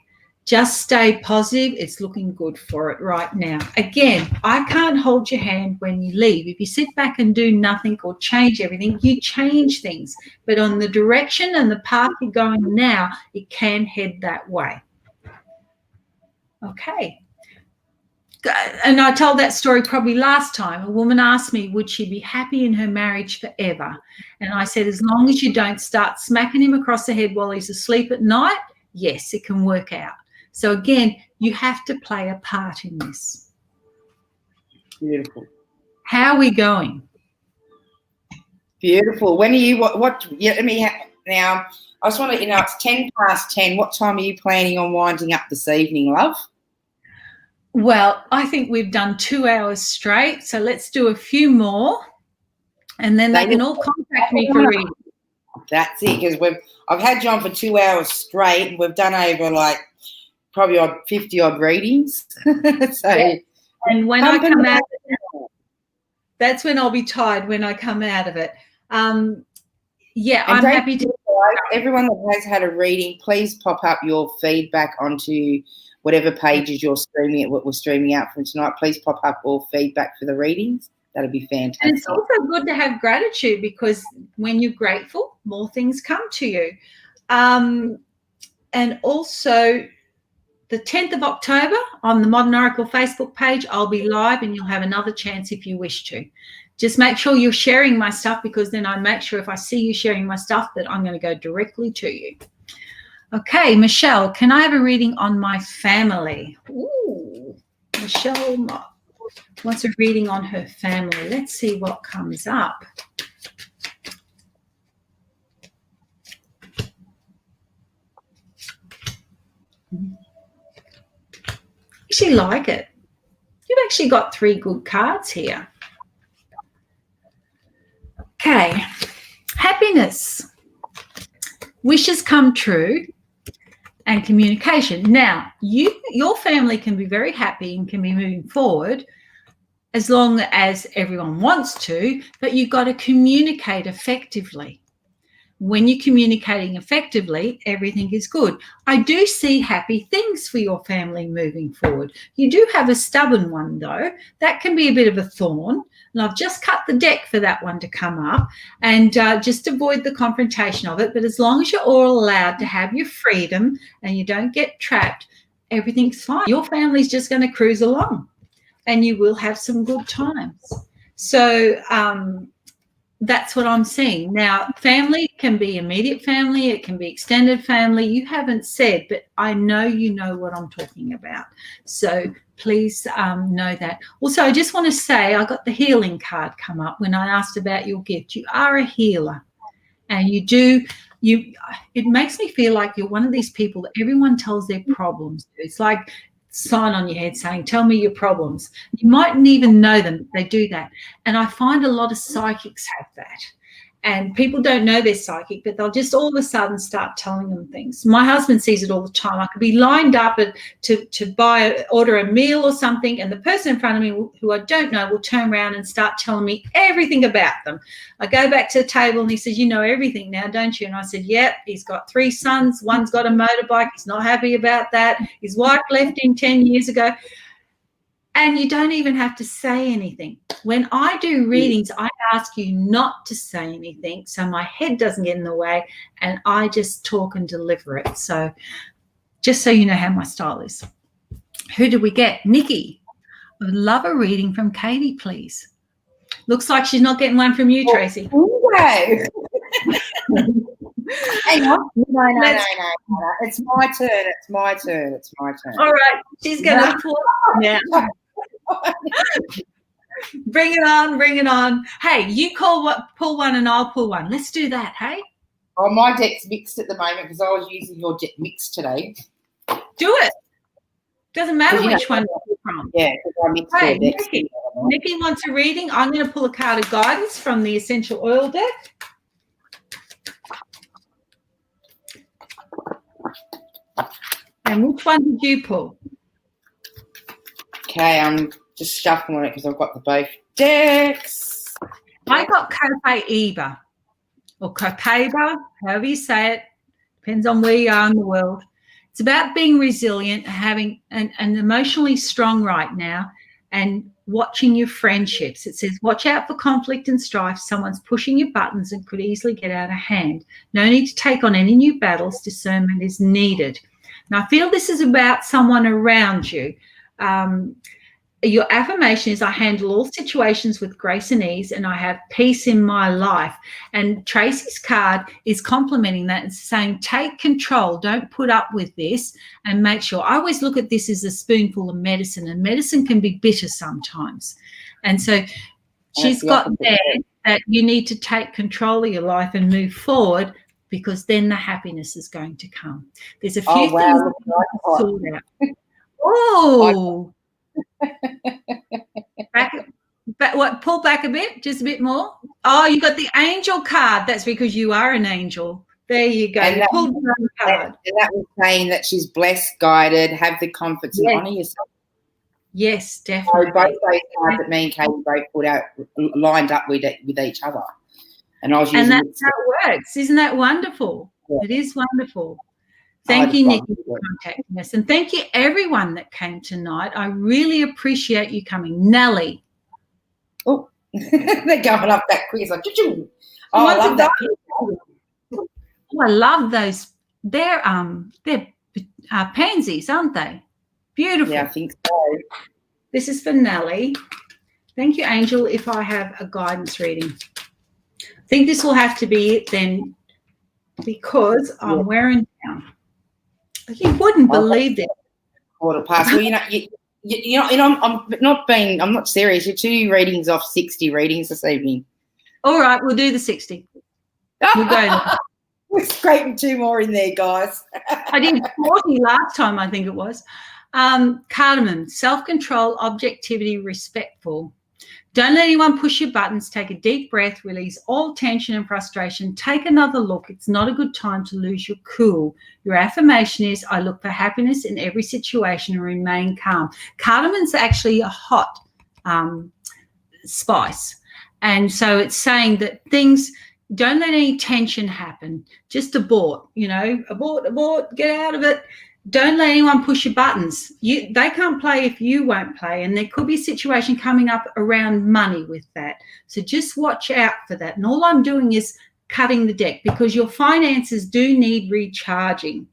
Just stay positive. It's looking good for it right now. Again, I can't hold your hand when you leave. If you sit back and do nothing or change everything, you change things. But on the direction and the path you're going now, it can head that way. Okay. And I told that story probably last time. A woman asked me, would she be happy in her marriage forever? And I said, as long as you don't start smacking him across the head while he's asleep at night, yes, it can work out. So again, you have to play a part in this. Beautiful. How are we going? Beautiful. When are you, yeah, let me, now, I just want to let you know it's 10 past 10. What time are you planning on winding up this evening, love? Well, I think we've done 2 hours straight, so let's do a few more. and then they can all contact me for reading. That's it, because I've had you on for 2 hours straight, and we've done over like probably 50 odd readings. So, yeah. And when I come out, that's when I'll be tired when I come out of it. Yeah, I'm happy to. Everyone that has had a reading, please pop up your feedback onto whatever pages you're streaming at, what we're streaming out from tonight. Please pop up all feedback for the readings. That'd be fantastic. And it's also good to have gratitude, because when you're grateful, more things come to you. And also, the 10th of October on the Modern Oracle Facebook page, I'll be live, and you'll have another chance if you wish to. Just make sure you're sharing my stuff, because then I make sure if I see you sharing my stuff that I'm going to go directly to you. Okay, Michelle, can I have a reading on my family? Ooh, Michelle wants a reading on her family. Let's see what comes up. Actually like it. You've actually got 3 good cards here. Okay, happiness, wishes come true, and communication. Now, your family can be very happy and can be moving forward as long as everyone wants to, but you've got to communicate effectively. When you're communicating effectively, everything is good. I do see happy things for your family moving forward. You do have a stubborn one, though. That can be a bit of a thorn. And I've just cut the deck for that one to come up, and just avoid the confrontation of it. But as long as you're all allowed to have your freedom and you don't get trapped, everything's fine. Your family's just going to cruise along, and you will have some good times. So that's what I'm seeing. Now, family can be immediate family. It can be extended family. You haven't said, but I know you know what I'm talking about. So please know that. Also, I just want to say I got the healing card come up when I asked about your gift. You are a healer, and it makes me feel like you're one of these people that everyone tells their problems to. It's like sign on your head saying, tell me your problems. You mightn't even know them, but they do that. And I find a lot of psychics have that. And people don't know they're psychic, but they'll just all of a sudden start telling them things. My husband sees it all the time. I could be lined up to order a meal or something, and the person in front of me who I don't know will turn around and start telling me everything about them. I go back to the table, and he says, you know everything now, don't you? And I said, yep, he's got 3 sons. One's got a motorbike. He's not happy about that. His wife left him 10 years ago. And you don't even have to say anything. When I do readings, I ask you not to say anything so my head doesn't get in the way, and I just talk and deliver it. So just so you know how my style is. Who do we get? Nikki. I would love a reading from Katie, please. Looks like she's not getting one from you, Tracy. Okay. Hang on. No. It's my turn. All right. She's going to pull now. Bring it on. Hey, you pull one and I'll pull one. Let's do that, hey? Oh, my deck's mixed at the moment because I was using your deck mixed today. Do it. Doesn't matter which one you're from. Yeah, because I mixed your decks. Nikki wants a reading. I'm going to pull a card of guidance from the Essential Oil deck. And which one did you pull? Okay, I'm just shuffling it because I've got the both decks. I got Copaiba or Copaiba, however you say it. Depends on where you are in the world. It's about being resilient, having and emotionally strong right now, and watching your friendships. It says, watch out for conflict and strife. Someone's pushing your buttons and could easily get out of hand. No need to take on any new battles. Discernment is needed. Now, I feel this is about someone around you. Your affirmation is, I handle all situations with grace and ease, and I have peace in my life. And Tracy's card is complimenting that and saying, take control. Don't put up with this, and make sure. I always look at this as a spoonful of medicine, and medicine can be bitter sometimes. And so she's got there that you need to take control of your life and move forward, because then the happiness is going to come. There's a few things that you can sort out. Oh, pull back a bit, just a bit more. Oh, you got the angel card. That's because you are an angel. There you go. You pulled your own card. And that was saying that she's blessed, guided, have the confidence, and honour yourself. Yes, definitely. So both those cards that me and Katie both put out lined up with each other. And I was using that's how it works. Isn't that wonderful? Yeah. It is wonderful. Thank you, Nikki, for contacting us. And thank you, everyone that came tonight. I really appreciate you coming. Nellie. Oh, they're going up that quick. It's like, oh, I love that. Oh, I love those. They're pansies, aren't they? Beautiful. Yeah, I think so. This is for Nellie. Thank you, Angel, if I have a guidance reading. I think this will have to be it then, because I'm wearing down. You wouldn't believe this. Quarter past. Well, I'm not serious. You're 2 readings off 60 readings this evening. All right, we'll do the 60. We'll go there. We're scraping 2 more in there, guys. I did 40 last time, I think it was. Cardamom, self-control, objectivity, respectful. Don't let anyone push your buttons. Take a deep breath, release all tension and frustration. Take another look. It's not a good time to lose your cool. Your affirmation is, I look for happiness in every situation and remain calm. Cardamon's actually a hot spice. And so it's saying that things, don't let any tension happen. Just abort, abort, get out of it. Don't let anyone push your buttons. They can't play if you won't play, and there could be a situation coming up around money with that. So just watch out for that. And all I'm doing is cutting the deck, because your finances do need recharging.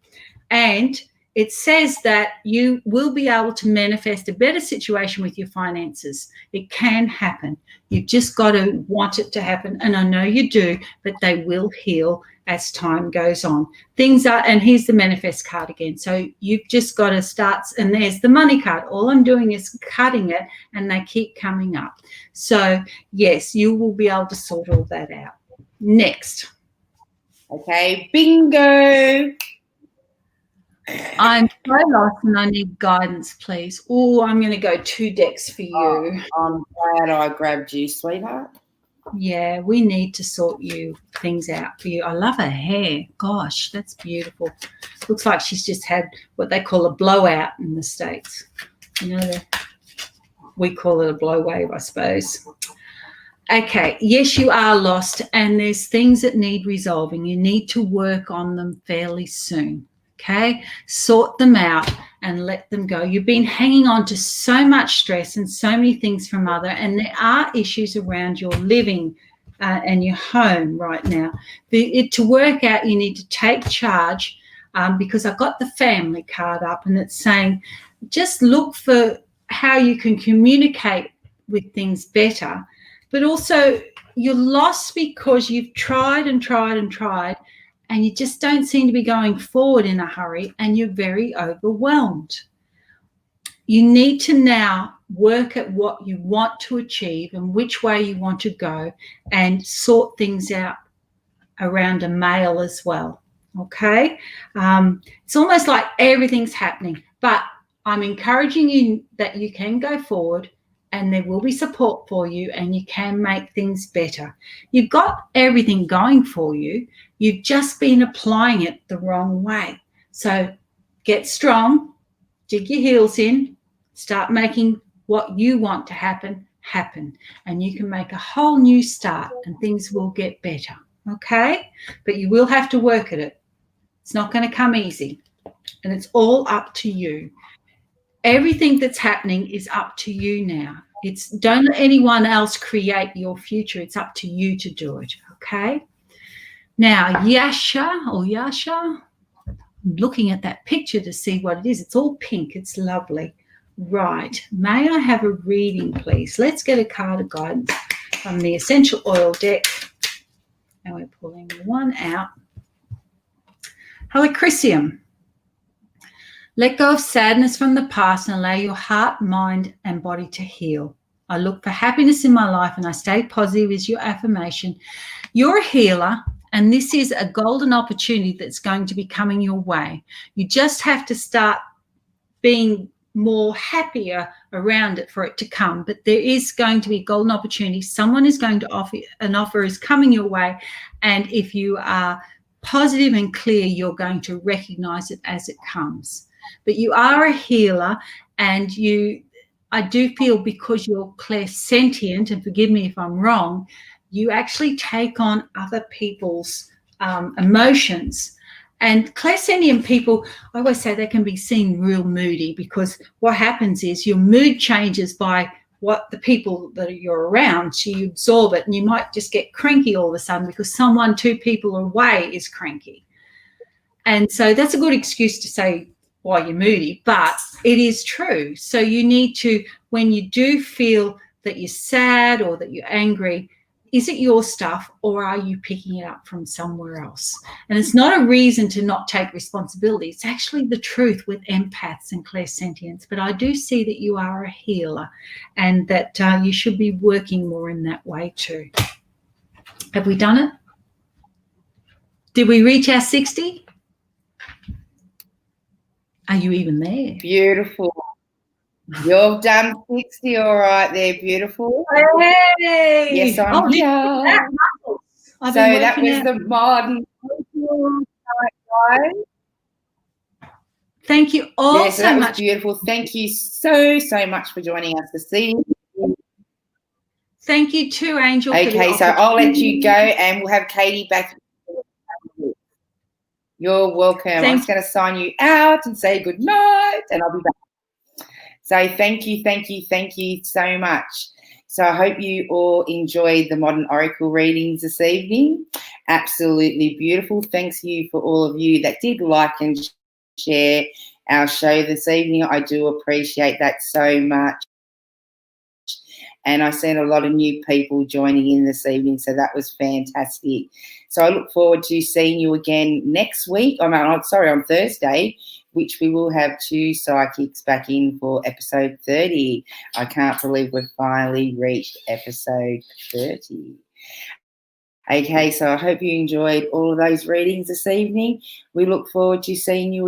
And it says that you will be able to manifest a better situation with your finances. It can happen. You've just got to want it to happen. And I know you do, but they will heal as time goes on. And here's the manifest card again. So you've just got to start, and there's the money card. All I'm doing is cutting it, and they keep coming up. So yes, you will be able to sort all that out. Next. Okay, bingo. I'm so lost and I need guidance, please. Oh, I'm going to go 2 decks for you. I'm glad I grabbed you, sweetheart. Yeah, we need to sort things out for you. I love her hair. Gosh, that's beautiful. Looks like she's just had what they call a blowout in the States. We call it a blow wave, I suppose. Okay, yes, you are lost, and there's things that need resolving. You need to work on them fairly soon. Okay, sort them out and let them go. You've been hanging on to so much stress and so many things from other, and there are issues around your living and your home right now. To work out, you need to take charge, because I've got the family card up, and it's saying just look for how you can communicate with things better, but also you're lost because you've tried and tried and tried, and you just don't seem to be going forward in a hurry, and you're very overwhelmed. You need to now work at what you want to achieve and which way you want to go, and sort things out around a male as well, okay? It's almost like everything's happening, but I'm encouraging you that you can go forward, and there will be support for you, and you can make things better. You've got everything going for you. You've just been applying it the wrong way. So get strong, dig your heels in, start making what you want to happen, and you can make a whole new start, and things will get better, okay? But you will have to work at it. It's not going to come easy, and it's all up to you. Everything that's happening is up to you now. Don't let anyone else create your future. It's up to you to do it, okay? Now, Yasha, I'm looking at that picture to see what it is. It's all pink. It's lovely. Right. May I have a reading, please? Let's get a card of guidance from the Essential Oil deck. And we're pulling one out. Helichrysum. Let go of sadness from the past and allow your heart, mind, and body to heal. I look for happiness in my life, and I stay positive is your affirmation. You're a healer, and this is a golden opportunity that's going to be coming your way. You just have to start being more happier around it for it to come. But there is going to be golden opportunity. Someone is going to offer, an offer is coming your way. And if you are positive and clear, you're going to recognize it as it comes. But you are a healer, and I do feel, because you're clairsentient, and forgive me if I'm wrong, you actually take on other people's emotions. And clairsentient people, I always say, they can be seen real moody, because what happens is your mood changes by what the people that you're around. So you absorb it, and you might just get cranky all of a sudden because someone 2 people away is cranky. And so that's a good excuse to say why you're moody, but it is true. So you need to, when you do feel that you're sad or that you're angry, is it your stuff, or are you picking it up from somewhere else? And it's not a reason to not take responsibility. It's actually the truth with empaths and clairsentients. But I do see that you are a healer, and that you should be working more in that way too. Have we done it? Did we reach our 60? Are you even there? Beautiful. You've done 60 all right there, beautiful. Hey! Yes, I'm here. So that was the modern. Thank you all yes, so that much. was beautiful. Thank you so much for joining us this evening. Thank you too, Angel. Okay, so I'll let you go, and we'll have Katie back. You're welcome. I'm just going to sign you out and say good night, and I'll be back. So thank you so much. So I hope you all enjoyed the Modern Oracle readings this evening. Absolutely beautiful. Thanks you for all of you that did like and share our show this evening. I do appreciate that so much. And I seen a lot of new people joining in this evening, so that was fantastic. So I look forward to seeing you again next week. On Thursday, which we will have 2 psychics back in for episode 30. I can't believe we've finally reached episode 30. Okay, so I hope you enjoyed all of those readings this evening. We look forward to seeing you